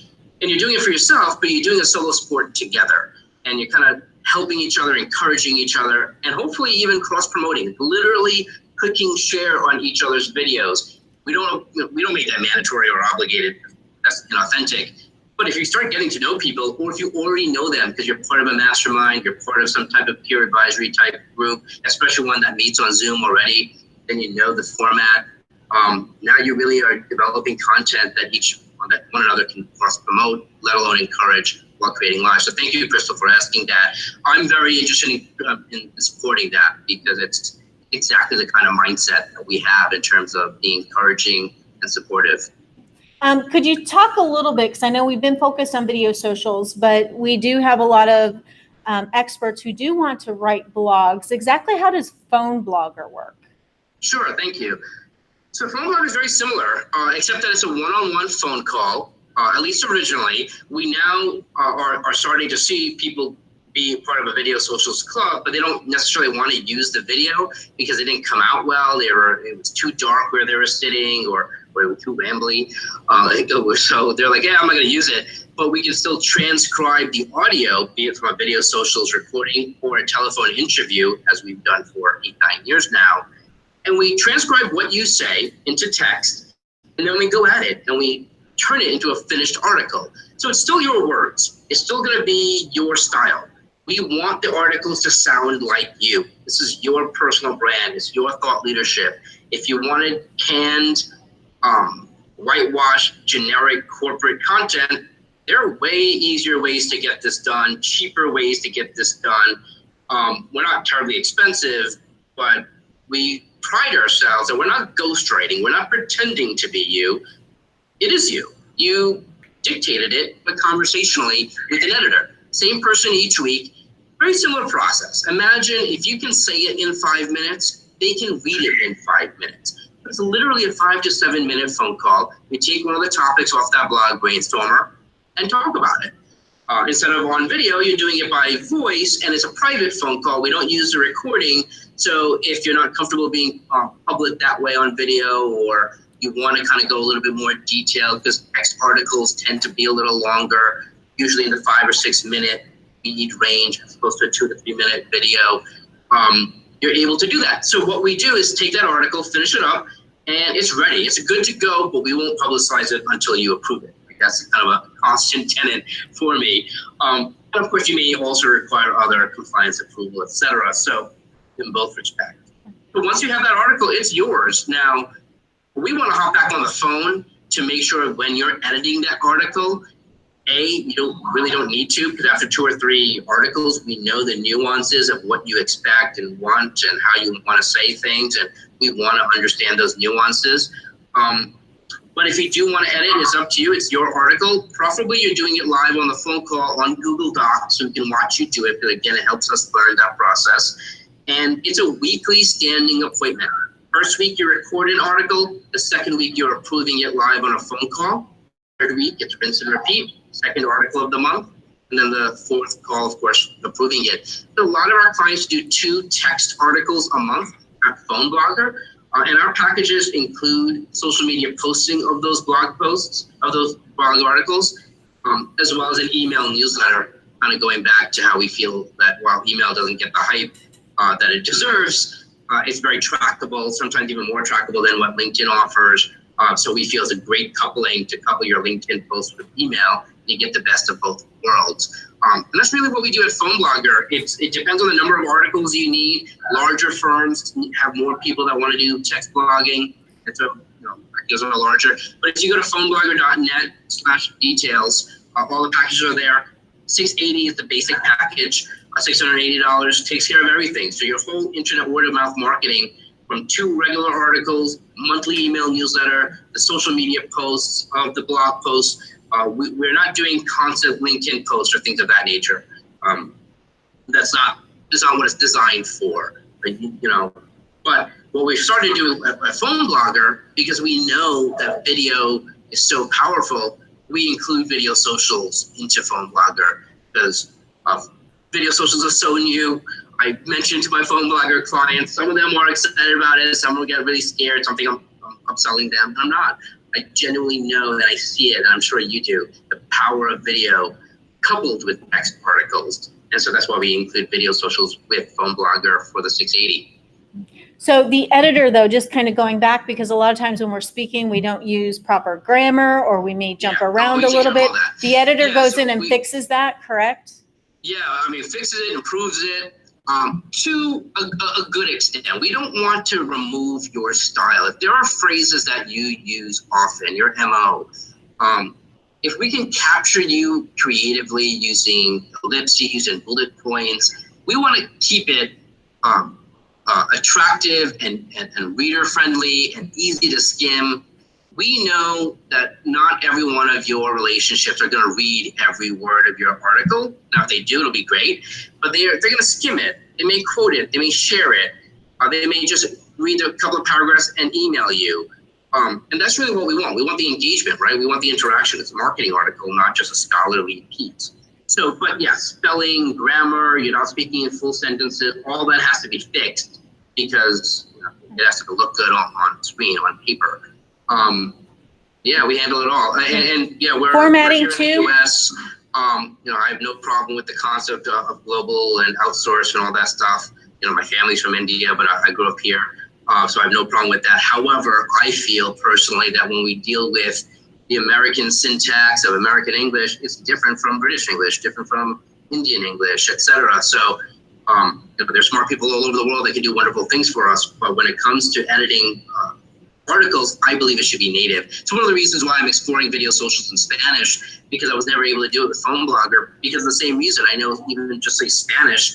F: and you're doing it for yourself, but you're doing a solo sport together. And you're kind of helping each other, encouraging each other, and hopefully even cross-promoting, literally clicking share on each other's videos. We don't make that mandatory or obligated. That's inauthentic. But if you start getting to know people, or if you already know them because you're part of a mastermind, you're part of some type of peer advisory type group, especially one that meets on Zoom already, then you know the format. Now you really are developing content that one another can cross promote, let alone encourage while creating live. So thank you, Crystal, for asking that. I'm very interested in supporting that because it's exactly the kind of mindset that we have in terms of being encouraging and supportive.
H: Could you talk a little bit, because I know we've been focused on Video Socials, but we do have a lot of experts who do want to write blogs. Exactly how does Phone Blogger work?
F: Sure, thank you. So Phone Blogger is very similar, except that it's a one-on-one phone call, at least originally. We now are starting to see people be part of a Video Socials club, but they don't necessarily want to use the video because it didn't come out well. It was too dark where they were sitting, or it was too rambly. So they're like, yeah, I'm not going to use it. But we can still transcribe the audio, be it from a Video Socials recording or a telephone interview, as we've done for 8-9 years now. And we transcribe what you say into text, and then we go at it and we turn it into a finished article. So it's still your words. It's still going to be your style. We want the articles to sound like you. This is your personal brand. It's your thought leadership. If you wanted canned, whitewashed, generic corporate content, there are way easier ways to get this done, cheaper ways to get this done. We're not terribly expensive, but we pride ourselves that we're not ghostwriting. We're not pretending to be you. It is you. You dictated it, but conversationally with an editor. Same person each week, very similar process. Imagine if you can say it in 5 minutes, they can read it in 5 minutes. It's literally a 5 to 7 minute phone call. We take one of the topics off that blog brainstormer and talk about it. Instead of on video, you're doing it by voice, and it's a private phone call. We don't use the recording. So if you're not comfortable being public that way on video, or you want to kind of go a little bit more detailed, because text articles tend to be a little longer, usually in the 5 or 6 minute feed range, as opposed to a 2 to 3 minute video, you're able to do that. So what we do is take that article, finish it up, and it's ready. It's good to go, but we won't publicize it until you approve it. That's kind of a constant tenet for me. And of course, you may also require other compliance approval, et cetera. So in both respects. But once you have that article, it's yours. Now, we want to hop back on the phone to make sure when you're editing that article, you really don't need to, because after 2 or 3 articles, we know the nuances of what you expect and want and how you want to say things, and we want to understand those nuances. But if you do want to edit, it's up to you. It's your article. Preferably, you're doing it live on the phone call on Google Docs, so we can watch you do it. But again, it helps us learn that process. And it's a weekly standing appointment. First week, you record an article. The second week, you're approving it live on a phone call. Third week, it's rinse and repeat. Second article of the month. And then the fourth call, of course, approving it. So a lot of our clients do 2 text articles a month at Phone Blogger. And our packages include social media posting of those blog posts, of those blog articles, as well as an email newsletter, kind of going back to how we feel that while email doesn't get the hype that it deserves, it's very trackable, sometimes even more trackable than what LinkedIn offers. So we feel it's a great coupling to couple your LinkedIn post with email, and you get the best of both worlds. And that's really what we do at Phone Blogger. It depends on the number of articles you need. Larger firms have more people that want to do text blogging, and so those are larger. But if you go to phoneblogger.net/details, all the packages are there. $680 is the basic package. $680 takes care of everything. So your whole internet word of mouth marketing, from 2 regular articles, monthly email newsletter, the social media posts, of the blog posts. We're not doing constant LinkedIn posts or things of that nature. That's not what it's designed for. But what we've started to do at Phone Blogger, because we know that video is so powerful, we include video socials into Phone Blogger, because video socials are so new. I mentioned to my Phone Blogger clients, some of them are excited about it, some will get really scared, some think I'm upselling them. I'm not. I genuinely know that I see it, and I'm sure you do, the power of video coupled with text articles. And so that's why we include video socials with Phone Blogger for the $680.
H: So the editor, though, just kind of going back, because a lot of times when we're speaking, we don't use proper grammar, or we may jump around a little bit. The editor goes in and fixes that, correct?
F: Yeah, fixes it, improves it. To a good extent. We don't want to remove your style. If there are phrases that you use often, your MO, if we can capture you creatively using ellipses and bullet points, we want to keep it attractive and reader-friendly and easy to skim. We know that not every one of your relationships are going to read every word of your article. Now, if they do, it'll be great, but they're going to skim it. They may quote it. They may share it. They may just read a couple of paragraphs and email you. And that's really what we want. We want the engagement, right? We want the interaction. It's a marketing article, not just a scholarly piece. So, but yes, spelling, grammar, you're not speaking in full sentences, all that has to be fixed, because it has to look good on screen, on paper. Yeah, we handle it all. And yeah, we're
H: formatting
F: here in the US. I have no problem with the concept of global and outsource and all that stuff. My family's from India, but I grew up here. So I have no problem with that. However, I feel personally that when we deal with the American syntax of American English, it's different from British English, different from Indian English, etc. So there's smart people all over the world that can do wonderful things for us. But when it comes to editing articles, I believe it should be native. It's one of the reasons why I'm exploring video socials in Spanish, because I was never able to do it with Phone Blogger, because of the same reason. I know even just say Spanish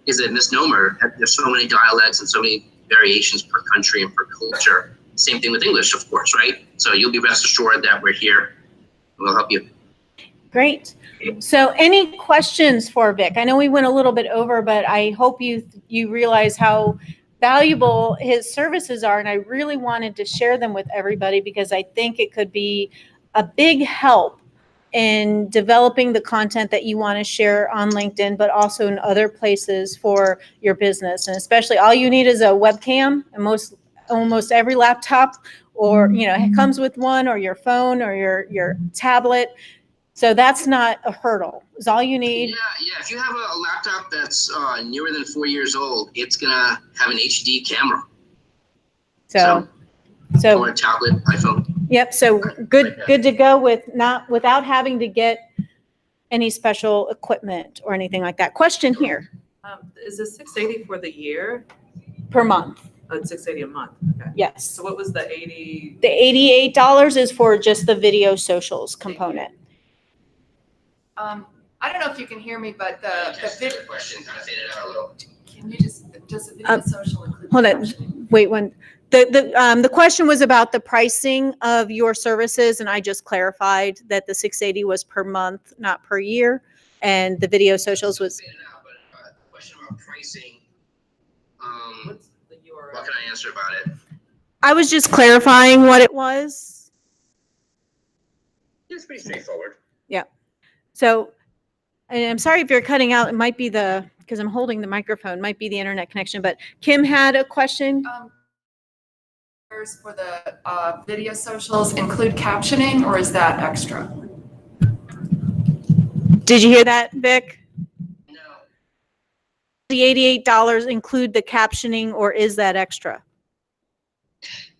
F: is a misnomer. There's so many dialects and so many variations per country and per culture. Same thing with English, of course, right? So you'll be rest assured that we're here and we'll help you.
H: Great. So any questions for Vic? I know we went a little bit over, but I hope you realize how valuable his services are. And I really wanted to share them with everybody because I think it could be a big help in developing the content that you want to share on LinkedIn, but also in other places for your business. And especially all you need is a webcam, and almost every laptop, or it comes with one, or your phone or your tablet. So that's not a hurdle. It's all you need.
F: Yeah. If you have a laptop that's newer than 4 years old, it's gonna have an HD camera.
H: So
F: Or a tablet, iPhone.
H: yep. So good to go without having to get any special equipment or anything like that. Question here.
E: Is it 680 for the year?
H: Per month.
E: Oh, it's 680 a month. Okay.
H: Yes.
E: So what was the 80?
H: The $88 is for just the video socials component.
D: I don't know if you can hear me, but the video,
F: question kind of faded out a little.
D: can you just, does the video social include?
H: Hold on.
D: captioning?
H: Wait, the question was about the pricing of your services, and I just clarified that the 680 was per month, not per year, and the video socials was.
F: Faded out, but question about pricing.
E: What's the URL?
F: What can I answer about it?
H: I was just clarifying what it was.
F: It's pretty straightforward.
H: So, and I'm sorry if you're cutting out. It might be because I'm holding the microphone, might be the internet connection. But Kim had a question.
D: For the video socials include captioning, or is that extra?
H: Did you hear that, Vic?
F: No.
H: The $88 include the captioning, or is that extra?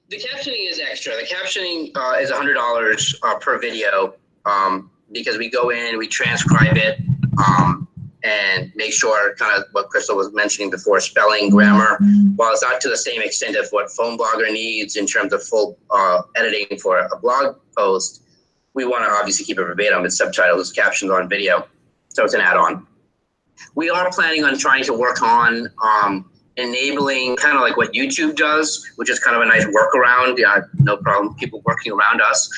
F: The captioning is extra. The captioning is $100 per video because we go in, we transcribe it, and make sure kind of what Crystal was mentioning before, spelling, grammar. While it's not to the same extent of what Phone Blogger needs in terms of full editing for a blog post, we want to obviously keep it verbatim with subtitles, captions on video. So it's an add-on. We are planning on trying to work on enabling kind of like what YouTube does, which is kind of a nice workaround. Yeah, no problem, people working around us,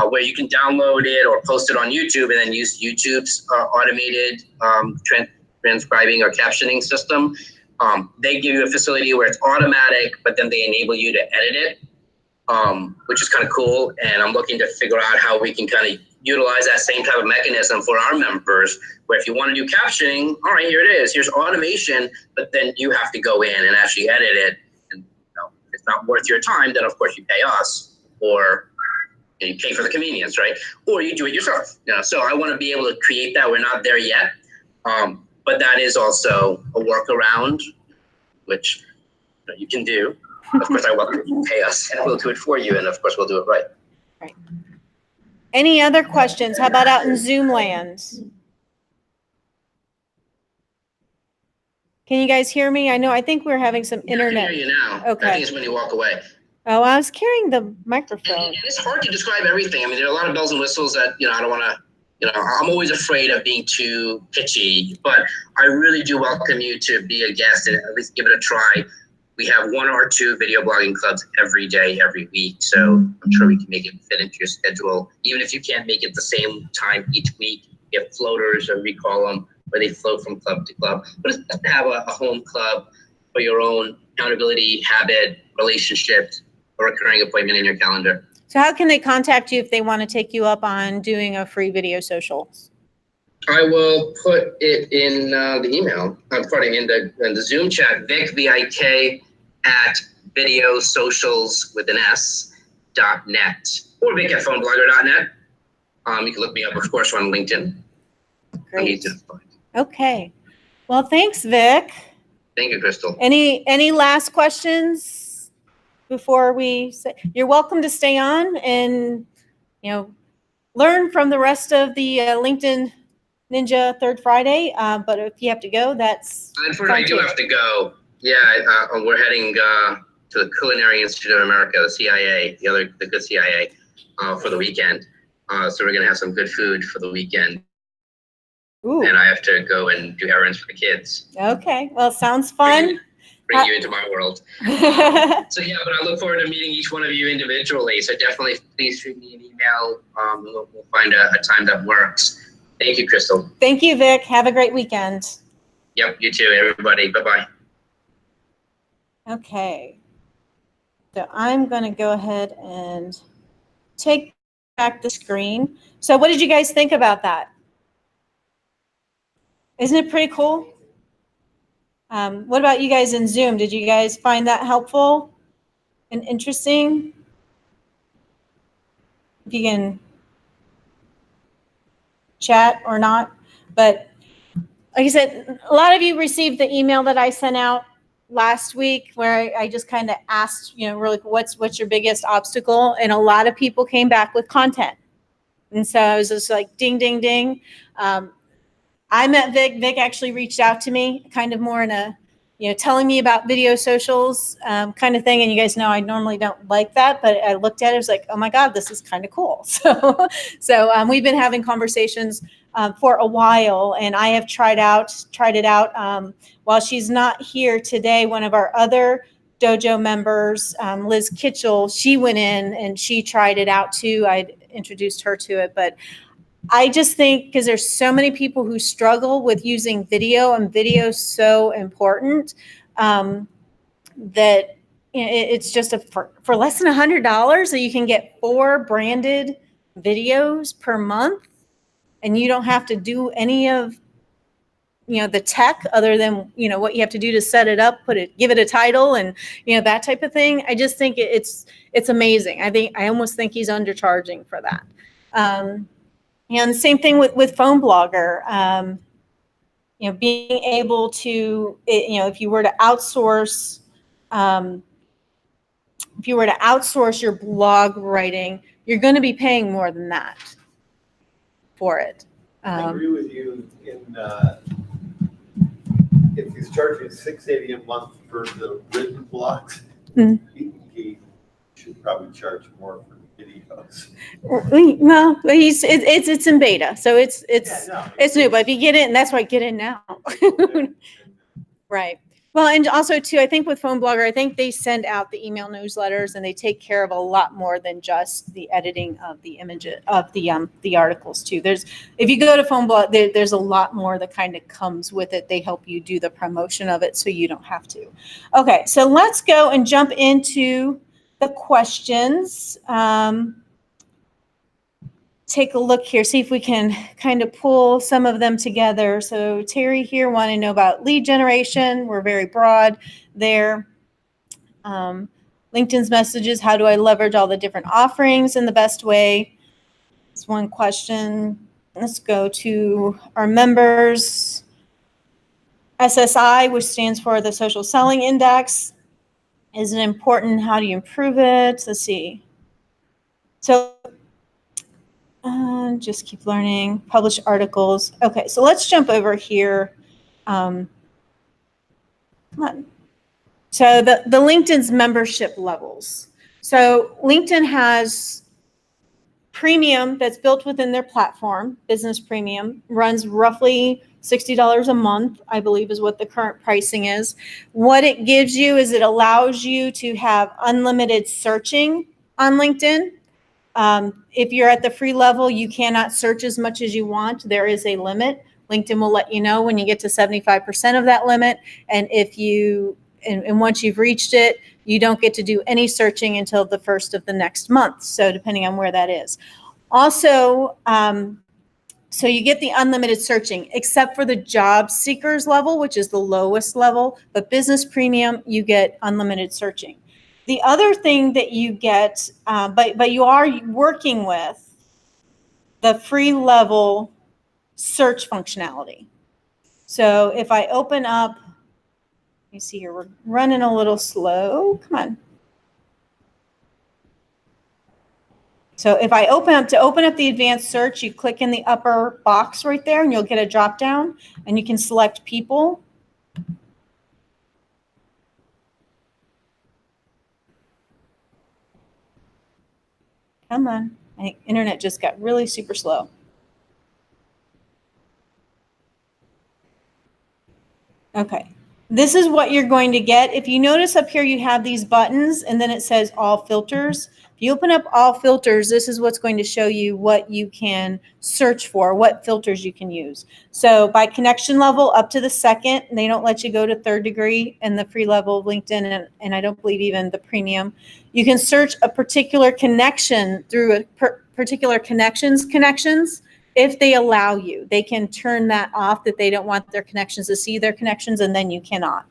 F: where you can download it or post it on YouTube and then use YouTube's automated transcribing or captioning system. They give you a facility where it's automatic, but then they enable you to edit it, which is kind of cool. And I'm looking to figure out how we can kind of utilize that same type of mechanism for our members, where if you want to do captioning, all right, here it is, here's automation, but then you have to go in and actually edit it. And if it's not worth your time, then of course you pay us, or you pay for the convenience, right? Or you do it yourself. So I want to be able to create that. We're not there yet, but that is also a workaround, which you can do. Of course, I welcome you to pay us, and we'll do it for you, and of course, we'll do it right.
H: Right. Any other questions? How about out in Zoom lands? Can you guys hear me? I think we're having some internet.
F: I can hear you now.
H: Okay.
F: I think it's when you walk away.
H: Oh, I was carrying the microphone.
F: And it's hard to describe everything. I mean, there are a lot of bells and whistles that, I don't want to, I'm always afraid of being too pitchy, but I really do welcome you to be a guest and at least give it a try. We have 1 or 2 video blogging clubs every day, every week. So I'm sure we can make it fit into your schedule. Even if you can't make it the same time each week, you have floaters, or we call them, where they float from club to club. But it's just to have a home club for your own accountability, habit, relationships, a recurring appointment in your calendar.
H: So how can they contact you if they want to take you up on doing a free video social?
F: I will put it in the email. I'm putting in the Zoom chat, Vic, VIK, at videosocials with an S.net, or Vic at phoneblogger.net. You can look me up, of course, on LinkedIn.
H: Great. Okay. Well, thanks, Vic.
F: Thank you, Crystal.
H: Any last questions before we say? You're welcome to stay on and learn from the rest of the LinkedIn Ninja Third Friday. But if you have to go, that's
F: Unfortunately, I do have to go. Yeah, we're heading to the Culinary Institute of America, the CIA, the good CIA, for the weekend. So we're gonna have some good food for the weekend.
H: Ooh.
F: And I have to go and do errands for the kids.
H: Okay. Well, sounds fun.
F: Bring you into my world. So yeah, but I look forward to meeting each one of you individually. So definitely, please shoot me an email. We'll find a time that works. Thank you, Crystal.
H: Thank you, Vic. Have a great weekend.
F: Yep, you too, everybody. Bye-bye.
H: Okay. So I'm going to go ahead and take back the screen. So what did you guys think about that? Isn't it pretty cool? What about you guys in Zoom? Did you guys find that helpful and interesting? If you can chat or not. But like I said, a lot of you received the email that I sent out last week where I just kind of asked, really, what's your biggest obstacle? And a lot of people came back with content. And so I was just like, ding, ding, ding. I met Vic. Vic actually reached out to me kind of more in a, telling me about video socials kind of thing. And you guys know I normally don't like that, but I looked at it, I was like, oh my God, this is kind of cool. So we've been having conversations for a while, and I have tried it out. While she's not here today, one of our other Dojo members, Liz Kitchell, she went in and she tried it out too. I introduced her to it, but I just think because there's so many people who struggle with using video, and video is so important that it's just for less than $100 that you can get 4 branded videos per month, and you don't have to do any of the tech other than what you have to do to set it up, give it a title, and that type of thing. I just think it's amazing. I almost think he's undercharging for that. And same thing with Phone Blogger. Being able to, if you were to outsource, your blog writing, you're going to be paying more than that for it.
A: I agree with you in, if he's charging $680 a month for the written blogs, he should probably charge more for videos.
H: Well, it's in beta, so it's new. But if you get in, that's why get in now. Right. Well, and also too, I think with Phone Blogger, I think they send out the email newsletters, and they take care of a lot more than just the editing of the images of the articles too. If you go to Phone Blog, there's a lot more that kind of comes with it. They help you do the promotion of it, so you don't have to. Okay, so let's go and jump into the questions. Take a look here, see if we can kind of pull some of them together. So Terry here wanted to know about lead generation. We're very broad there. LinkedIn's messages, how do I leverage all the different offerings in the best way? That's one question. Let's go to our members. SSI, which stands for the Social Selling Index. Is it important? How do you improve it? Let's see. So just keep learning, publish articles. Okay, so let's jump over here. Come on. So the LinkedIn's membership levels. So LinkedIn has premium that's built within their platform. Business premium runs roughly $60 a month, I believe is what the current pricing is. What it gives you is it allows you to have unlimited searching on LinkedIn. If you're at the free level, you cannot search as much as you want. There is a limit. LinkedIn will let you know when you get to 75% of that limit. And once you've reached it, you don't get to do any searching until the first of the next month. So depending on where that is. Also, so you get the unlimited searching, except for the job seekers level, which is the lowest level. But business premium, you get unlimited searching. The other thing that you get, but you are working with the free level search functionality. So if I open up, let me see here, we're running a little slow. Come on. So if I open up the advanced search, you click in the upper box right there, and you'll get a drop down, and you can select people. Come on. I think internet just got really super slow. Okay. This is what you're going to get. If you notice up here, you have these buttons and then it says all filters. If you open up all filters, this is what's going to show you what you can search for, what filters you can use. So by connection level up to the second, they don't let you go to third degree in the free level of LinkedIn, and I don't believe even the premium. You can search a particular connection through a particular connections. If they allow you, they can turn that off, that they don't want their connections to see their connections, and then you cannot.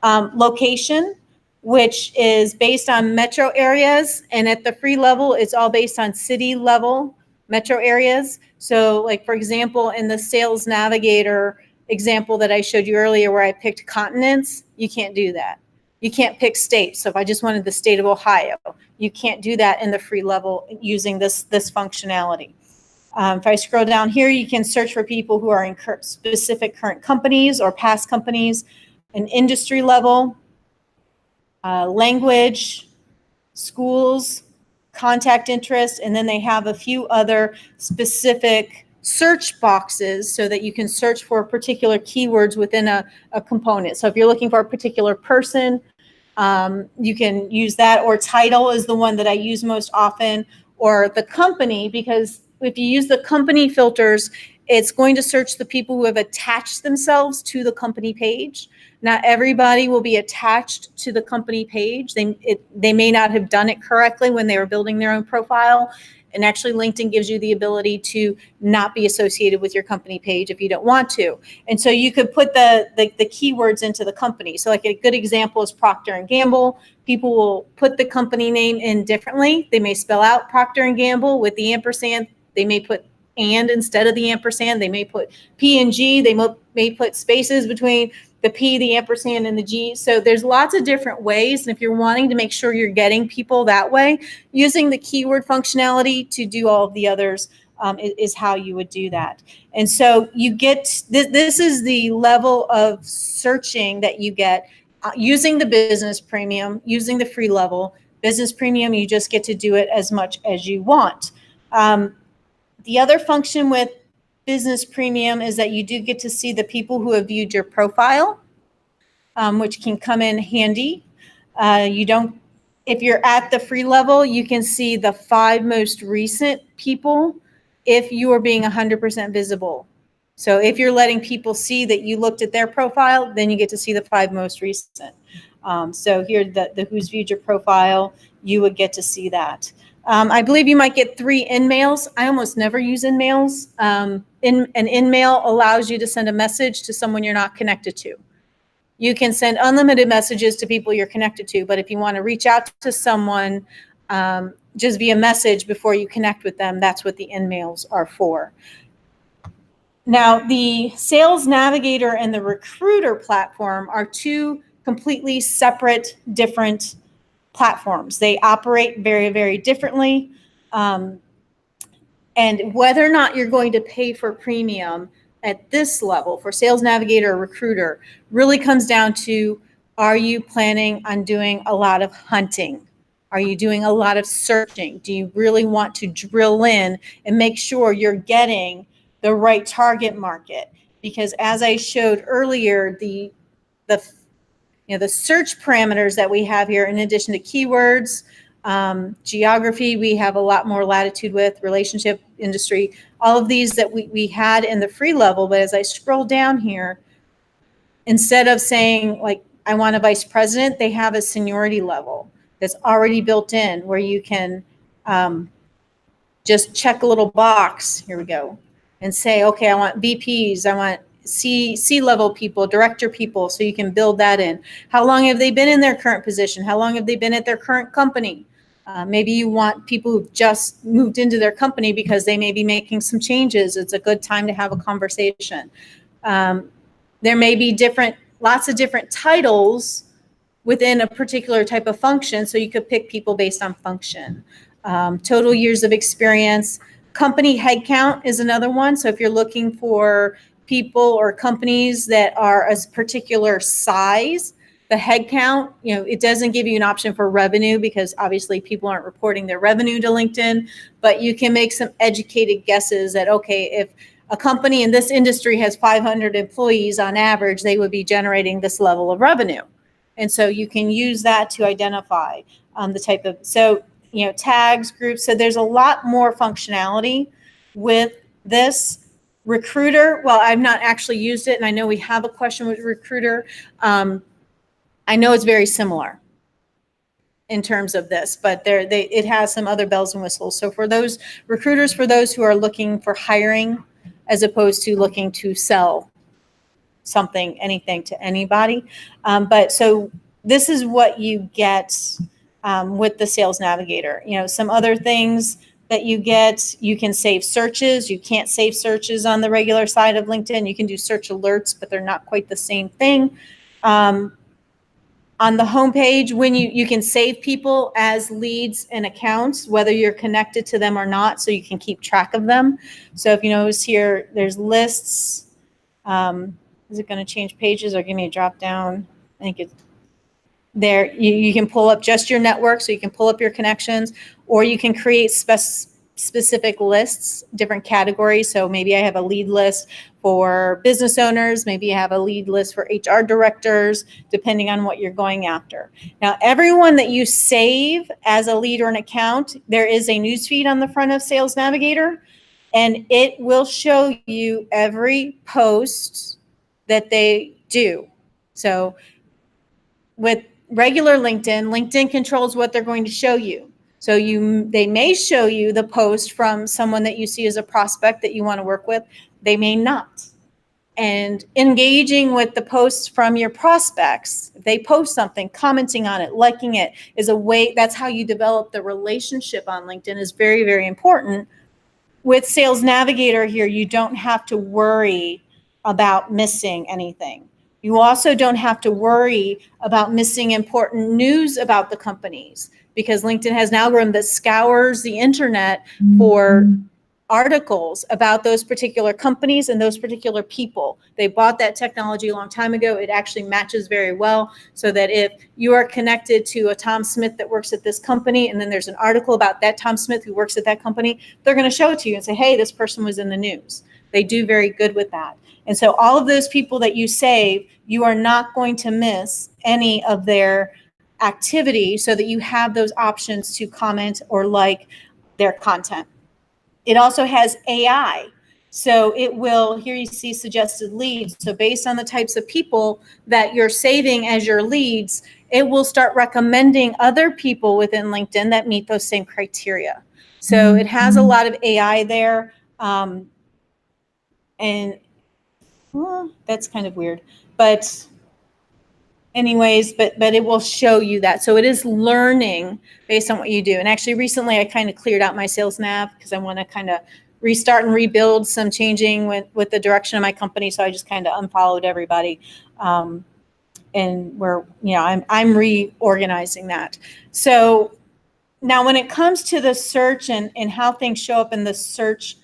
H: Location, which is based on metro areas, and at the free level, it's all based on city level metro areas. So like, for example, in the Sales Navigator example that I showed you earlier where I picked continents, you can't do that. You can't pick states. So if I just wanted the state of Ohio, you can't do that in the free level using this functionality. If I scroll down here, you can search for people who are in specific current companies or past companies, an industry level, language, schools, contact interest, and then they have a few other specific search boxes so that you can search for particular keywords within a component. So if you're looking for a particular person, you can use that, or title is the one that I use most often, or the company, because if you use the company filters, it's going to search the people who have attached themselves to the company page. Not everybody will be attached to the company page. They may not have done it correctly when they were building their own profile. And actually, LinkedIn gives you the ability to not be associated with your company page if you don't want to. And so you could put the keywords into the company. So like a good example is Procter & Gamble. People will put the company name in differently. They may spell out Procter & Gamble with the ampersand. They may put and instead of the ampersand. They may put P&G. They may put spaces between the P, the ampersand, and the G. So there's lots of different ways. And if you're wanting to make sure you're getting people that way, using the keyword functionality to do all of the others is how you would do that. And so you get, this is the level of searching that you get using the business premium, using the free level. Business premium, you just get to do it as much as you want. The other function with business premium is that you do get to see the people who have viewed your profile, which can come in handy. If you're at the free level, you can see the 5 most recent people if you are being 100% visible. So if you're letting people see that you looked at their profile, then you get to see the 5 most recent. So here, the who's viewed your profile, you would get to see that. I believe you might get 3 in-mails. I almost never use in-mails. An in-mail allows you to send a message to someone you're not connected to. You can send unlimited messages to people you're connected to, but if you want to reach out to someone just via message before you connect with them, that's what the in-mails are for. Now, the Sales Navigator and the Recruiter platform are 2 completely separate, different platforms. They operate very, very differently. And whether or not you're going to pay for premium at this level for Sales Navigator or Recruiter really comes down to, are you planning on doing a lot of hunting? Are you doing a lot of searching? Do you really want to drill in and make sure you're getting the right target market? Because as I showed earlier, the search parameters that we have here, in addition to keywords, geography, we have a lot more latitude with, relationship, industry, all of these that we had in the free level. But as I scroll down here, instead of saying like, I want a vice president, they have a seniority level that's already built in where you can just check a little box, here we go, and say, okay, I want VPs, I want C-level people, director people, so you can build that in. How long have they been in their current position? How long have they been at their current company? Maybe you want people who've just moved into their company because they may be making some changes. It's a good time to have a conversation. There may be lots of different titles within a particular type of function, so you could pick people based on function. Total years of experience. Company headcount is another one. So if you're looking for people or companies that are a particular size, the headcount, it doesn't give you an option for revenue because obviously people aren't reporting their revenue to LinkedIn, but you can make some educated guesses that, okay, if a company in this industry has 500 employees on average, they would be generating this level of revenue. And so you can use that to identify the type of, so, you know, tags, groups. So there's a lot more functionality with this. Recruiter, well, I've not actually used it, and I know we have a question with Recruiter. I know it's very similar in terms of this, but it has some other bells and whistles. So for those recruiters, for those who are looking for hiring as opposed to looking to sell something, anything to anybody. But so this is what you get with the Sales Navigator. You know, some other things that you get, you can save searches. You can't save searches on the regular side of LinkedIn. You can do search alerts, but they're not quite the same thing. On the homepage, when you can save people as leads and accounts, whether you're connected to them or not, so you can keep track of them. So if you notice here, there's lists. Is it going to change pages or give me a drop down? I think it's there. You can pull up just your network, so you can pull up your connections, or you can create specific lists, different categories. So maybe I have a lead list for business owners, maybe you have a lead list for HR directors, depending on what you're going after. Now, everyone that you save as a lead or an account, there is a newsfeed on the front of Sales Navigator, and it will show you every post that they do. So with regular LinkedIn controls what they're going to show you. So they may show you the post from someone that you see as a prospect that you want to work with. They may not. And engaging with the posts from your prospects, if they post something, commenting on it, liking it, is a way, that's how you develop the relationship on LinkedIn, is very, very important. With Sales Navigator here, you don't have to worry about missing anything. You also don't have to worry about missing important news about the companies, because LinkedIn has an algorithm that scours the internet for articles about those particular companies and those particular people. They bought that technology a long time ago. It actually matches very well, so that if you are connected to a Tom Smith that works at this company, and then there's an article about that Tom Smith who works at that company, they're going to show it to you and say, hey, this person was in the news. They do very good with that. And so all of those people that you save, you are not going to miss any of their activity, so that you have those options to comment or like their content. It also has AI. So it will, here you see suggested leads. So based on the types of people that you're saving as your leads, it will start recommending other people within LinkedIn that meet those same criteria. So it has a lot of AI there. And well, that's kind of weird, but anyways, but it will show you that. So it is learning based on what you do. And actually recently I kind of cleared out my sales nav because I want to kind of restart and rebuild some changing with the direction of my company. So I just kind of unfollowed everybody. And we're, you know, I'm reorganizing that. So now when it comes to the search and how things show up in the search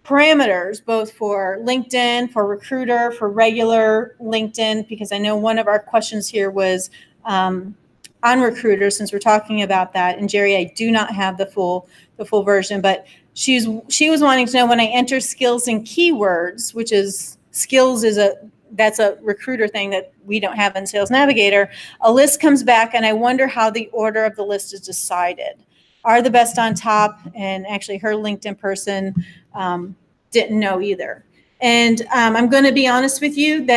H: parameters, both for LinkedIn, for Recruiter, for regular LinkedIn, because I know one of our questions here was on Recruiter, since we're talking about that. And Jerry, I do not have the full version, but she was wanting to know, when I enter skills and keywords, which is skills that's a Recruiter thing that we don't have in Sales Navigator, a list comes back, and I wonder how the order of the list is decided. Are the best on top? And actually her LinkedIn person didn't know either. And I'm going to be honest with you,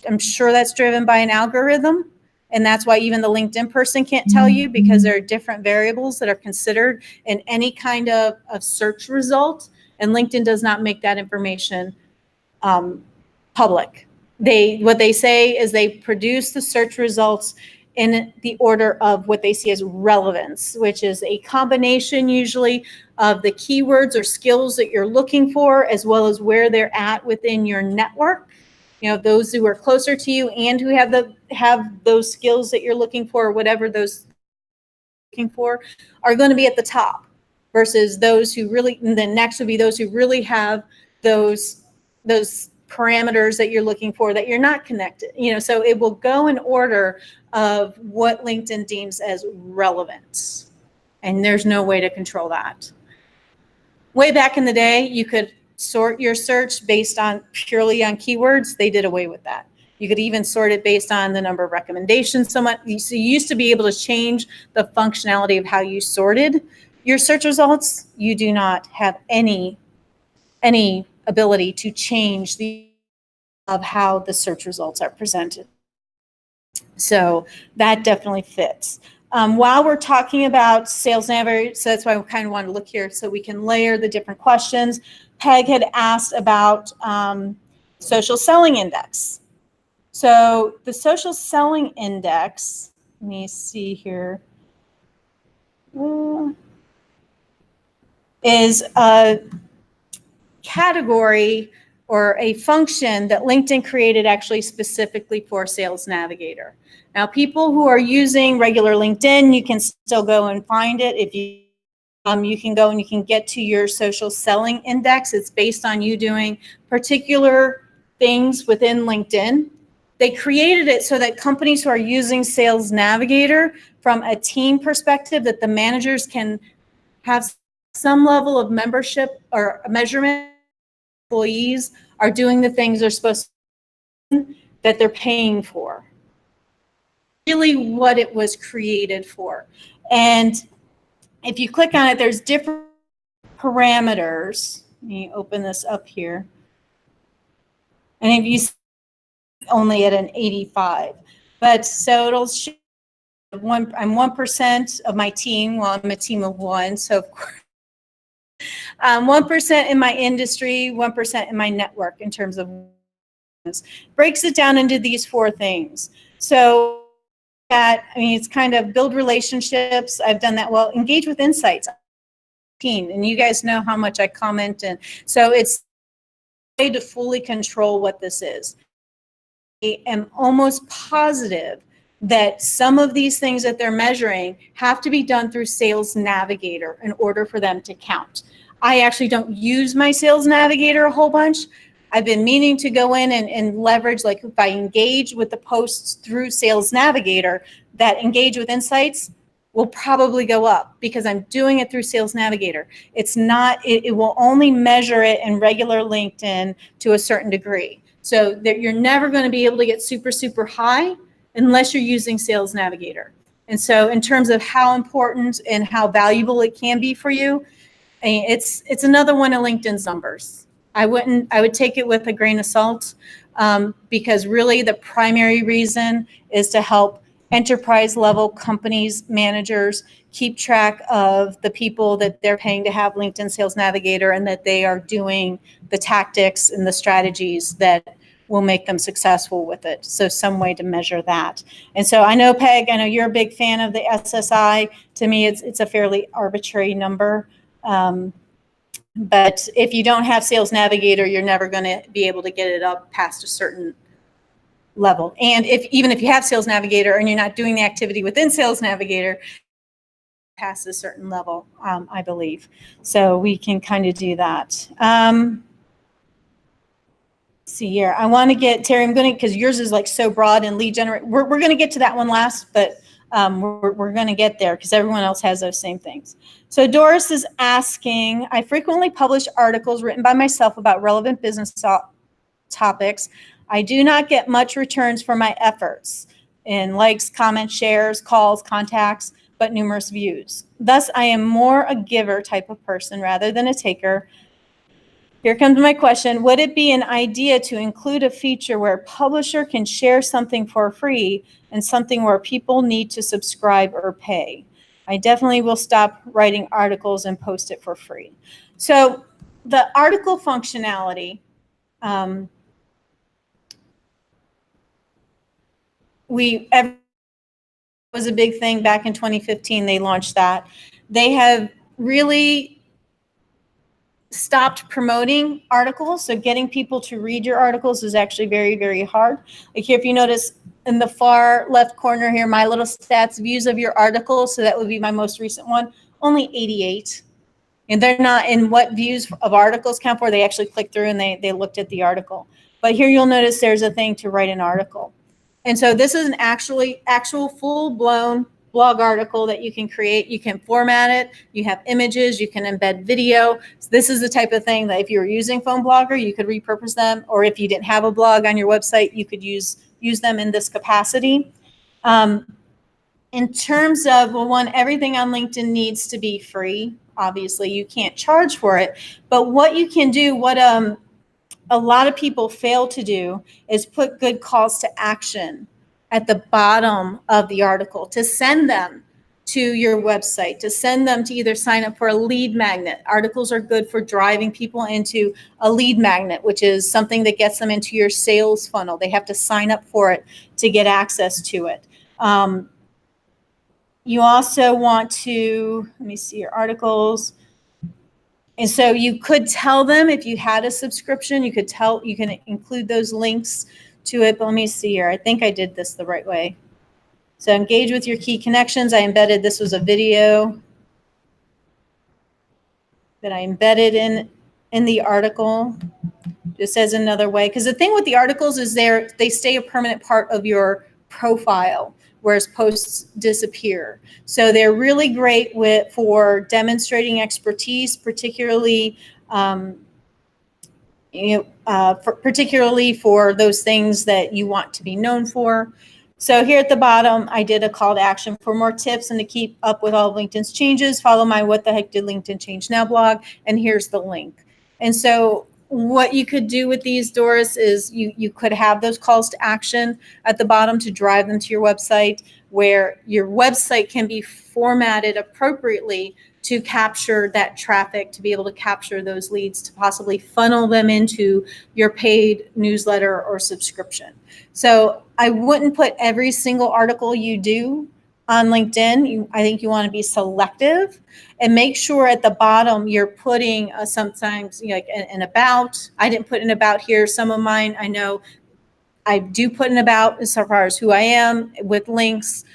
H: I'm sure that's driven by an algorithm. And that's why even the LinkedIn person can't tell you, because there are different variables that are considered in any kind of search result. And LinkedIn does not make that information public. What they say is they produce the search results in the order of what they see as relevance, which is a combination usually of the keywords or skills that you're looking for, as well as where they're at within your network. You know, those who are closer to you and who have those skills that you're looking for, or whatever those looking for, are going to be at the top, versus those who really, and then next would be those who really have those parameters that you're looking for that you're not connected. You know, so it will go in order of what LinkedIn deems as relevant. And there's no way to control that. Way back in the day, you could sort your search based on purely on keywords, they did away with that. You could even sort it based on the number of recommendations someone, so you used to be able to change the functionality of how you sorted your search results. You do not have any ability to change the of how the search results are presented. So that definitely fits. While we're talking about Sales Navigator, so that's why we kind of want to look here so we can layer the different questions. Peg had asked about social selling index. So the social selling index, let me see here, is a category or a function that LinkedIn created actually specifically for Sales Navigator. Now, people who are using regular LinkedIn, you can still go and find it. If you you can go and you can get to your social selling index. It's based on you doing particular things within LinkedIn. They created it so that companies who are using Sales Navigator from a team perspective, that the managers can have some level of membership or measurement. Employees are doing the things they're supposed to, that they're paying for. Really what it was created for. And if you click on it, there's different parameters. Let me open this up here. And if you see only at an 85, but so it'll show I'm 1% of my team. Well, I'm a team of one, so of course 1% in my industry, 1% in my network in terms of breaks it down into these 4 things. So that, I mean, it's kind of build relationships. I've done that well. Engage with insights. And you guys know how much I comment, and so it's a way to fully control what this is. I am almost positive that some of these things that they're measuring have to be done through Sales Navigator in order for them to count. I actually don't use my Sales Navigator a whole bunch. I've been meaning to go in and leverage, like if I engage with the posts through Sales Navigator, that engage with insights will probably go up because I'm doing it through Sales Navigator. It's not, it will only measure it in regular LinkedIn to a certain degree. So that you're never going to be able to get super, super high unless you're using Sales Navigator. And so in terms of how important and how valuable it can be for you, I mean, it's another one of LinkedIn's numbers. I would take it with a grain of salt because really the primary reason is to help enterprise level companies, managers keep track of the people that they're paying to have LinkedIn Sales Navigator, and that they are doing the tactics and the strategies that will make them successful with it. So some way to measure that. And so I know, Peg, I know you're a big fan of the SSI. To me, it's a fairly arbitrary number. But if you don't have Sales Navigator, you're never going to be able to get it up past a certain level. And even if you have Sales Navigator and you're not doing the activity within Sales Navigator, past a certain level, I believe. So we can kind of do that. See here, I want to get Terry. I'm going to, because yours is like so broad and lead generate. We're going to get to that one last, but we're going to get there because everyone else has those same things. So Doris is asking, I frequently publish articles written by myself about relevant business topics. I do not get much returns for my efforts in likes, comments, shares, calls, contacts, but numerous views. Thus, I am more a giver type of person rather than a taker. Here comes my question. Would it be an idea to include a feature where a publisher can share something for free and something where people need to subscribe or pay? I definitely will stop writing articles and post it for free. So the article functionality, was a big thing back in 2015. They launched that. They have really stopped promoting articles. So getting people to read your articles is actually very, very hard. Like here, if you notice in the far left corner here, my little stats views of your articles. So that would be my most recent one, only 88. And they're not in what views of articles count for. They actually clicked through and they looked at the article. But here you'll notice there's a thing to write an article. And so this is an actual full-blown blog article that you can create. You can format it. You have images. You can embed video. So this is the type of thing that if you were using Phone Blogger, you could repurpose them. Or if you didn't have a blog on your website, you could use them in this capacity. In terms of, well, one, everything on LinkedIn needs to be free. Obviously, you can't charge for it. But what you can do, what a lot of people fail to do, is put good calls to action at the bottom of the article to send them to your website, to send them to either sign up for a lead magnet. Articles are good for driving people into a lead magnet, which is something that gets them into your sales funnel. They have to sign up for it to get access to it. You also want to, let me see your articles. And so you could tell them if you had a subscription, you can include those links to it. But let me see here. I think I did this the right way. So engage with your key connections. I embedded, this was a video that I embedded in the article, just as another way. Because the thing with the articles is they stay a permanent part of your profile, whereas posts disappear. So they're really great for demonstrating expertise, particularly particularly for those things that you want to be known for. So here at the bottom, I did a call to action for more tips and to keep up with all of LinkedIn's changes. Follow my What the Heck Did LinkedIn Change Now blog, and here's the link. And so what you could do with these, Doris, is you could have those calls to action at the bottom to drive them to your website, where your website can be formatted appropriately to capture that traffic, to be able to capture those leads, to possibly funnel them into your paid newsletter or subscription. So I wouldn't put every single article you do on LinkedIn. I think you want to be selective and make sure at the bottom you're putting sometimes like an about. I didn't put an about here. Some of mine, I know I do put an about as far as who I am with links,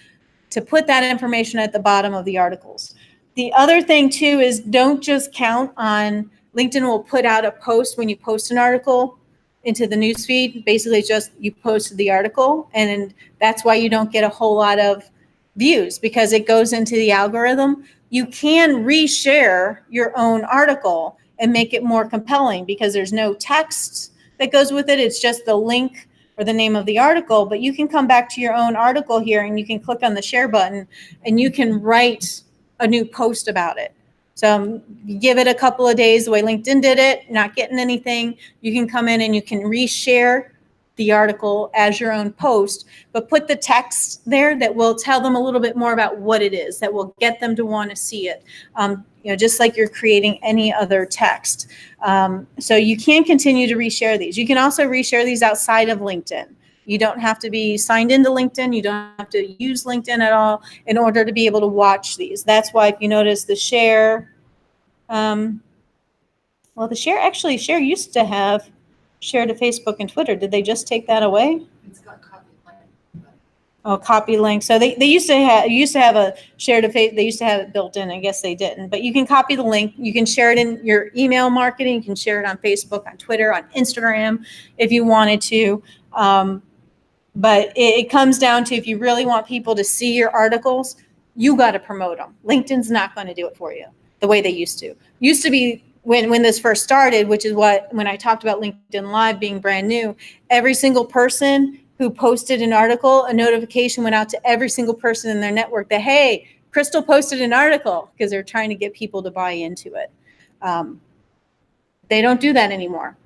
H: to put that information at the bottom of the articles. The other thing too is don't just count on, LinkedIn will put out a post when you post an article into the newsfeed. Basically, it's just you posted the article, and that's why you don't get a whole lot of views, because it goes into the algorithm. You can reshare your own article and make it more compelling because there's no text that goes with it. It's just the link or the name of the article, but you can come back to your own article here and you can click on the share button and you can write a new post about it. So you give it a couple of days the way LinkedIn did it, not getting anything, you can come in and you can reshare the article as your own post, but put the text there that will tell them a little bit more about what it is, that will get them to want to see it. Just like you're creating any other text. So you can continue to reshare these. You can also reshare these outside of LinkedIn. You don't have to be signed into LinkedIn. You don't have to use LinkedIn at all in order to be able to watch these. That's why if you notice the share, the share used to have share to Facebook and Twitter. Did they just take that away?
D: It's got copy link.
H: Oh, copy link. So they used to have a share to Facebook. They used to have it built in. I guess they didn't. But you can copy the link. You can share it in your email marketing. You can share it on Facebook, on Twitter, on Instagram, if you wanted to. But it comes down to, if you really want people to see your articles, you got to promote them. LinkedIn's not going to do it for you the way they used to. Used to be when this first started, which is when I talked about LinkedIn Live being brand new, every single person who posted an article, a notification went out to every single person in their network that, hey, Crystal posted an article, because they're trying to get people to buy into it. They don't do that anymore.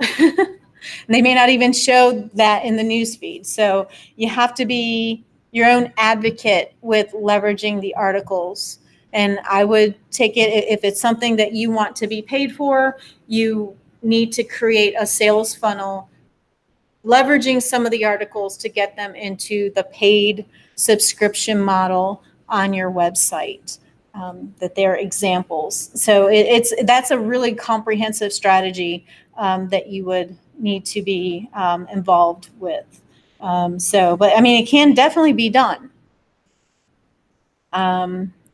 H: They may not even show that in the newsfeed. So you have to be your own advocate with leveraging the articles. And I would take it, if it's something that you want to be paid for, you need to create a sales funnel, leveraging some of the articles to get them into the paid subscription model on your website. That they're examples. So that's a really comprehensive strategy that you would need to be involved with. But I mean, it can definitely be done.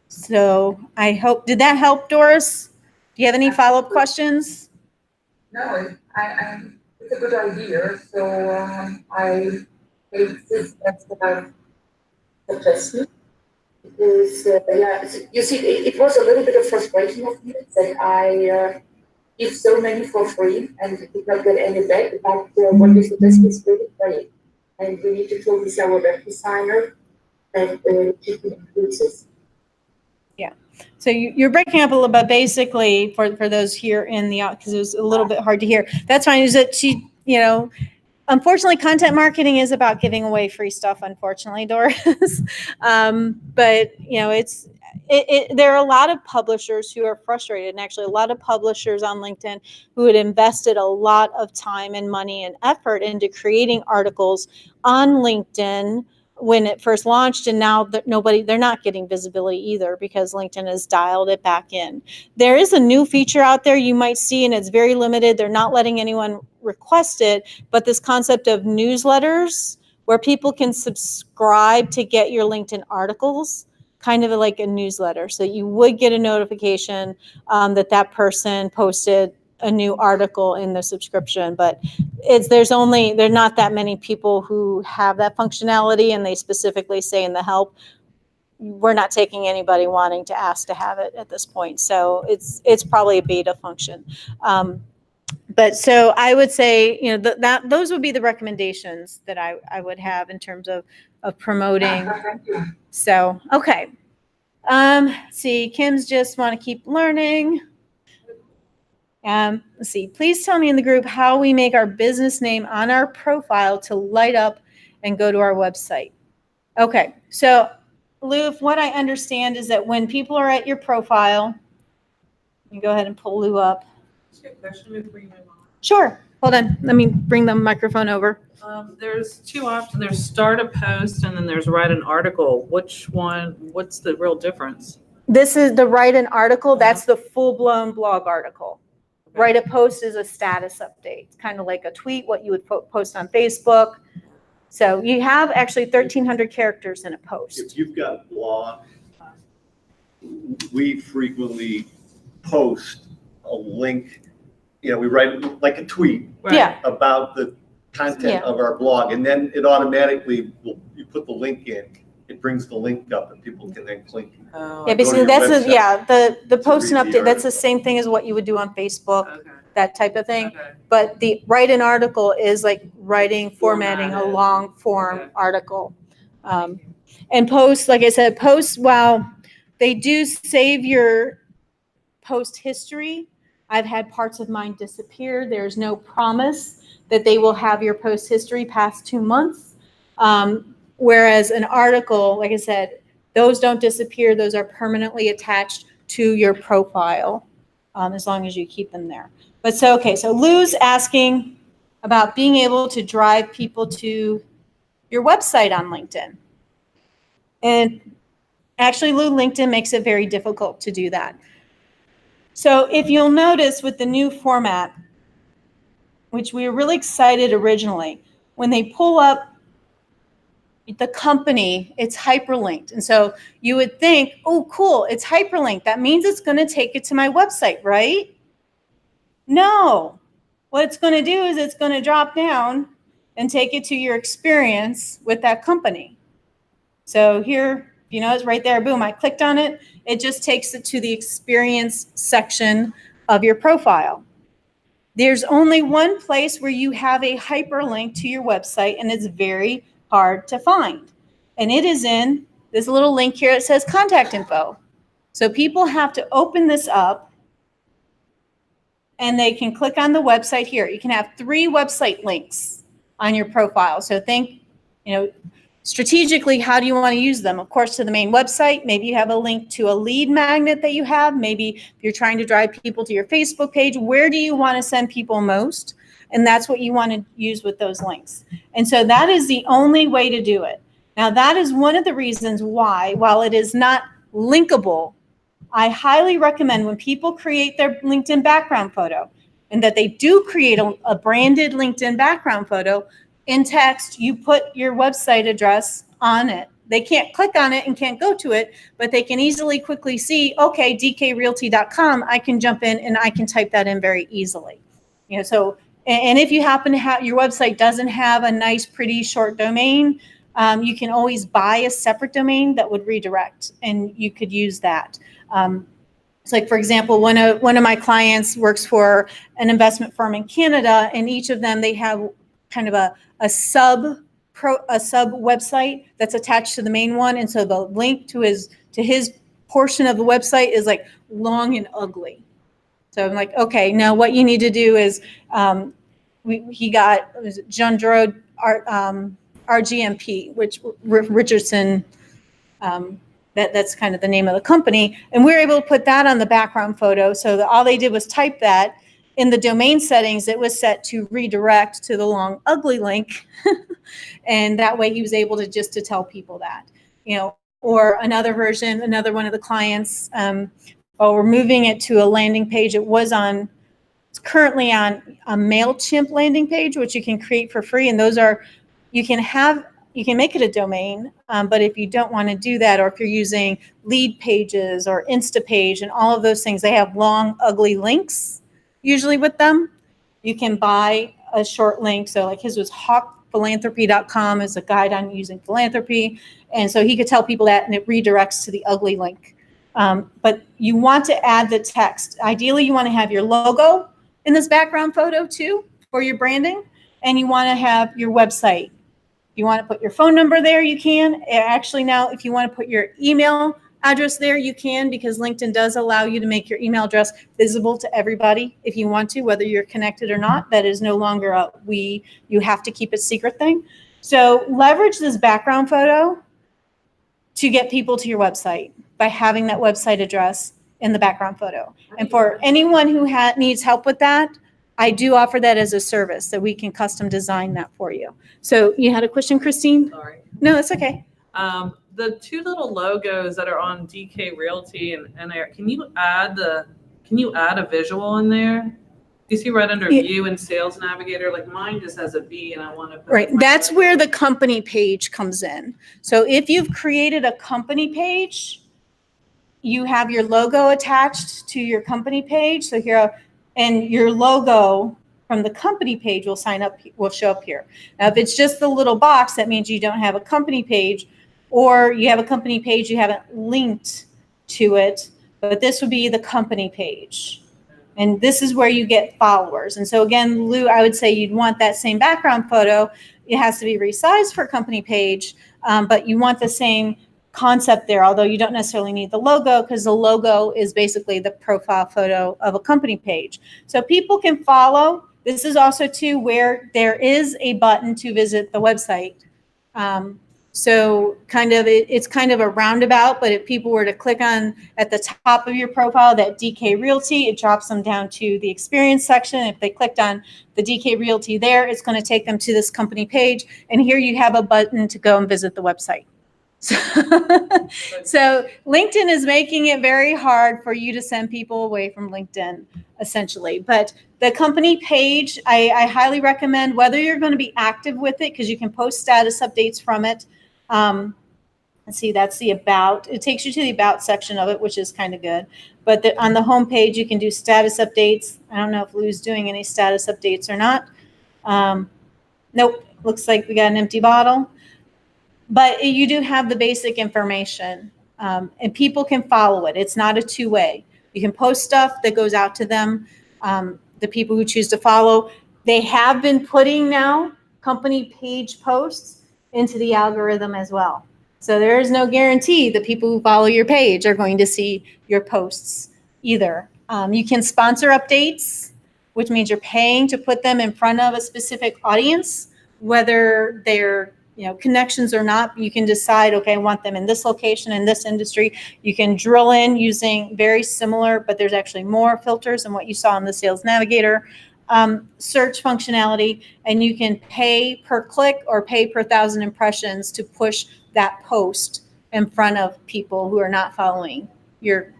H: So I hope, did that help, Doris? Do you have any follow-up questions?
I: No, it's a good idea. So I take this as a suggestion. Because, you see, it was a little bit of frustration of me that I give so many for free and did not get any back. But what is the best is really great. And we need to talk with our web designer and keep it inclusive.
H: So you're breaking up a little bit, basically, for those here in the, because it was a little bit hard to hear. That's fine, is that unfortunately, content marketing is about giving away free stuff, unfortunately, Doris. But, there are a lot of publishers who are frustrated, and actually a lot of publishers on LinkedIn who had invested a lot of time and money and effort into creating articles on LinkedIn when it first launched, and now they're not getting visibility either because LinkedIn has dialed it back in. There is a new feature out there you might see, and it's very limited. They're not letting anyone request it, but this concept of newsletters where people can subscribe to get your LinkedIn articles, kind of like a newsletter. So you would get a notification that person posted a new article in the subscription, but there's not that many people who have that functionality, and they specifically say in the help, we're not taking anybody wanting to ask to have it at this point. So it's probably a beta function. But so I would say, those would be the recommendations that I would have in terms of promoting.
I: Thank you.
H: So, okay. Let's see, Kim's just want to keep learning. Let's see, please tell me in the group how we make our business name on our profile to light up and go to our website. Okay, so Lou, if what I understand is that when people are at your profile, you go ahead and pull Lou up.
E: Ask you a question before you move on.
H: Sure, hold on, let me bring the microphone over.
E: There's two options. There's start a post and then there's write an article. What's the real difference?
H: This is the write an article. That's the full-blown blog article.
E: Okay.
H: Write a post is a status update. It's kind of like a tweet, what you would post on Facebook. So you have actually 1,300 characters in a post.
J: If you've got a blog, we frequently post a link, we write like a tweet
E: Right.
H: Yeah.
J: about the content
H: Yeah.
J: of our blog, and then it automatically, you put the link in, it brings the link up and people can then click.
E: Oh,
H: Yeah,
J: Go to
H: basically
J: your
H: that's the post and
J: read the
H: update. That's the
J: article.
H: same thing as what you would do on Facebook,
E: okay.
H: that type of thing.
E: Okay.
H: But the write an article is like formatting a
E: Formatted.
H: long form
E: Okay.
H: article. And posts, like I said, while they do save your post history, I've had parts of mine disappear. There's no promise that they will have your post history past 2 months. Whereas an article, like I said, those don't disappear. Those are permanently attached to your profile as long as you keep them there. But so Lou's asking about being able to drive people to your website on LinkedIn. And actually, Lou, LinkedIn makes it very difficult to do that. So if you'll notice with the new format, which we were really excited originally, when they pull up the company, it's hyperlinked. And so you would think, oh, cool, it's hyperlinked. That means it's going to take it to my website, right? No. What it's going to do is it's going to drop down and take it to your experience with that company. So here, it's right there. Boom, I clicked on it. It just takes it to the experience section of your profile. There's only one place where you have a hyperlink to your website, and it's very hard to find. And it is in this little link here that says contact info. So people have to open this up and they can click on the website here. You can have 3 website links on your profile. So think, strategically, how do you want to use them? Of course, to the main website. Maybe you have a link to a lead magnet that you have. Maybe if you're trying to drive people to your Facebook page, where do you want to send people most? And that's what you want to use with those links. And so that is the only way to do it. Now, that is one of the reasons why, while it is not linkable, I highly recommend when people create their LinkedIn background photo, and that they do create a branded LinkedIn background photo, in text, you put your website address on it. They can't click on it and can't go to it, but they can easily quickly see, okay, dkrealty.com, I can jump in and I can type that in very easily. So, and if you happen to have, your website doesn't have a nice, pretty short domain, you can always buy a separate domain that would redirect, and you could use that. It's like, for example, one of my clients works for an investment firm in Canada, and each of them, they have kind of a sub website that's attached to the main one. And so the link to his portion of the website is like long and ugly. So I'm like, okay, now what you need to do is, he got, was it John Drode, RGMP, which Richardson, that's kind of the name of the company. And we were able to put that on the background photo. So that all they did was type that. In the domain settings, it was set to redirect to the long, ugly link. And that way he was able to just to tell people that, or another version, another one of the clients, while we're moving it to a landing page, it's currently on a MailChimp landing page, which you can create for free. And those are, you can make it a domain, but if you don't want to do that, or if you're using lead pages or Instapage and all of those things, they have long, ugly links usually with them. You can buy a short link. So like his was hawkphilanthropy.com is a guide on using philanthropy. And so he could tell people that, and it redirects to the ugly link. But you want to add the text. Ideally, you want to have your logo in this background photo too for your branding, and you want to have your website. You want to put your phone number there, you can. Actually, now, if you want to put your email address there, you can, because LinkedIn does allow you to make your email address visible to everybody if you want to, whether you're connected or not. That is no longer you have to keep it secret thing. So leverage this background photo to get people to your website by having that website address in the background photo. And for anyone who needs help with that, I do offer that as a service, that we can custom design that for you. So you had a question, Christine?
E: Sorry.
H: No, it's okay.
E: The two little logos that are on DK Realty and can you add a visual in there? You see right under view and sales navigator, like mine just has a V and I want to put
H: right. That's where the company page comes in. So if you've created a company page, you have your logo attached to your company page. So here, and your logo from the company page will show up here. Now, if it's just the little box, that means you don't have a company page, or you have a company page, you haven't linked to it, but this would be the company page. And this is where you get followers. And so again, Lou, I would say you'd want that same background photo. It has to be resized for a company page, but you want the same concept there, although you don't necessarily need the logo, because the logo is basically the profile photo of a company page. So people can follow. This is also too where there is a button to visit the website. So it's kind of a roundabout, but if people were to click on at the top of your profile, that DK Realty, it drops them down to the experience section. If they clicked on the DK Realty there, it's going to take them to this company page. And here you have a button to go and visit the website. So LinkedIn is making it very hard for you to send people away from LinkedIn, essentially. But the company page, I highly recommend, whether you're going to be active with it, because you can post status updates from it. Let's see, that's the about. It takes you to the about section of it, which is kind of good. But on the home page, you can do status updates. I don't know if Lou's doing any status updates or not. Nope, looks like we got an empty bottle. But you do have the basic information, and people can follow it. It's not a two-way. You can post stuff that goes out to them, the people who choose to follow. They have been putting now company page posts into the algorithm as well. So there is no guarantee the people who follow your page are going to see your posts either. You can sponsor updates, which means you're paying to put them in front of a specific audience, whether they're connections or not. You can decide, okay, I want them in this location, in this industry. You can drill in using very similar, but there's actually more filters than what you saw in the Sales Navigator search functionality, and you can pay per click or pay per 1,000 impressions to push that post in front of people who are not following your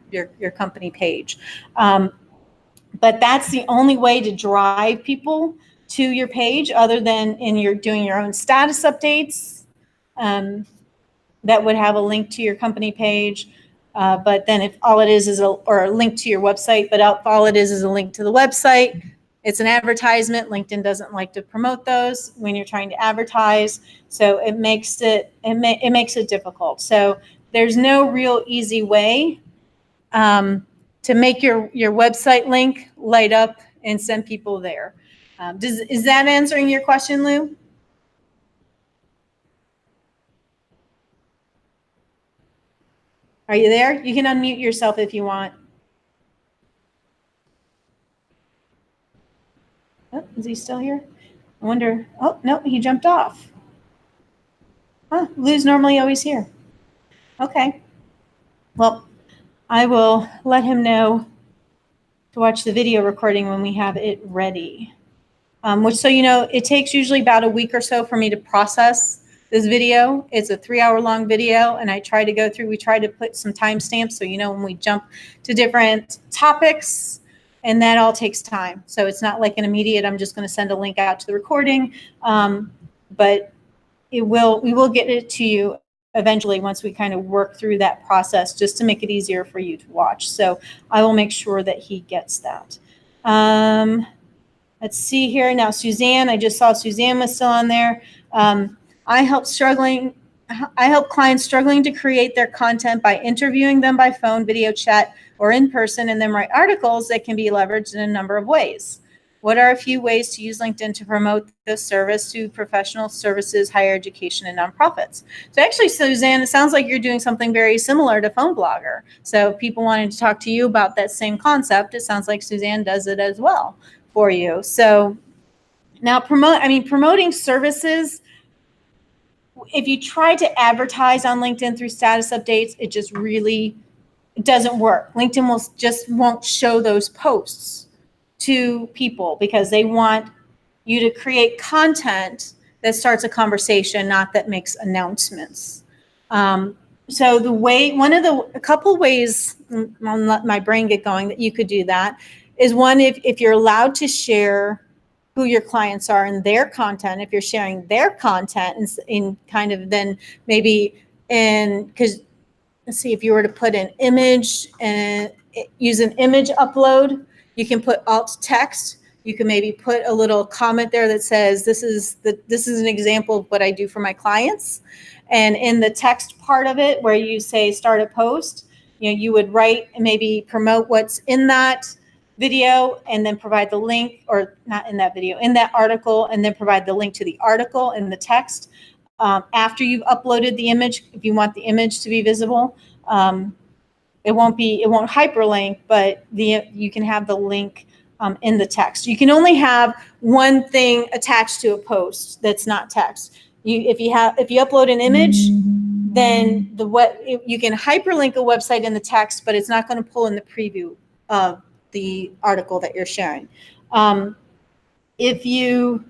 H: company page. But that's the only way to drive people to your page, other than doing your own status updates. That would have a link to your company page. But then if all it is a link to your website, but all it is a link to the website, It's an advertisement. LinkedIn doesn't like to promote those when you're trying to advertise. So it makes it difficult. So there's no real easy way to make your website link light up and send people there. Is that answering your question, Lou? Are you there? You can unmute yourself if you want. Oh, is he still here? I wonder. Oh, no, he jumped off. Huh, Lou's normally always here. Okay. Well, I will let him know to watch the video recording when we have it ready. Which, so you know, it takes usually about a week or so for me to process this video. It's a 3-hour long video, and we try to put some timestamps so you know when we jump to different topics, and that all takes time. So it's not like an immediate, I'm just going to send a link out to the recording, but we will get it to you eventually once we kind of work through that process, just to make it easier for you to watch. So I will make sure that he gets that. Let's see here now. Suzanne, I just saw Suzanne was still on there. I help clients struggling to create their content by interviewing them by phone, video chat, or in person, and then write articles that can be leveraged in a number of ways. What are a few ways to use LinkedIn to promote this service to professional services, higher education, and nonprofits? So actually, Suzanne, it sounds like you're doing something very similar to Phone Blogger. So if people wanted to talk to you about that same concept, it sounds like Suzanne does it as well for you. So now promoting services, if you try to advertise on LinkedIn through status updates, it just really doesn't work. LinkedIn won't show those posts to people because they want you to create content that starts a conversation, not that makes announcements. So a couple ways, I'll let my brain get going, that you could do that is one, if you're allowed to share who your clients are and their content, if you're sharing their content in kind of then maybe because let's see, if you were to put an image and use an image upload, you can put alt text. You can maybe put a little comment there that says, this is an example of what I do for my clients. And in the text part of it, where you say start a post, you would write and maybe promote what's in that video and then provide the link, or not in that video, in that article, and then provide the link to the article in the text. After you've uploaded the image, if you want the image to be visible, it won't hyperlink, but you can have the link in the text. You can only have one thing attached to a post that's not text. If you upload an image, then you can hyperlink a website in the text, but it's not going to pull in the preview of the article that you're sharing. If you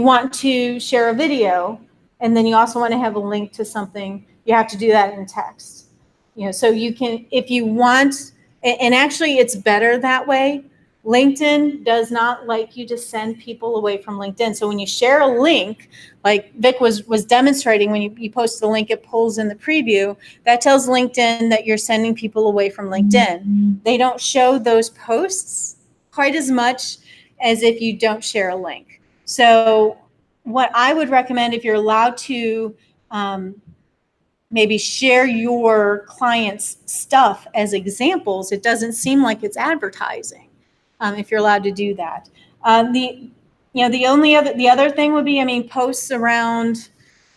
H: want to share a video and then you also want to have a link to something, you have to do that in text. So you can, if you want, and actually it's better that way. LinkedIn does not like you to send people away from LinkedIn. So when you share a link, like Vic was demonstrating, when you post the link, it pulls in the preview. That tells LinkedIn that you're sending people away from LinkedIn. They don't show those posts quite as much as if you don't share a link. So what I would recommend, if you're allowed to maybe share your clients' stuff as examples, it doesn't seem like it's advertising. If you're allowed to do that. The other thing would be, posts around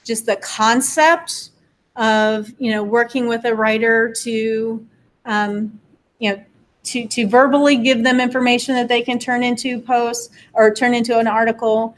H: just the concept of, working with a writer to verbally give them information that they can turn into posts or turn into an article.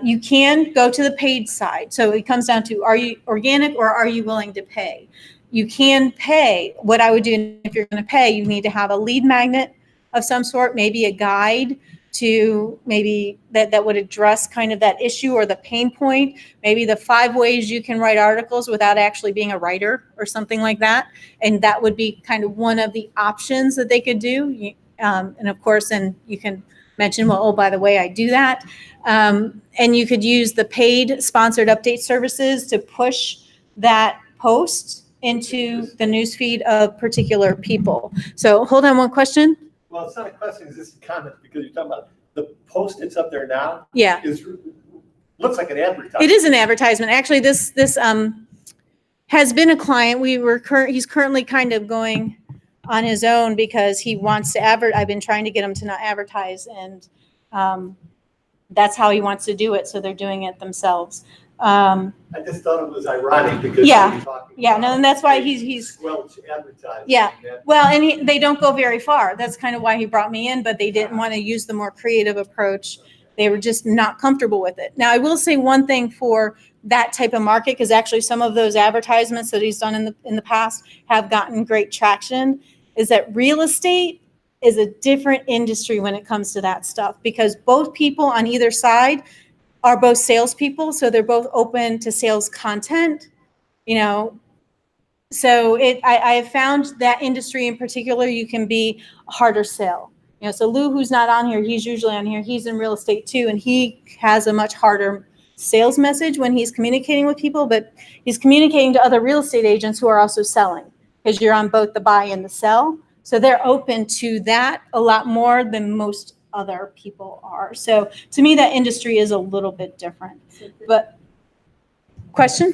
H: You can go to the paid side. So it comes down to, are you organic or are you willing to pay? You can pay. What I would do, if you're going to pay, you need to have a lead magnet of some sort, maybe a guide to maybe that would address kind of that issue or the pain point, maybe the 5 ways you can write articles without actually being a writer or something like that. And that would be kind of one of the options that they could do. And of course, and you can mention, well, oh, by the way, I do that. And you could use the paid sponsored update services to push that post into the newsfeed of particular people. So hold on, one question?
J: Well, it's not a question, it's just a comment, because you're talking about the post that's up there now
H: Yeah,
J: looks like an advertisement.
H: it is an advertisement. Actually, this has been a client. He's currently kind of going on his own because he wants to I've been trying to get him to not advertise, and that's how he wants to do it. So they're doing it themselves.
J: I just thought it was ironic because
H: Yeah.
J: you're talking
H: Yeah,
J: about
H: no, and that's why he's
J: squelch advertising.
H: Yeah.
J: That-
H: well, and they don't go very far. That's kind of why he brought me in, but they didn't want to use the more creative approach. They were just not comfortable with it. Now, I will say one thing for that type of market, because actually some of those advertisements that he's done in the past have gotten great traction, is that real estate is a different industry when it comes to that stuff, because both people on either side are both salespeople, so they're both open to sales content, So I have found that industry in particular, you can be a harder sell. So Lou, who's not on here, he's usually on here. He's in real estate too, and he has a much harder sales message when he's communicating with people, but he's communicating to other real estate agents who are also selling, because you're on both the buy and the sell. So they're open to that a lot more than most other people are. So to me, that industry is a little bit different. But question?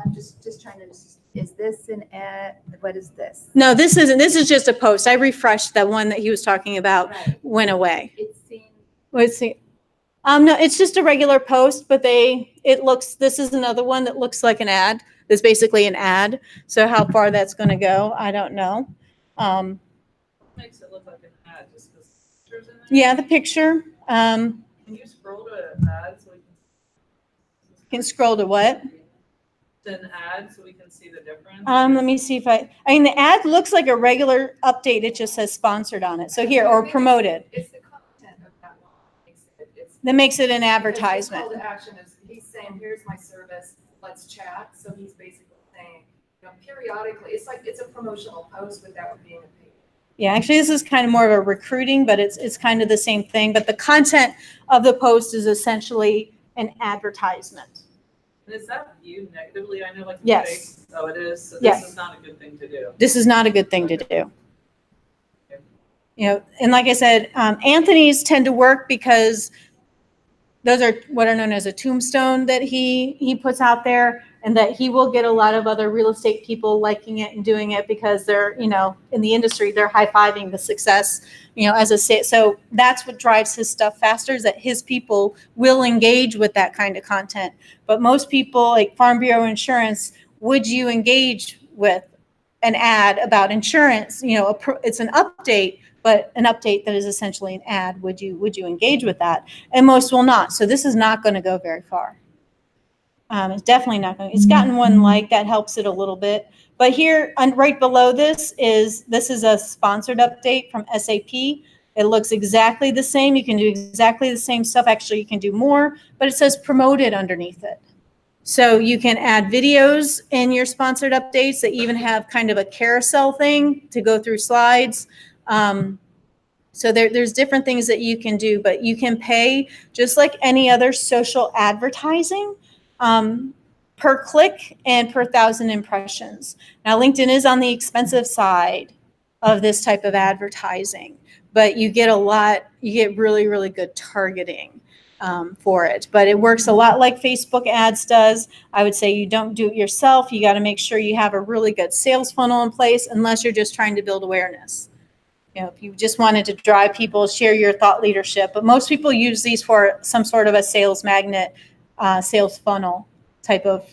K: I'm just trying to, is this an ad? What is this?
H: No, this isn't. This is just a post. I refreshed that one that he was talking about,
K: Right.
H: went away.
K: It seems.
H: Let's see. No, it's just a regular post, but this is another one that looks like an ad. It's basically an ad. So how far that's going to go, I don't know.
E: Makes it look like an ad just because pictures in there.
H: Yeah, the picture.
E: Can you scroll to ad so we
H: Can scroll to what?
E: to an ad so we can see the difference?
H: Let me see if I mean, the ad looks like a regular update. It just says sponsored on it. So here, or promoted.
D: It's the content of that one
H: That makes it an
D: His
H: advertisement.
D: call to action is, he's saying, here's my service, let's chat. So he's basically saying, periodically, it's a promotional post without being a paid.
H: Yeah, actually, this is kind of more of a recruiting, but it's kind of the same thing. But the content of the post is essentially an advertisement.
E: And is that viewed negatively? I know like
H: Yes.
E: Oh, it is. So
H: Yes.
E: This is not a good thing to do.
H: This is not a good thing to do. And like I said, Anthony's tend to work because those are what are known as a tombstone that he puts out there, and that he will get a lot of other real estate people liking it and doing it because they're, in the industry, they're high-fiving the success, so that's what drives his stuff faster, is that his people will engage with that kind of content. But most people, like Farm Bureau Insurance, would you engage with an ad about insurance? It's an update, but an update that is essentially an ad. Would you engage with that? And most will not. So this is not going to go very far. It's definitely not going. It's gotten one like that, helps it a little bit. But here, right below this is a sponsored update from SAP. It looks exactly the same. You can do exactly the same stuff. Actually, you can do more, but it says promoted underneath it. So you can add videos in your sponsored updates that even have kind of a carousel thing to go through slides. So there's different things that you can do, but you can pay just like any other social advertising per click and per 1,000 impressions. Now, LinkedIn is on the expensive side of this type of advertising, but you get really, really good targeting for it. But it works a lot like Facebook ads does. I would say you don't do it yourself. You got to make sure you have a really good sales funnel in place, unless you're just trying to build awareness. If you just wanted to drive people, share your thought leadership. But most people use these for some sort of a sales magnet, sales funnel type of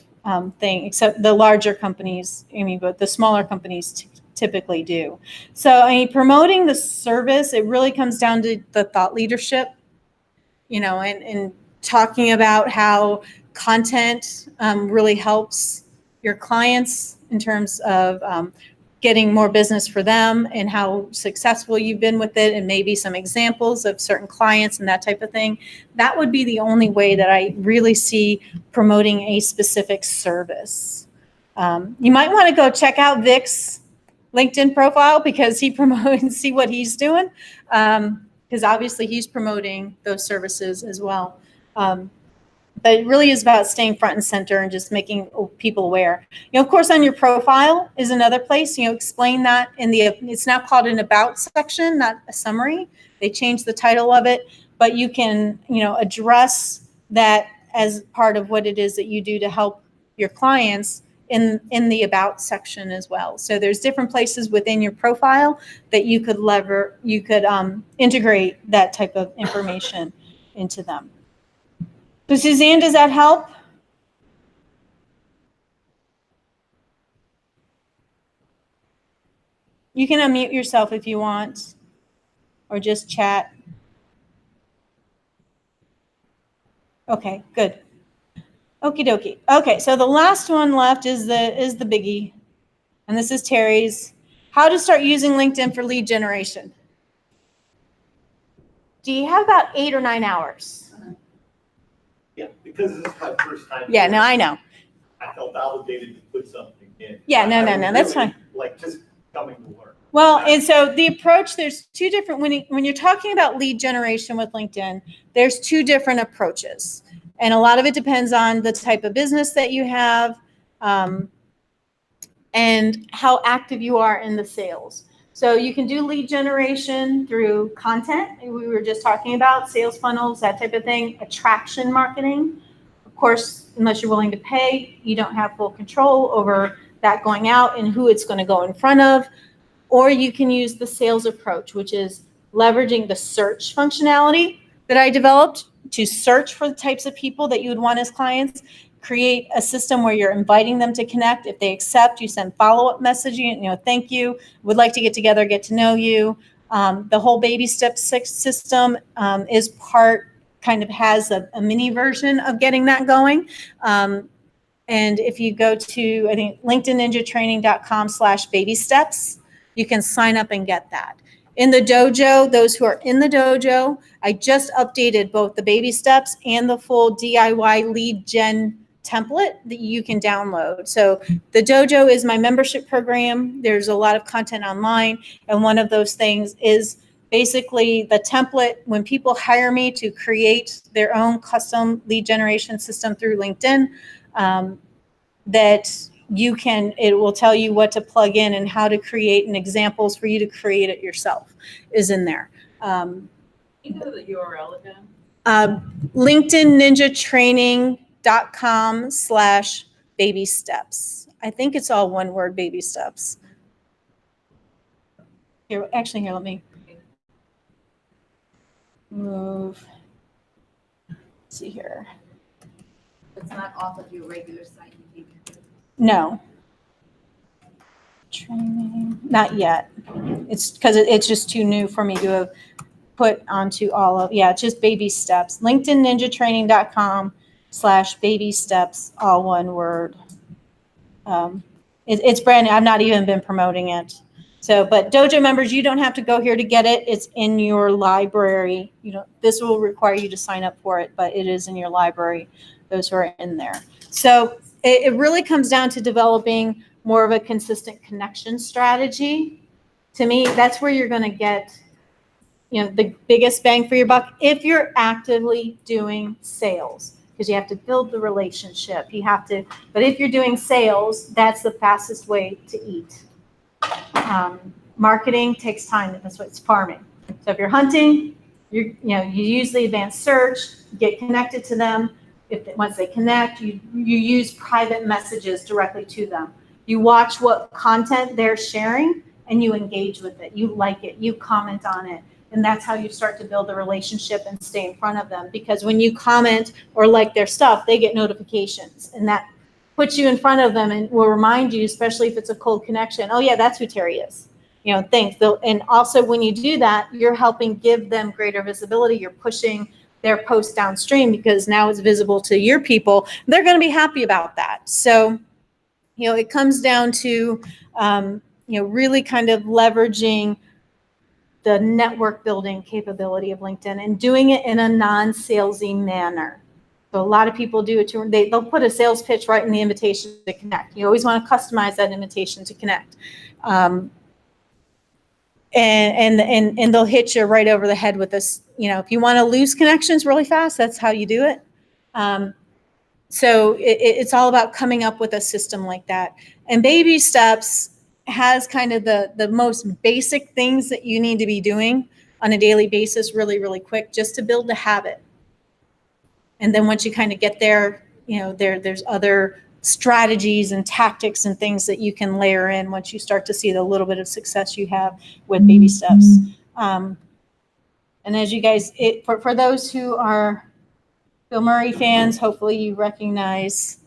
H: thing, except the larger companies, but the smaller companies typically do. So, promoting the service, it really comes down to the thought leadership, and talking about how content really helps your clients in terms of getting more business for them and how successful you've been with it, and maybe some examples of certain clients and that type of thing. That would be the only way that I really see promoting a specific service. You might want to go check out Vic's LinkedIn profile, because he promotes and see what he's doing, because obviously he's promoting those services as well. But but it really is about staying front and center and just making people aware. Of course, on your profile is another place, explain that it's now called an about section, not a summary. They changed the title of it, but you can, address that as part of what it is that you do to help your clients in the about section as well. So there's different places within your profile that you could integrate that type of information into them. So Suzanne, does that help? You can unmute yourself if you want, or just chat. Okay, good. Okie dokie. Okay, so the last one left is the biggie, and this is Terry's. How to start using LinkedIn for lead generation. Do you have about 8 or 9 hours?
A: Yeah, because this is my first time.
H: Yeah,
A: here,
H: no, I know.
A: I felt obligated to put something in.
H: Yeah, no,
A: I
H: that's
A: really,
H: fine.
A: Like just coming to work.
H: Well, and so the approach, there's two different, when you're talking about lead generation with LinkedIn, there's two different approaches. And a lot of it depends on the type of business that you have and how active you are in the sales. So you can do lead generation through content. We were just talking about sales funnels, that type of thing, attraction marketing. Of course, unless you're willing to pay, you don't have full control over that going out and who it's going to go in front of. Or you can use the sales approach, which is leveraging the search functionality that I developed to search for the types of people that you would want as clients, create a system where you're inviting them to connect. If they accept, you send follow-up messaging, thank you, would like to get together, get to know you. The whole baby step system is has a mini version of getting that going. And if you go to, I think, linkedinninjatraining.com/baby steps, you can sign up and get that. In the dojo, those who are in the dojo, I just updated both the baby steps and the full DIY lead gen template that you can download. So the dojo is my membership program. There's a lot of content online. And one of those things is basically the template when people hire me to create their own custom lead generation system through LinkedIn, that it will tell you what to plug in and how to create and examples for you to create it yourself is in there.
E: Can you go to the URL again?
H: LinkedInninjatraining.com/baby steps. I think it's all one word, baby steps. Here, let me move. Let's see here.
K: It's not off of your regular site.
H: No. Training, not yet. It's because it's just too new for me to have put onto all of, it's just baby steps. LinkedInninjatraining.com/baby steps, all one word. It's brand new. I've not even been promoting it. So, but Dojo members, you don't have to go here to get it. It's in your library. This will require you to sign up for it, but it is in your library, those who are in there. So it really comes down to developing more of a consistent connection strategy. To me, that's where you're going to get, the biggest bang for your buck if you're actively doing sales, because you have to build the relationship. But if you're doing sales, that's the fastest way to eat. Marketing takes time. That's what it's farming. So if you're hunting, you use the advanced search, get connected to them. Once they connect, you use private messages directly to them. You watch what content they're sharing and you engage with it. You like it, you comment on it. And that's how you start to build a relationship and stay in front of them. Because when you comment or like their stuff, they get notifications. And that puts you in front of them and will remind you, especially if it's a cold connection, oh yeah, that's who Terry is. Thanks. And also when you do that, you're helping give them greater visibility. You're pushing their post downstream because now it's visible to your people. They're going to be happy about that. So, it comes down to, really kind of leveraging the network building capability of LinkedIn and doing it in a non-salesy manner. So a lot of people do it they'll put a sales pitch right in the invitation to connect. You always want to customize that invitation to connect. And they'll hit you right over the head with this. If you want to lose connections really fast, that's how you do it. So it's all about coming up with a system like that. And baby steps has kind of the most basic things that you need to be doing on a daily basis really, really quick just to build a habit. And then once you kind of get there, you know, there's other strategies and tactics and things that you can layer in once you start to see the little bit of success you have with baby steps. And as you guys, for those who are Bill Murray fans, hopefully you recognize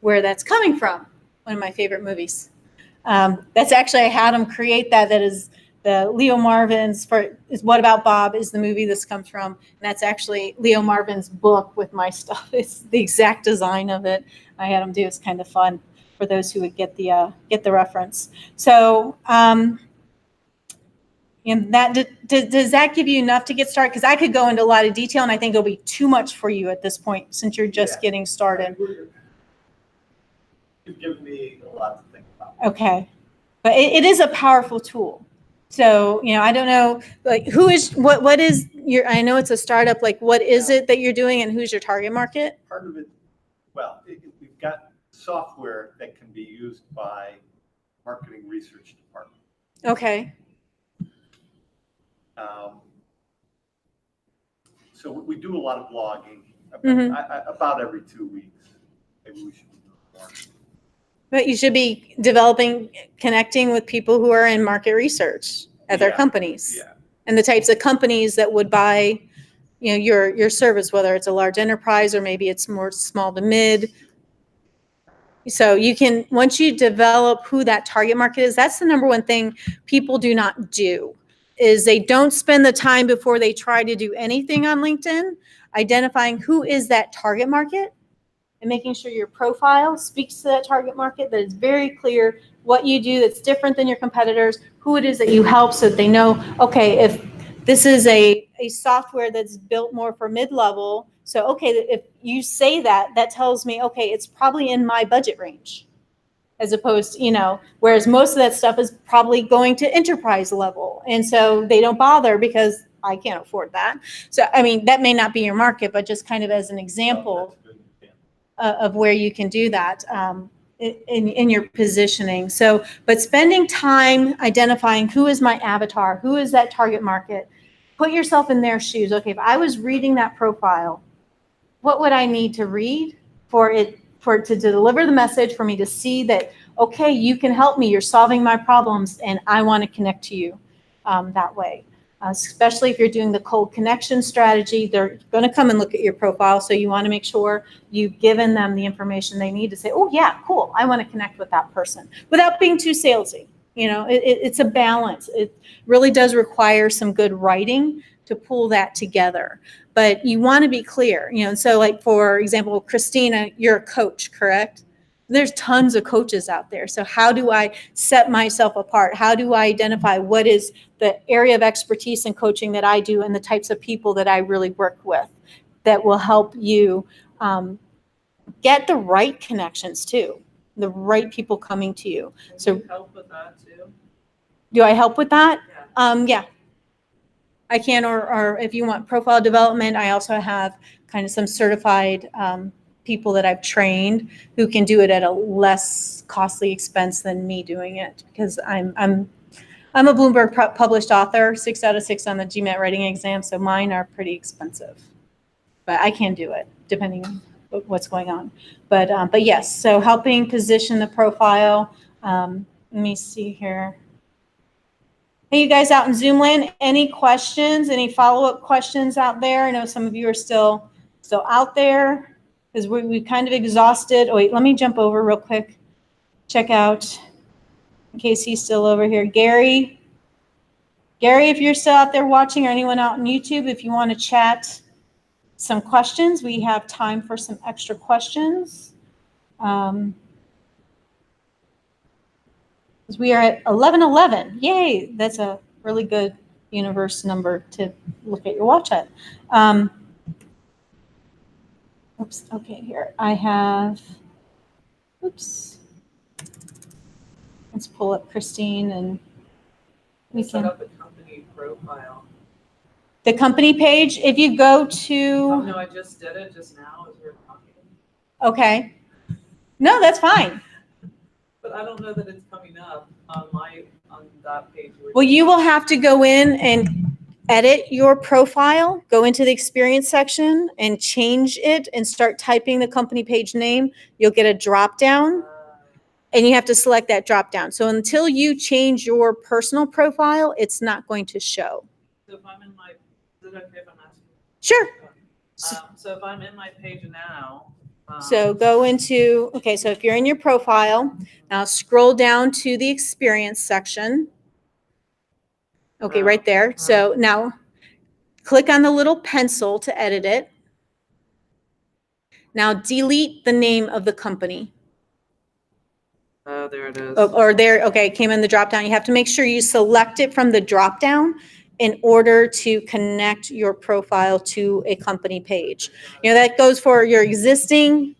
H: where that's coming from. One of my favorite movies. That's actually, I had him create that. That is the Leo Marvin's is What About Bob is the movie this comes from. And that's actually Leo Marvin's book with my stuff. It's the exact design of it. I had him do. It's kind of fun for those who would get the reference. So, and that does that give you enough to get started? Because I could go into a lot of detail, and I think it'll be too much for you at this point since you're just getting started.
J: You've given me a lot to think about.
H: Okay, but it is a powerful tool. So, you know, I don't know, like, what is your? I know it's a startup. Like, what is it that you're doing, and who's your target market?
J: Part of it, well, we've got software that can be used by marketing research department.
H: Okay.
J: So we do a lot of blogging
H: Mhm.
J: about every 2 weeks. Maybe we should do more.
H: But you should be connecting with people who are in market research at their companies.
J: Yeah.
H: And the types of companies that would buy, you know, your service, whether it's a large enterprise or maybe it's more small to mid. So you can, once you develop who that target market is, that's the number one thing people do not do, is they don't spend the time before they try to do anything on LinkedIn, identifying who is that target market and making sure your profile speaks to that target market, that it's very clear what you do that's different than your competitors, who it is that you help so that they know, okay, if this is a software that's built more for mid-level, so okay, if you say that, that tells me, okay, it's probably in my budget range, as opposed to, you know, whereas most of that stuff is probably going to enterprise level. And so they don't bother because I can't afford that. So, I mean, that may not be your market, but just kind of as an example of where you can do that in your positioning. So, but spending time identifying who is my avatar, who is that target market, put yourself in their shoes. Okay, if I was reading that profile, what would I need to read for it to deliver the message, for me to see that, okay, you can help me, you're solving my problems, and I want to connect to you that way. Especially if you're doing the cold connection strategy, they're going to come and look at your profile. So you want to make sure you've given them the information they need to say, oh yeah, cool, I want to connect with that person, without being too salesy. You know, it's a balance. It really does require some good writing to pull that together. But you want to be clear, you know, so like, for example, Christina, you're a coach, correct? There's tons of coaches out there. So how do I set myself apart? How do I identify what is the area of expertise in coaching that I do and the types of people that I really work with that will help you get the right connections too, the right people coming to you.
E: So you help with that too?
H: Do I help with that?
E: Yeah.
H: Yeah. I can, or if you want profile development, I also have kind of some certified people that I've trained who can do it at a less costly expense than me doing it, because I'm a Bloomberg published author, 6 out of 6 on the GMAT writing exam, so mine are pretty expensive, but I can do it depending on what's going on. But yes, so helping position the profile. Let me see here. Hey, you guys out in Zoom land, any questions, any follow-up questions out there? I know some of you are still out there because we kind of exhausted. Oh, wait, let me jump over real quick. Check out, in case he's still over here. Gary, if you're still out there watching, or anyone out on YouTube, if you want to chat some questions, we have time for some extra questions. We are at 11:11. Yay, that's a really good universe number to look at your watch at. Oops, okay, here I have, oops. Let's pull up Christine and we
E: Set
H: can.
E: up a company profile.
H: The company page, if you go to.
E: Oh, no, I just did it just now as we were talking.
H: Okay. No, that's fine.
E: But I don't know that it's coming up on that page.
H: Well, you will have to go in and edit your profile, go into the experience section and change it and start typing the company page name. You'll get a drop down and you have to select that drop down. So until you change your personal profile, it's not going to show.
E: So if I'm in my, is it okay if I'm asking?
H: Sure.
E: So if I'm in my page now.
H: So go into, okay, so if you're in your profile, now scroll down to the experience section. Okay, right there. So now click on the little pencil to edit it. Now delete the name of the company.
E: Oh, there it is.
H: Or there, okay, it came in the drop down. You have to make sure you select it from the drop down in order to connect your profile to a company page. You know, that goes for your existing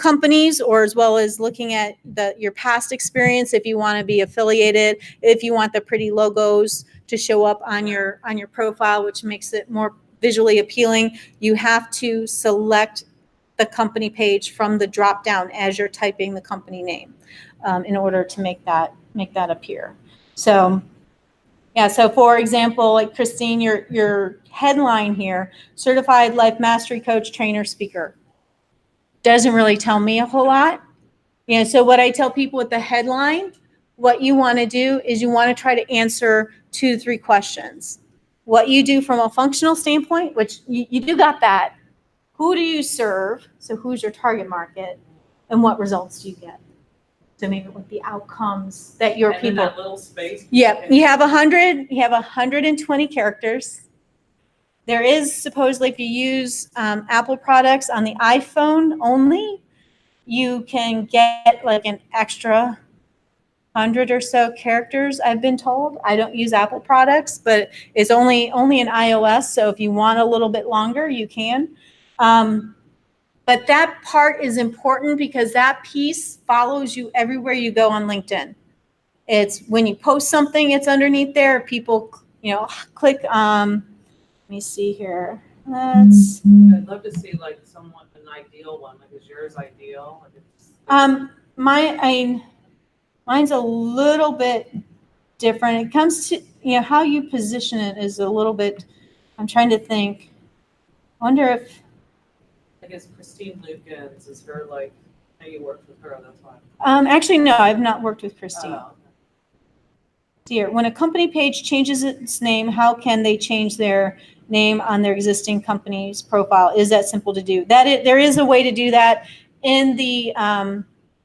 H: companies, or as well as looking at your past experience if you want to be affiliated, if you want the pretty logos to show up on your profile, which makes it more visually appealing. You have to select the company page from the drop down as you're typing the company name in order to make that appear. So yeah, so for example, like Christine, your headline here, certified life mastery coach, trainer, speaker, doesn't really tell me a whole lot. You know, so what I tell people with the headline, what you want to do is you want to try to answer 2 to 3 questions. What you do from a functional standpoint, which you do got that. Who do you serve? So who's your target market? And what results do you get? So maybe what the outcomes that your
E: and
H: people.
E: In that little space.
H: Yep, you have 120 characters. There is supposedly, if you use Apple products on the iPhone only, you can get like an extra 100 or so characters, I've been told. I don't use Apple products, but it's only in iOS. So if you want a little bit longer, you can. But that part is important because that piece follows you everywhere you go on LinkedIn. It's when you post something, it's underneath there. People, you know, click. Let me see here.
E: I'd love to see like somewhat an ideal one. Like, is yours ideal? Like
H: Mine's a little bit different. It comes to, you know, how you position it is a little bit. I'm trying to think. I wonder if.
E: I guess Christine Lukens is her, like, how you worked with her, that's why.
H: Actually, no, I've not worked with Christine.
E: Oh, okay.
H: Dear, when a company page changes its name, how can they change their name on their existing company's profile? Is that simple to do? There is a way to do that in the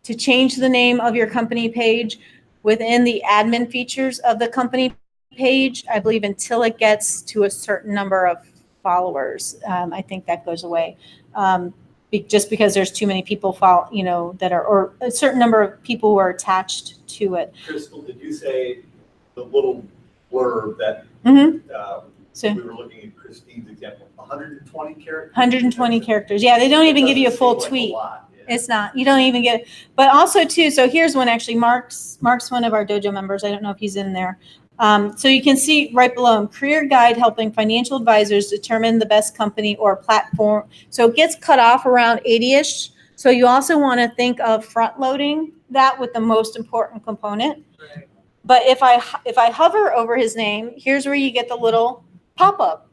H: to change the name of your company page within the admin features of the company page. I believe until it gets to a certain number of followers, I think that goes away. Just because there's too many people that are, or a certain number of people who are attached to it.
J: Crystal, did you say the little blurb that
H: So
J: we were looking at Christine's example, 120 characters?
H: 120 characters. Yeah, they don't even give you a full tweet. It's not. You don't even get it. But also too, so here's one actually. Mark's one of our dojo members. I don't know if he's in there. So you can see right below him, career guide helping financial advisors determine the best company or platform. So it gets cut off around 80-ish. So you also want to think of front loading that with the most important component.
E: Right.
H: But if I hover over his name, here's where you get the little pop-up.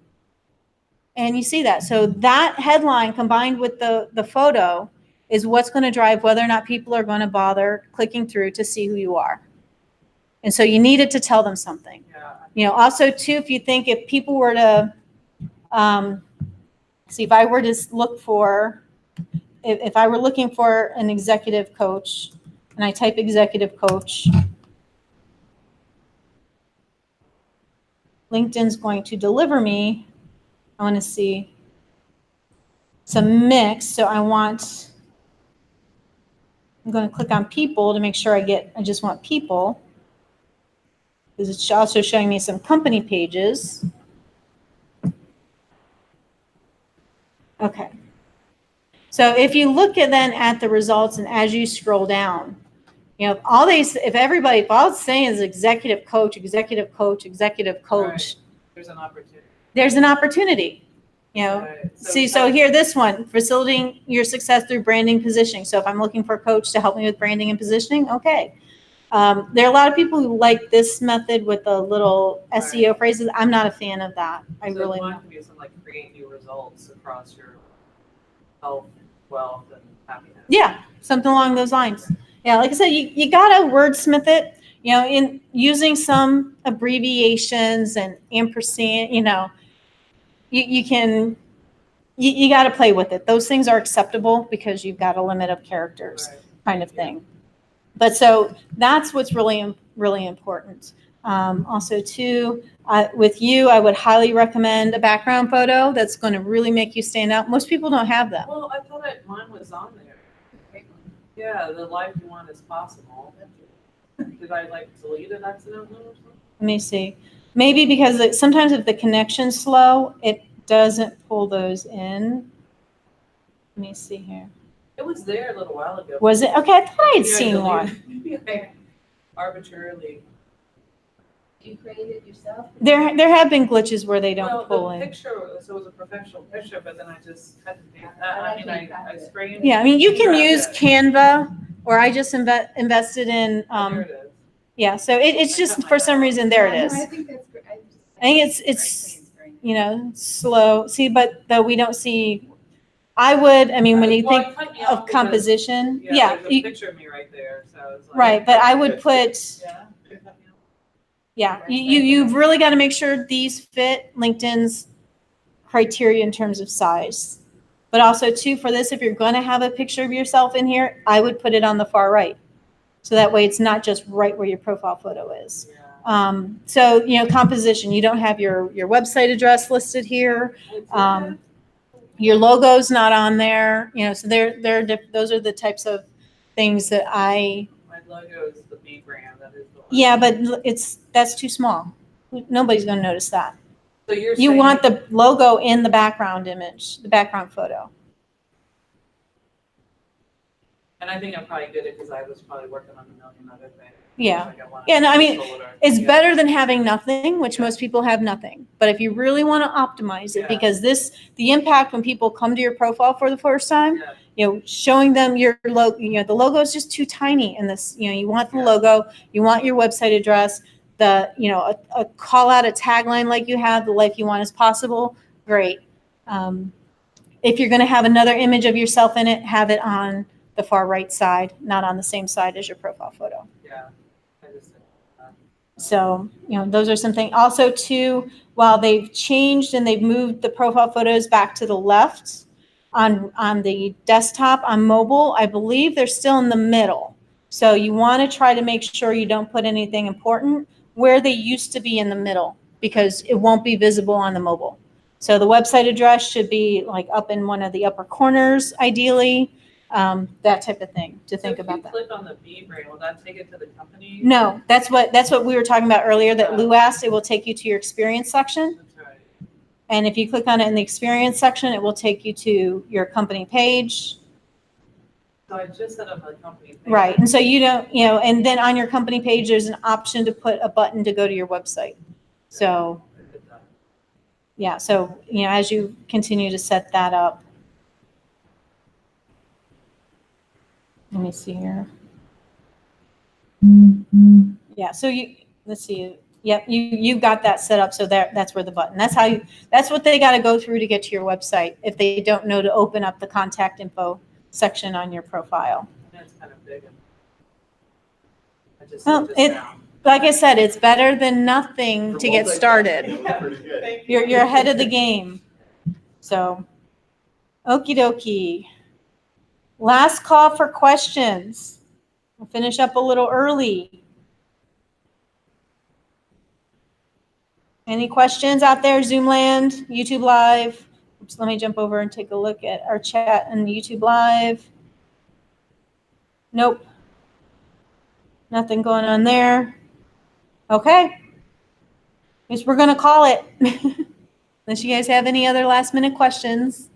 H: And you see that. So that headline combined with the photo is what's going to drive whether or not people are going to bother clicking through to see who you are. And so you needed to tell them something.
E: Yeah.
H: You know, also too, if you think if people were to, see, if I were to look for, if I were looking for an executive coach and I type executive coach, LinkedIn's going to deliver me, I want to see, it's a mix. So I'm going to click on people to make sure I just want people. Because it's also showing me some company pages. Okay. So if you look at the results and as you scroll down, you know, if all it's saying is executive coach,
E: Right. There's an opportunity.
H: there's an opportunity. You know,
E: Right.
H: see, so here, this one, facilitating your success through branding positioning. So if I'm looking for a coach to help me with branding and positioning, okay. There are a lot of people who like this method with the little SEO phrases. I'm not a fan of that. I
E: So
H: really
E: mine
H: not.
E: could be something like create new results across your health, wealth, and happiness.
H: Yeah, something along those lines. Yeah, like I said, you gotta wordsmith it, you know, in using some abbreviations and ampersand, you know, you can, you gotta play with it. Those things are acceptable because you've got a limit of characters
E: Right.
H: kind of thing. But so that's what's really, really important. Also too, with you, I would highly recommend a background photo that's going to really make you stand out. Most people don't have that.
E: Well, I thought mine was on there. Yeah, the life you want is possible. Did I like delete it accidentally or something?
H: Let me see. Maybe because sometimes if the connection's slow, it doesn't pull those in. Let me see here.
E: It was there a little while ago.
H: Was it? Okay, I thought I had
E: Maybe
H: seen one.
E: Maybe I arbitrarily.
K: You created it yourself?
H: There have been glitches where they don't
E: Well,
H: pull
E: the
H: in.
E: picture, so it was a professional picture, but then I just cut the paint.
K: I
E: I mean, I sprayed.
H: Yeah, I mean, you can
E: grabbed
H: use
E: it.
H: Canva, or I just invested in,
E: Oh, there it is.
H: yeah, so it's
E: I
H: just,
E: cut my
H: for some
E: nails.
H: reason, there it
K: No,
H: is.
K: I think that's great.
H: I think it's, you know, slow. See, but though we don't see, I would, I mean, when you
E: Well,
H: think
E: it cut me off
H: of
E: because-
H: composition,
E: Yeah,
H: yeah,
E: there's a
H: you-
E: picture of me right there, so it's like.
H: right, but I would put,
E: Yeah. it cut me off.
H: yeah, you've really got to make sure these fit LinkedIn's criteria in terms of size. But also too, for this, if you're going to have a picture of yourself in here, I would put it on the far right. So that way it's not just right where your profile photo is.
E: Yeah.
H: So, you know, composition, you don't have your website address listed here. Your logo's not on there, you know, so those are the types of things that
E: My logo is the B brand. That is the one.
H: yeah, but that's too small. Nobody's going to notice that.
E: So you're
H: You
E: saying
H: want the logo in the background image, the background photo.
E: And I think I'm probably good at because I was probably working on a million other things.
H: Yeah.
E: Like I wanted
H: Yeah, no, I
E: to
H: mean,
E: solar,
H: it's
E: yeah.
H: better than having nothing, which
E: Yeah.
H: most people have nothing. But if you really want to optimize it,
E: Yeah.
H: because the impact when people come to your profile for the first time,
E: Yeah.
H: you know, showing them your logo, you know, the logo is just too tiny in this, you know, you want the
E: Yeah.
H: logo, you want your website address, you know, a call out, a tagline like you have, the life you want is possible, great. If you're going to have another image of yourself in it, have it on the far right side, not on the same side as your profile photo.
E: Yeah. I just did that.
H: So, you know, those are some things. Also, too, while they've changed and they've moved the profile photos back to the left on the desktop, on mobile, I believe they're still in the middle. So you want to try to make sure you don't put anything important where they used to be in the middle, because it won't be visible on the mobile. So the website address should be like up in one of the upper corners, ideally, that type of thing, to think about that.
E: So if you click on the B brand, will that take it to the company?
H: No, that's what we were talking about earlier, that Lou asked. It will take you to your experience section.
E: That's right.
H: And if you click on it in the experience section, it will take you to your company page.
E: So I just set up a company page.
H: Right. And so you don't, you know, and then on your company page, there's an option to put a button to go to your website. So,
E: I did that.
H: yeah. So, you know, as you continue to set that up. Let me see here. Yeah. So let's see. Yep. You've got that set up. So that's where the button, that's what they got to go through to get to your website, if they don't know to open up the contact info section on your profile.
E: That's kind of big. I just
H: Well,
E: did this now.
H: Like I said, it's better than nothing to get started.
A: It was pretty good.
E: Thank you.
H: You're ahead of the game. So, okie dokie. Last call for questions. We'll finish up a little early. Any questions out there, Zoom land, YouTube Live? Oops, let me jump over and take a look at our chat and YouTube Live. Nope. Nothing going on there. Okay. Guess we're going to call it. Unless you guys have any other last minute questions.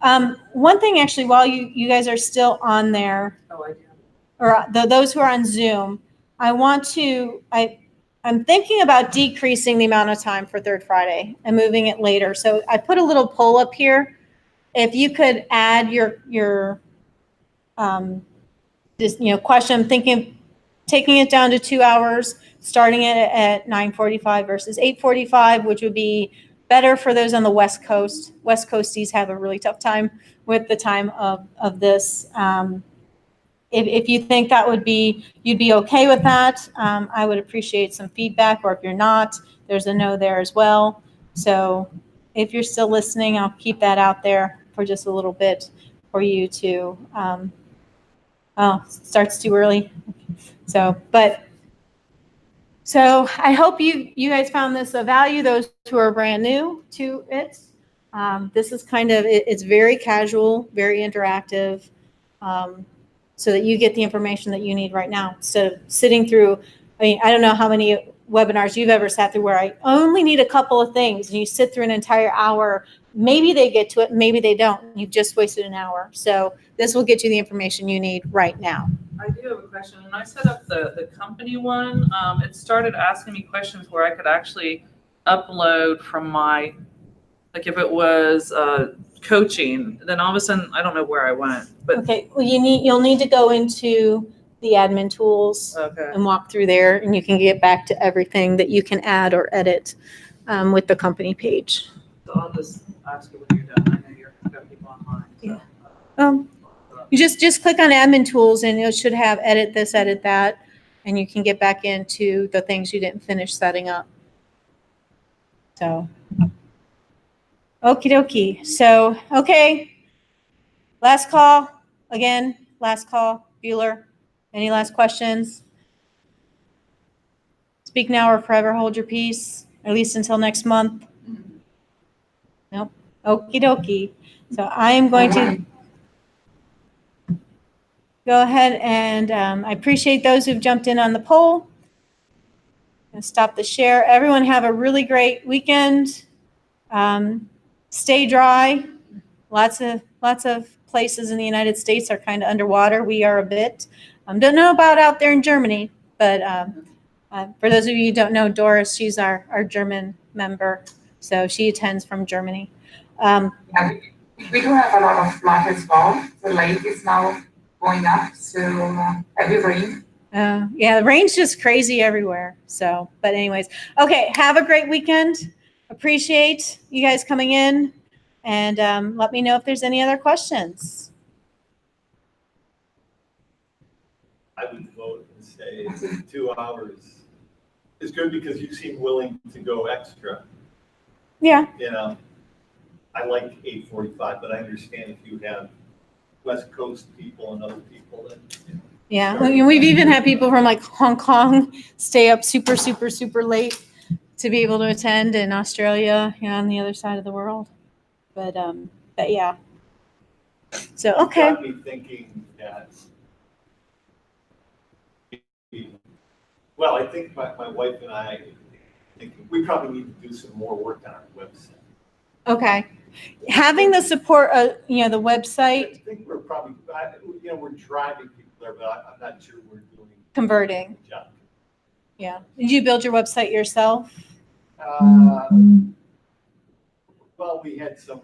H: One thing actually, while you guys are still on there,
E: Oh, I do.
H: or those who are on Zoom, I want to, I'm thinking about decreasing the amount of time for Third Friday and moving it later. So I put a little poll up here. If you could add your question, I'm thinking taking it down to 2 hours, starting it at 9:45 versus 8:45, which would be better for those on the West Coast. West Coasties have a really tough time with the time of this. If you think that you'd be okay with that, I would appreciate some feedback, or if you're not, there's a no there as well. So if you're still listening, I'll keep that out there for just a little bit for you to, oh, it starts too early. So I hope you guys found this of value, those who are brand new to it. This is it's very casual, very interactive. So that you get the information that you need right now. So sitting through, I don't know how many webinars you've ever sat through where I only need a couple of things and you sit through an entire hour. Maybe they get to it, maybe they don't. You've just wasted an hour. So this will get you the information you need right now.
E: I do have a question. When I set up the company one, it started asking me questions where I could actually upload from my, like if it was coaching, then all of a sudden, I don't know where I went. But
H: okay, well you'll need to go into the admin tools and walk through there, and you can get back to everything that you can add or edit with the company page.
E: So I'll just ask you when you're done. I know you've got people online. So.
H: Yeah. You just click on admin tools and it should have edit this, edit that, and you can get back into the things you didn't finish setting up. So, okie dokie. So, okay. Last call. Again, last call. Bueller, any last questions? Speak now or forever hold your peace, at least until next month. Nope. Okie dokie. So I am going to go ahead and I appreciate those who've jumped in on the poll. And stop the share. Everyone have a really great weekend. Stay dry. Lots of places in the United States are kind of underwater. We are a bit. Don't know about out there in Germany, but for those of you who don't know, Doris, she's our German member, so she attends from Germany.
I: Yeah, we do have a lot of flood as well. The lake is now going up, so heavy rain.
H: Yeah, the rain's just crazy everywhere. So, but anyways, okay, have a great weekend. Appreciate you guys coming in, and let me know if there's any other questions.
J: I would vote and say 2 hours is good because you seem willing to go extra.
H: Yeah.
J: You know, I like 8:45, but I understand if you have West Coast people and other people that. You know,
H: yeah, I mean, we've even had people from like Hong Kong stay up super late to be able to attend, in Australia, on the other side of the world. But yeah. So okay.
J: It got me thinking that. Well, I think my wife and I think we probably need to do some more work on our website.
H: Okay. Having the support, the website.
J: I think we're probably, we're driving people there, but I'm not sure we're doing.
H: Converting.
J: A job.
H: Yeah. Did you build your website yourself?
J: Well, we had some